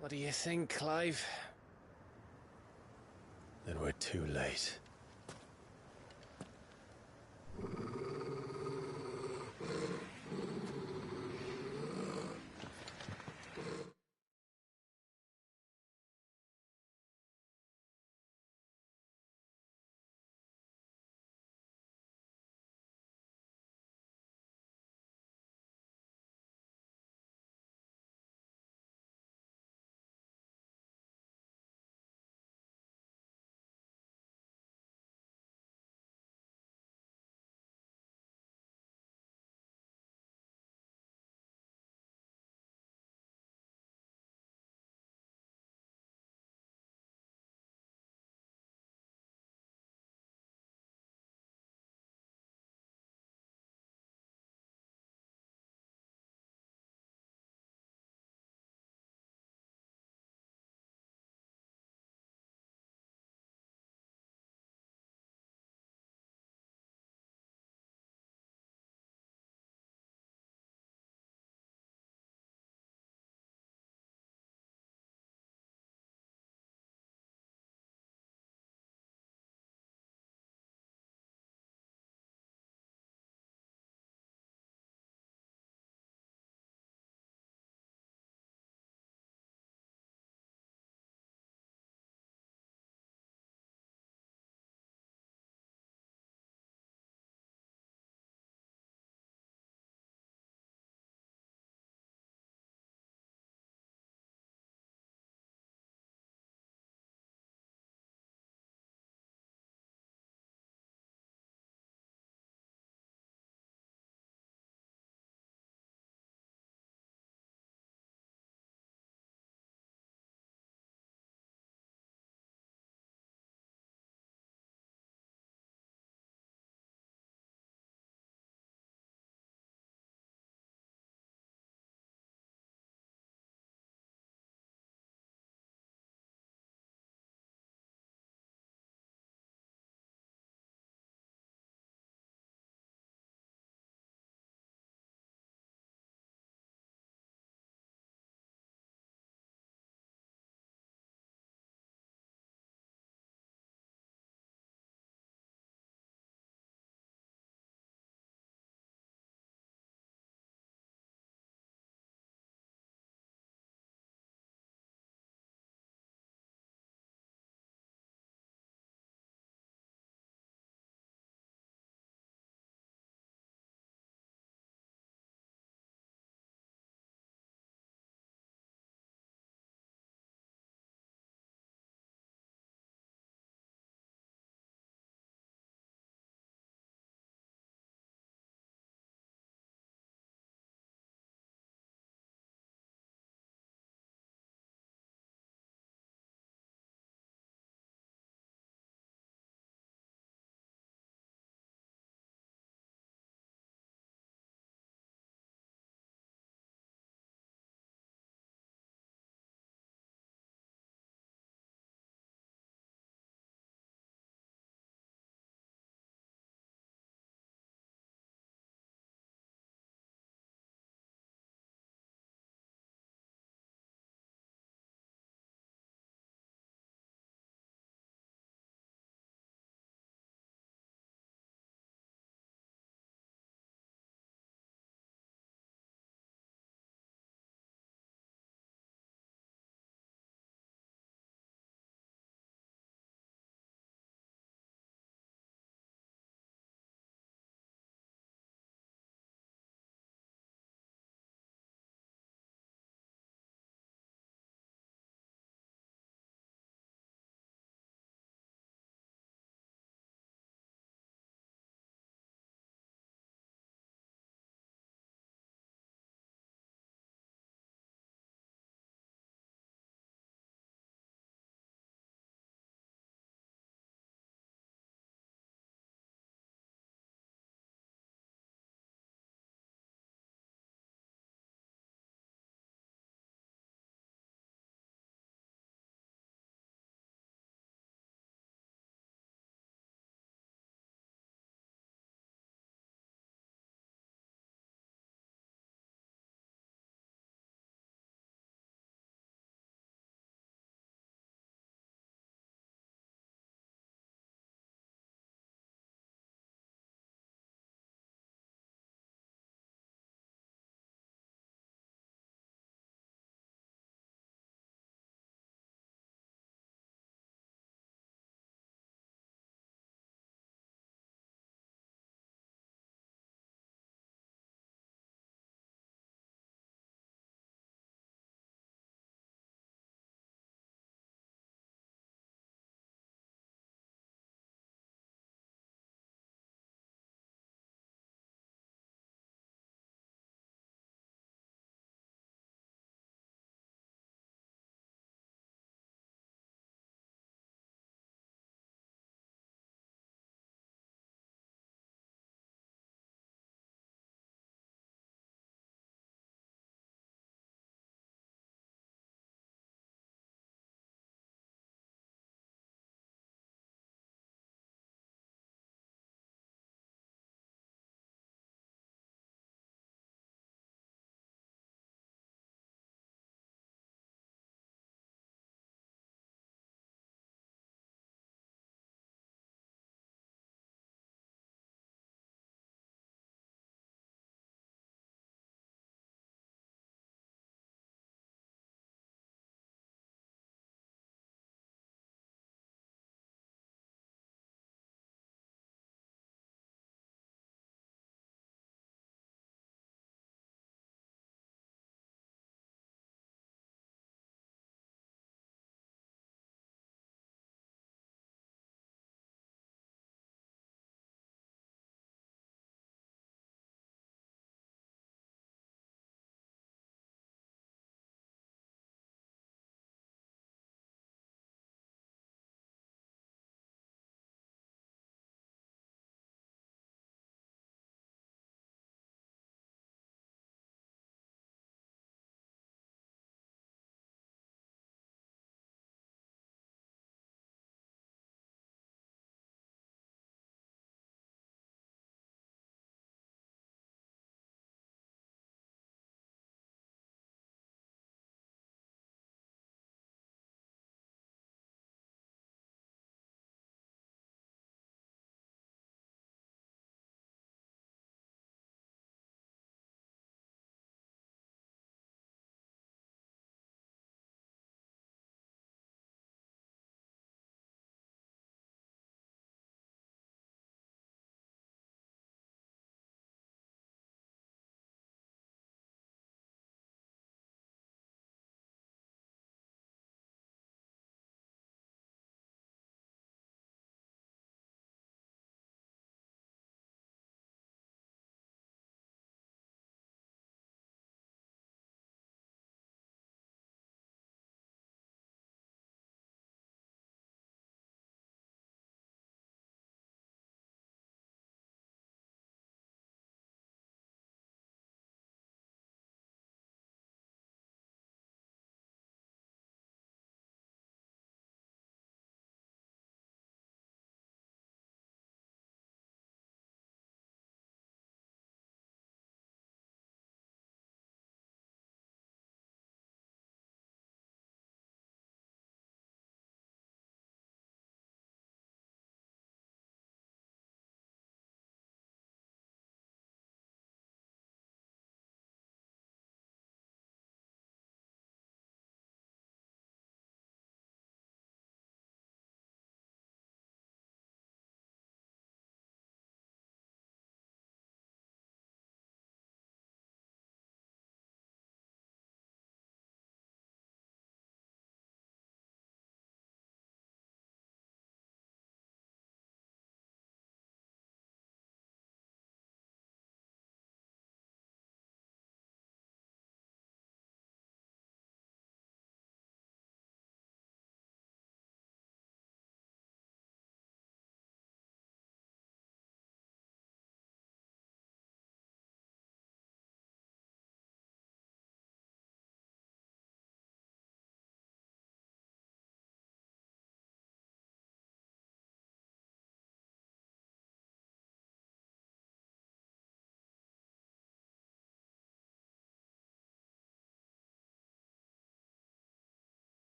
[SPEAKER 7] What do you think, Clive?
[SPEAKER 1] Then we're too late.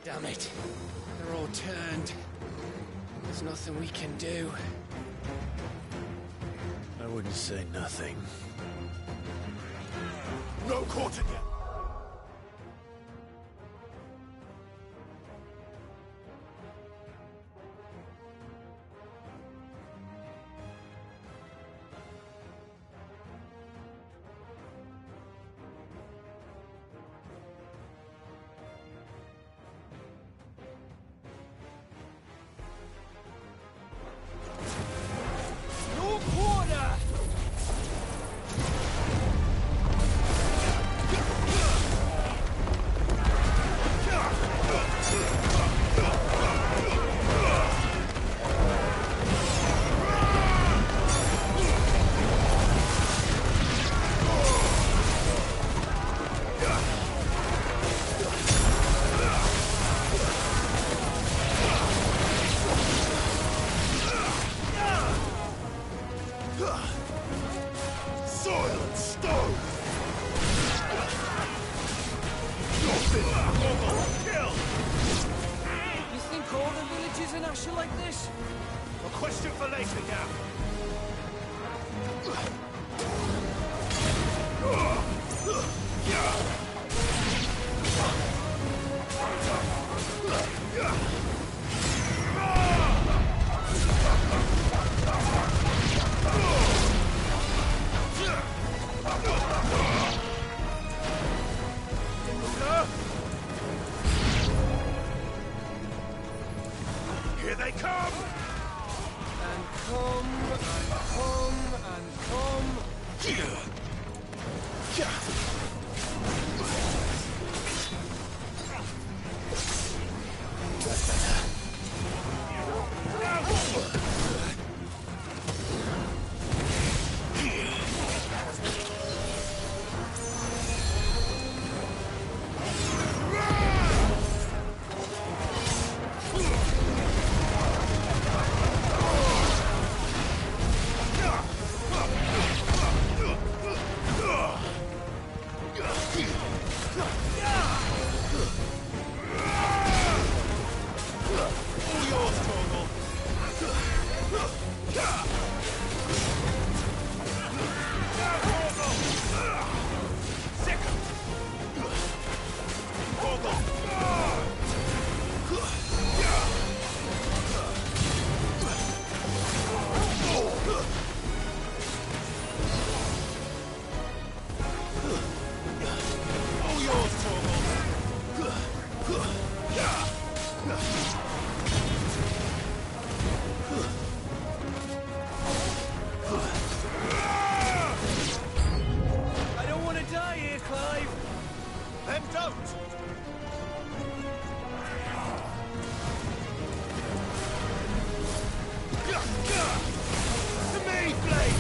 [SPEAKER 7] Damn it. They're all turned. There's nothing we can do.
[SPEAKER 1] I wouldn't say nothing.
[SPEAKER 2] No quarter yet!
[SPEAKER 24] No quarter!
[SPEAKER 2] Soil and stone!
[SPEAKER 7] You think all the villages in Ash are like this?
[SPEAKER 24] A question for later, Gav.
[SPEAKER 2] Here they come!
[SPEAKER 7] And come, and come. I don't want to die here, Clive.
[SPEAKER 24] Then don't!
[SPEAKER 2] To me, Blade!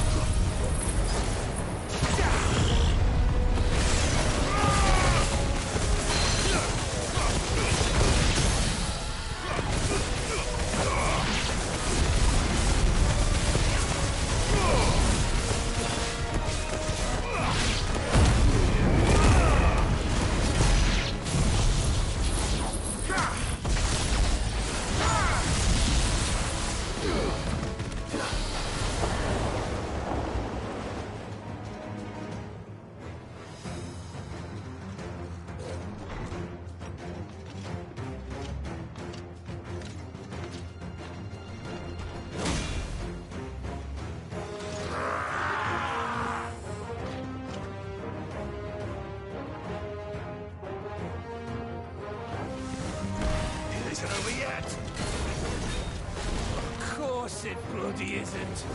[SPEAKER 2] It isn't over yet!
[SPEAKER 7] Of course it bloody isn't.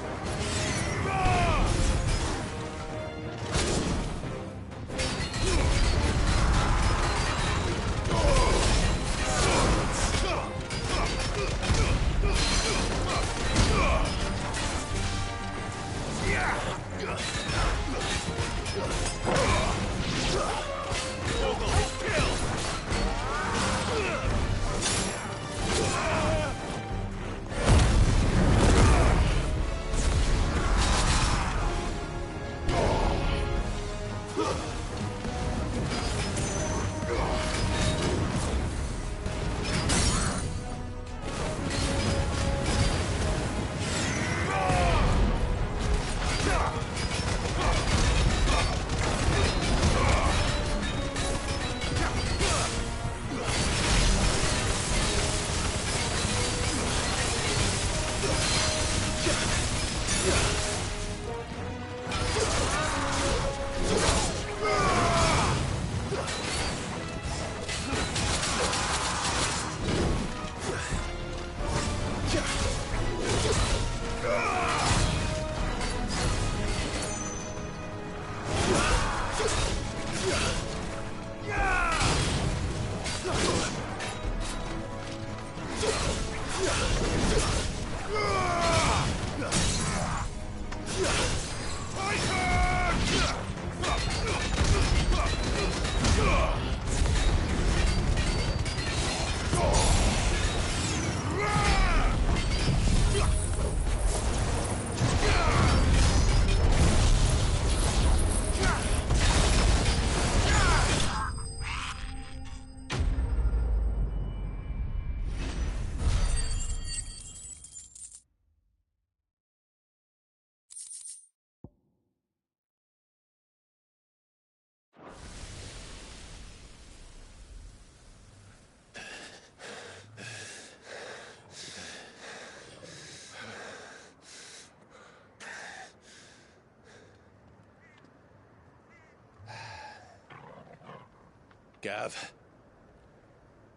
[SPEAKER 1] Gav.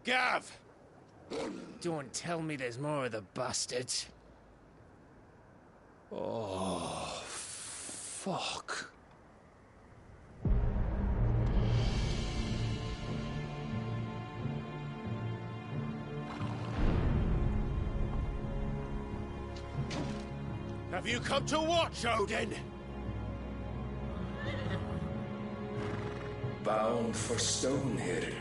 [SPEAKER 1] Gav!
[SPEAKER 7] Don't tell me there's more of the bastards. Oh, fuck.
[SPEAKER 24] Have you come to watch, Odin?
[SPEAKER 4] Bound for Stonehill.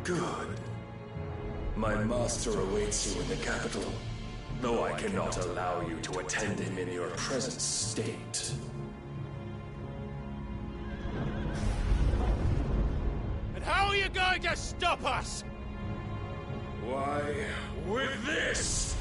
[SPEAKER 4] Good. My master awaits you in the capital, though I cannot allow you to attend him in your present state.
[SPEAKER 24] And how are you going to stop us?
[SPEAKER 4] Why, with this!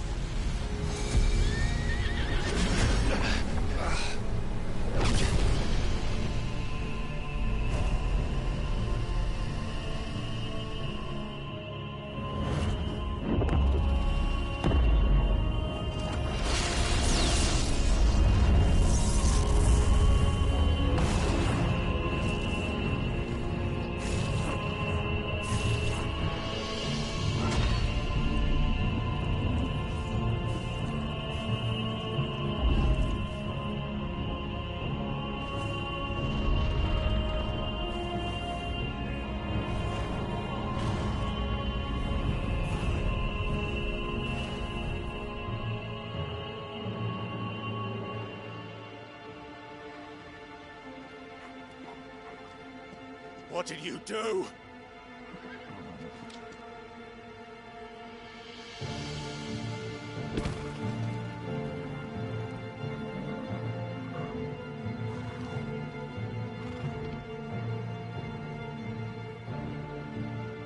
[SPEAKER 24] What did you do?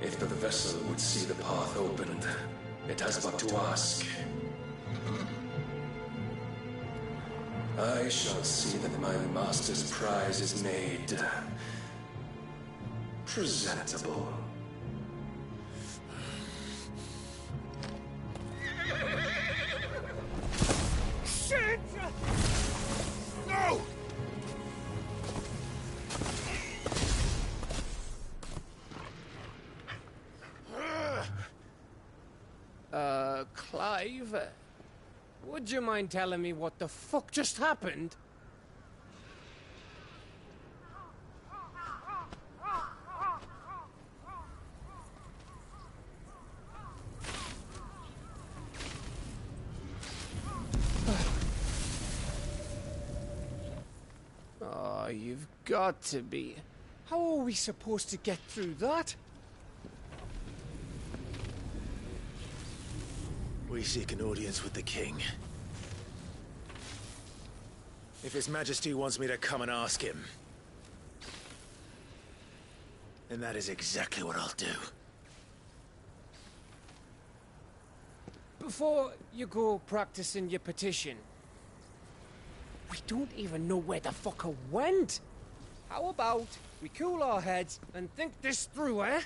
[SPEAKER 4] If the vessel would see the path opened, it has but to ask. I shall see that my master's prize is made presentable.
[SPEAKER 24] Shit! No!
[SPEAKER 7] Clive? Would you mind telling me what the fuck just happened? Oh, you've got to be. How are we supposed to get through that?
[SPEAKER 1] We seek an audience with the king. If His Majesty wants me to come and ask him, then that is exactly what I'll do.
[SPEAKER 7] Before you go practicing your petition, we don't even know where the fucker went. How about we cool our heads and think this through, eh?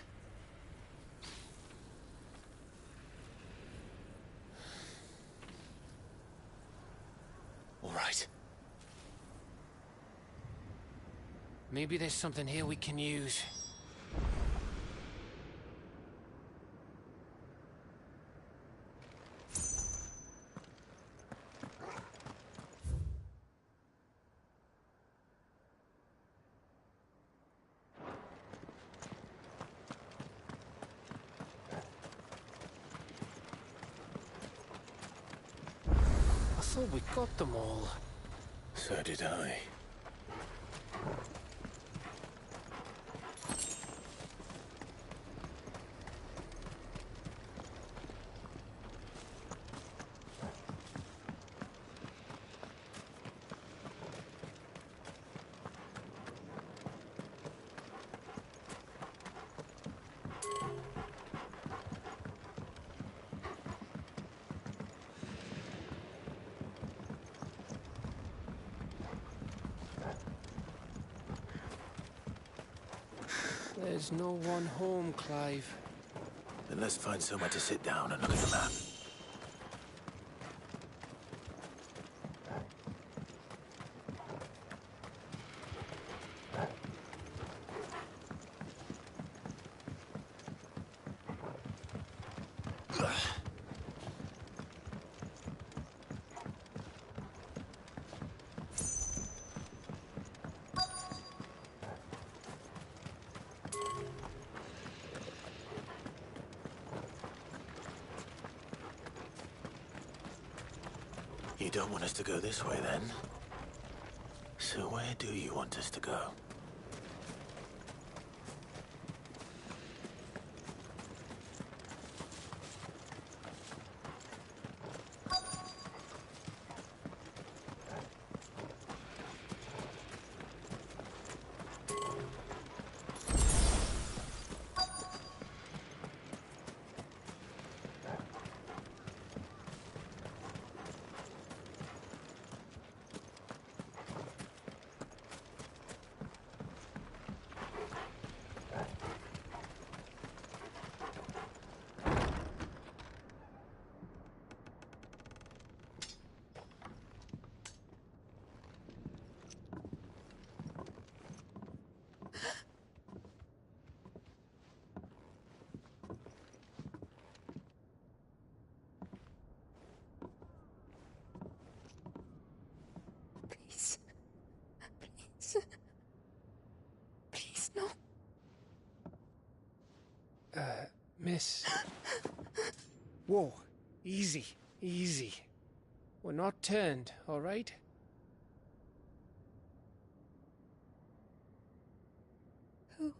[SPEAKER 1] All right.
[SPEAKER 7] Maybe there's something here we can use. I thought we got them all.
[SPEAKER 1] So did I.
[SPEAKER 7] There's no one home, Clive.
[SPEAKER 1] Then let's find somewhere to sit down and look at the map. You don't want us to go this way, then? So where do you want us to go?
[SPEAKER 23] Please. Please. Please, no.
[SPEAKER 7] Miss. Whoa. Easy. Easy. We're not turned, all right?
[SPEAKER 23] Who?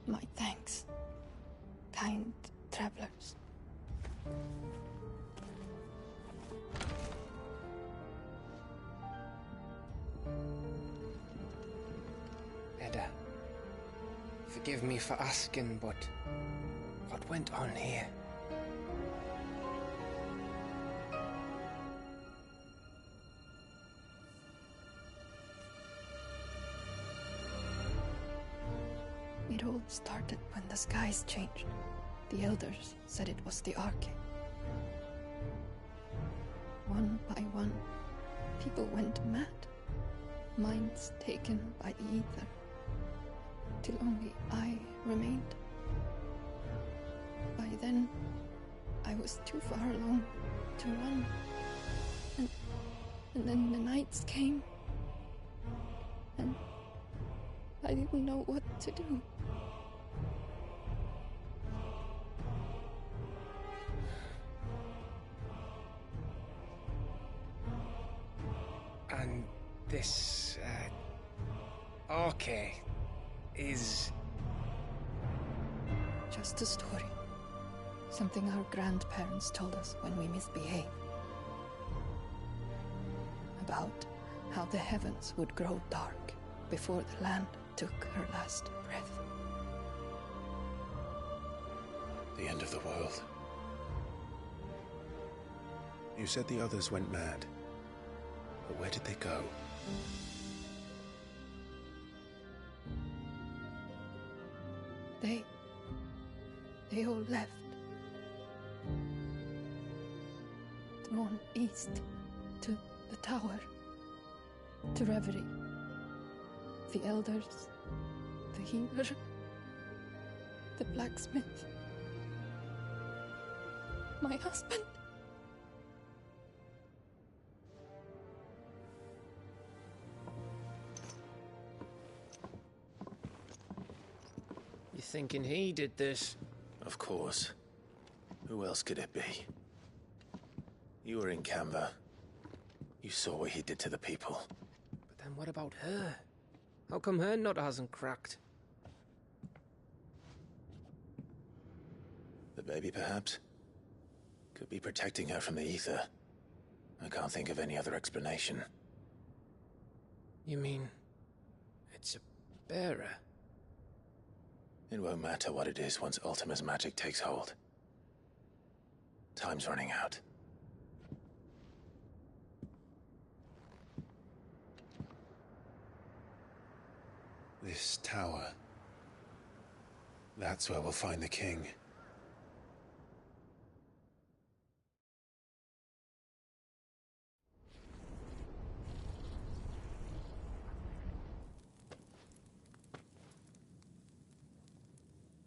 [SPEAKER 23] My thanks, kind travelers.
[SPEAKER 7] Edda, forgive me for asking, but what went on here?
[SPEAKER 23] It all started when the skies changed. The elders said it was the Arcade. One by one, people went mad. Minds taken by the ether. Till only I remained. By then, I was too far along to run. And then the nights came. And I didn't know what to do.
[SPEAKER 7] And this, Arcade is...
[SPEAKER 23] Just a story. Something our grandparents told us when we misbehaved. About how the heavens would grow dark before the land took her last breath.
[SPEAKER 1] The end of the world. You said the others went mad. But where did they go?
[SPEAKER 23] They all left. Drawn east to the tower, to reverie. The elders, the healer, the blacksmith, my husband.
[SPEAKER 7] You thinking he did this?
[SPEAKER 1] Of course. Who else could it be? You were in Canva. You saw what he did to the people.
[SPEAKER 7] But then what about her? How come her nut hasn't cracked?
[SPEAKER 1] The baby, perhaps? Could be protecting her from the ether. I can't think of any other explanation.
[SPEAKER 7] You mean... it's a bearer?
[SPEAKER 1] It won't matter what it is once Ultima's magic takes hold. Time's running out. This tower. That's where we'll find the king.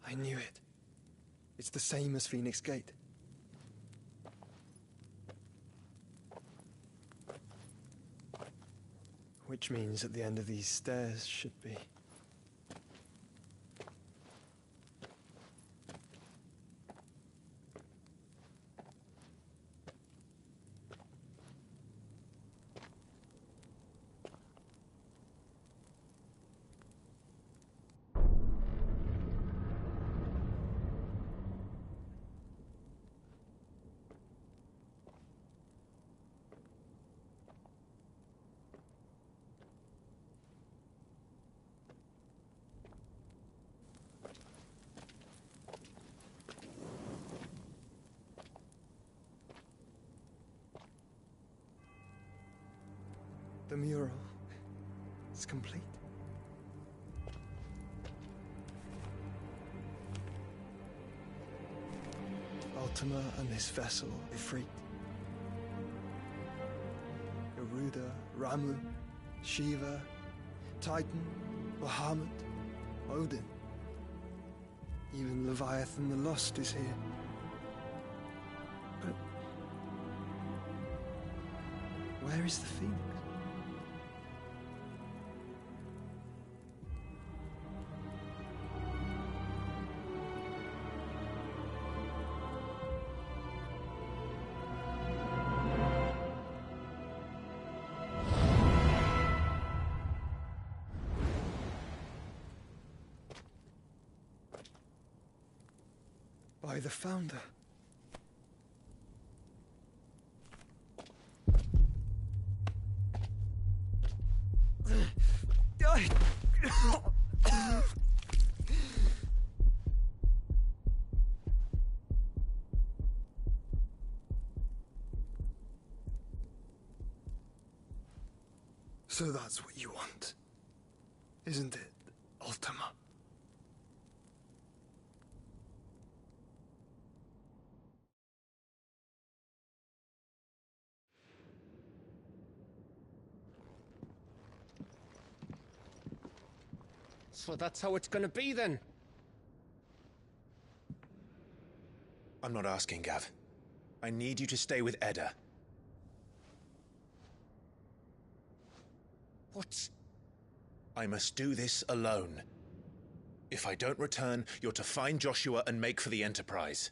[SPEAKER 21] I knew it. It's the same as Phoenix Gate. Which means at the end of these stairs should be... The mural is complete. Ultima and his vessel, Ffxvi. Garuda, Ramu, Shiva, Titan, Bahamut, Odin. Even Leviathan the Lost is here. But where is the Phoenix? By the Founder. So that's what you want, isn't it, Ultima?
[SPEAKER 7] So that's how it's gonna be then?
[SPEAKER 1] I'm not asking, Gav. I need you to stay with Edda.
[SPEAKER 7] What?
[SPEAKER 1] I must do this alone. If I don't return, you're to find Joshua and make for the Enterprise.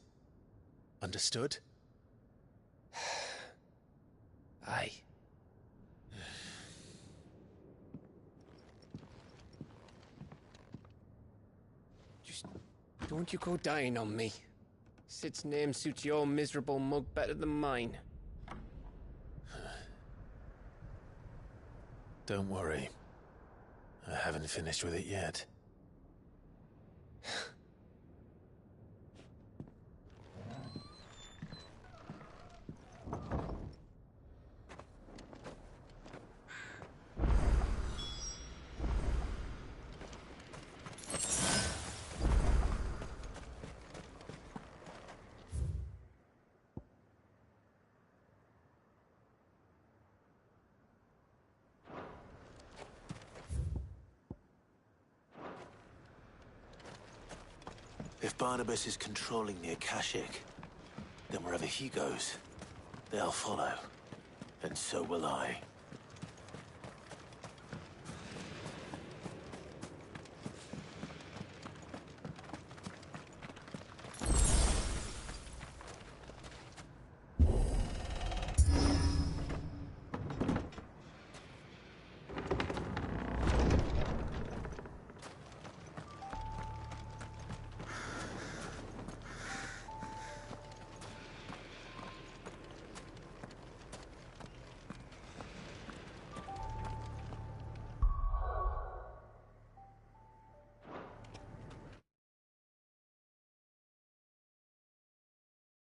[SPEAKER 1] Understood?
[SPEAKER 7] Aye. Just don't you go dying on me. Sid's name suits your miserable mug better than mine.
[SPEAKER 1] Don't worry. I haven't finished with it yet. If Barnabas is controlling the Akashic, then wherever he goes, they'll follow. And so will I.